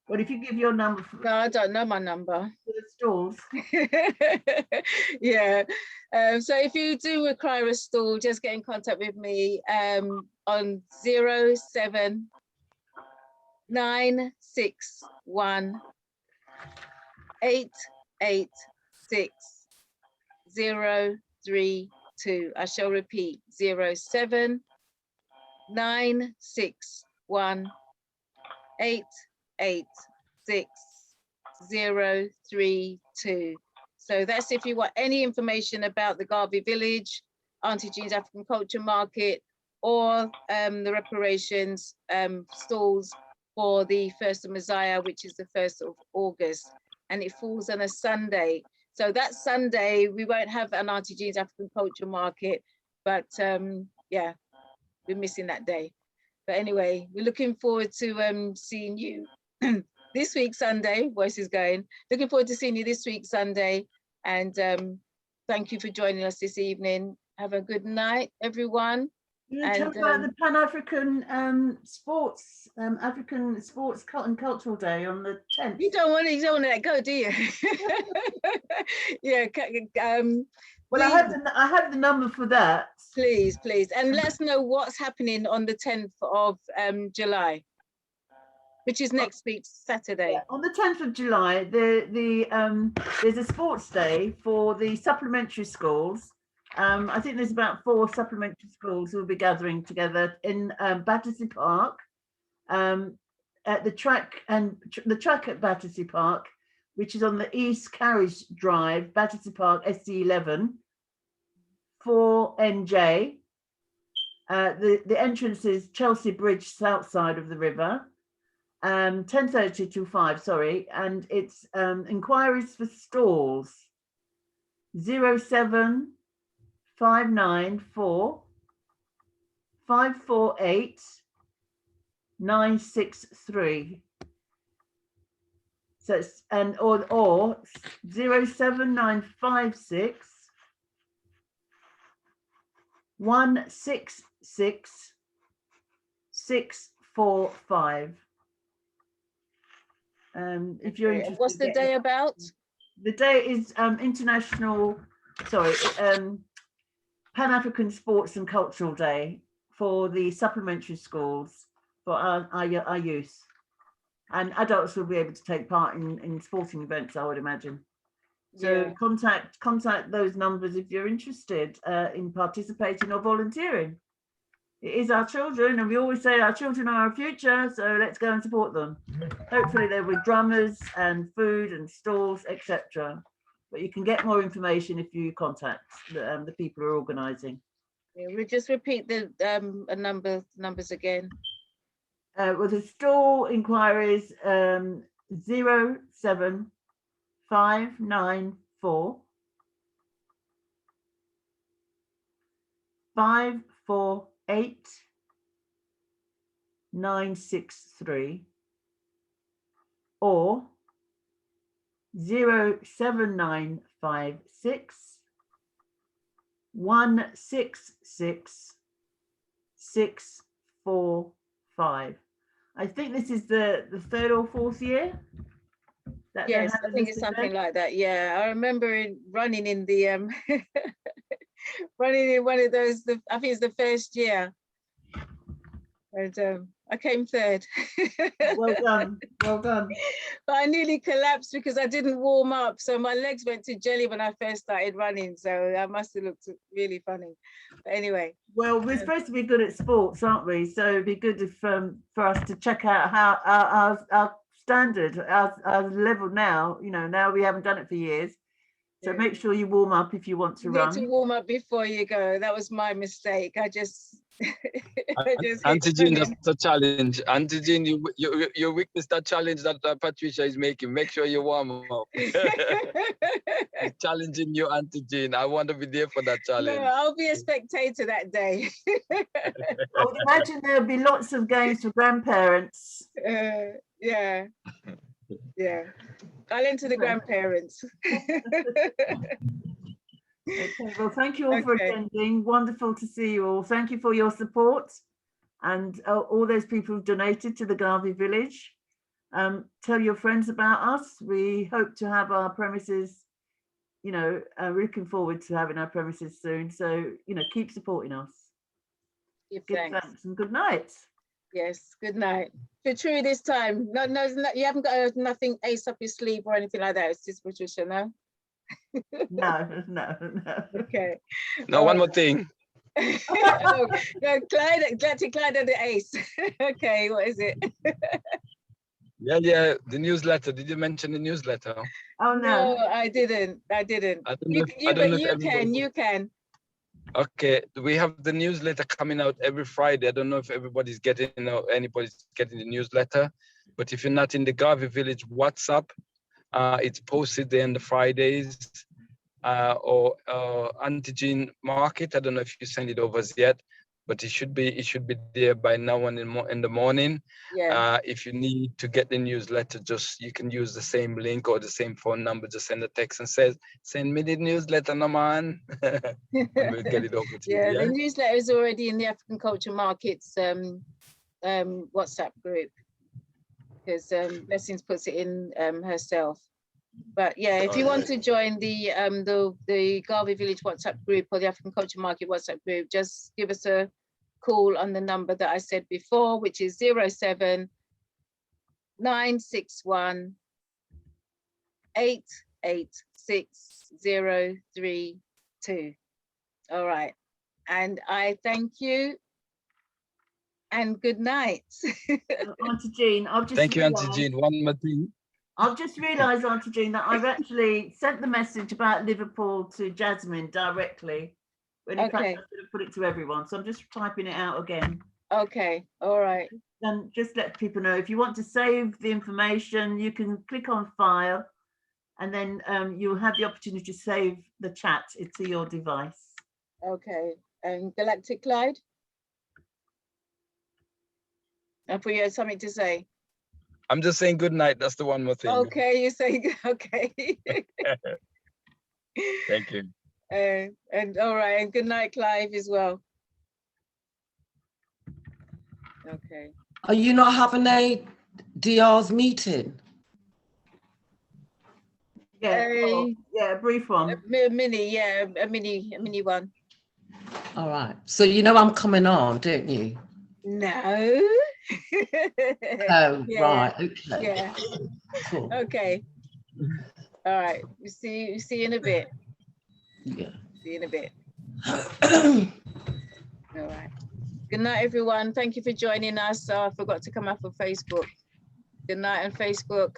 Well, if you give your number. No, I don't know my number. For the stalls. Yeah. So if you do require a stall, just get in contact with me on 07961 886 032. I shall repeat 07961 886 032. So that's if you want any information about the Garvey Village, Auntie Jean's African Culture Market, or the reparations stalls for the 1st of Messiah, which is the 1st of August. And it falls on a Sunday. So that Sunday, we won't have an Auntie Jean's African Culture Market, but yeah, we're missing that day. But anyway, we're looking forward to seeing you this week, Sunday. Voice is going. Looking forward to seeing you this week, Sunday. And thank you for joining us this evening. Have a good night, everyone. Tell about the Pan-African sports, African Sports and Cultural Day on the 10th. You don't want to let go, do you? Yeah. Well, I have the number for that. Please, and let us know what's happening on the 10th of July, which is next week, Saturday. Yeah, on the 10th of July, there's a sports day for the supplementary schools. I think there's about 4 supplementary schools who will be gathering together in Battersea Park, at the track at Battersea Park, which is on the East Carriage Drive, Battersea Park, SC11, 4NJ. The entrance is Chelsea Bridge, south side of the river. 10:30 to 5, sorry, and it's inquiries for stalls 07594 548 963. So it's or 07956 166 645. If you're interested. What's the day about? The day is Pan-African Sports and Cultural Day for the supplementary schools for our youth. And adults will be able to take part in sporting events, I would imagine. So contact those numbers if you're interested in participating or volunteering. It is our children, and we always say our children are our future, so let's go and support them. Hopefully there will be drummers and food and stalls, etc. But you can get more information if you contact the people who are organising. Yeah, we'll just repeat the numbers again. Well, the stall inquiries 07594 548 963 or 07956 166 645. I think this is the third or fourth year. Yes, I think it's something like that. Yeah, I remember running in the running in one of those. I think it's the first year, and I came third. Well done, well done. But I nearly collapsed because I didn't warm up, so my legs went to jelly when I first started running. So I must have looked really funny. But anyway. Well, we're supposed to be good at sports, aren't we? So it'd be good if, for us to check out how our standard, our level now. You know, now we haven't done it for years. So make sure you warm up if you want to run. You need to warm up before you go. That was my mistake. I just Auntie Jean, that's a challenge. Auntie Jean, you witness that challenge that Patricia is making. Make sure you warm up. It's challenging you, Auntie Jean. I want to be there for that challenge. No, I'll be a spectator that day. I would imagine there'll be lots of games for grandparents. Yeah. Yeah. I'll enter the grandparents. Okay, well, thank you all for attending. Wonderful to see you all. Thank you for your support and all those people who've donated to the Garvey Village. Tell your friends about us. We hope to have our premises, you know, looking forward to having our premises soon. So, you know, keep supporting us. Give thanks and good night. Yes, good night. For true this time. No, you haven't got nothing ace up your sleeve or anything like that. It's just Patricia, no? No. Okay. No, one more thing. No, Clyde had the ace. Okay, what is it? Yeah, the newsletter. Did you mention the newsletter? Oh no, I didn't. You can. Okay, we have the newsletter coming out every Friday. I don't know if everybody's getting or anybody's getting the newsletter, but if you're not in the Garvey Village WhatsApp, it's posted there on the Fridays or Auntie Jean Market. I don't know if you send it over as yet, but it should be there by now in the morning. Yeah. If you need to get the newsletter, you can use the same link or the same phone number. Just send a text and says, "Send me the newsletter, no man." And we'll get it over to you. Yeah, the newsletter is already in the African Culture Markets WhatsApp group because Blessings puts it in herself. But yeah, if you want to join the Garvey Village WhatsApp group or the African Culture Market WhatsApp group, just give us a call on the number that I said before, which is 07961 886 All right, and I thank you and good night. Auntie Jean, thank you, Auntie Jean. One more thing. I've just realised, Auntie Jean, that I've actually sent the message about Liverpool to Jasmine directly. When in fact I should have put it to everyone. So I'm just typing it out again. Okay, all right. Then just let people know if you want to save the information, you can click on file and then you'll have the opportunity to save the chat to your device. Okay, and Galactic Clyde? And you had something to say? I'm just saying good night. That's the one more thing. Okay, you say okay. Thank you. And all right, and good night, Clive, as well. Okay. Are you not having a DR's meeting? Yeah, a brief one. A mini one. All right. So you know I'm coming on, don't you? No. Oh, yeah. right. Okay. Yeah. Cool. Okay. All right. We see you in a bit. Yeah. See you in a bit. All right. Good night, everyone. Thank you for joining us. I forgot to come up on Facebook. Good night on Facebook.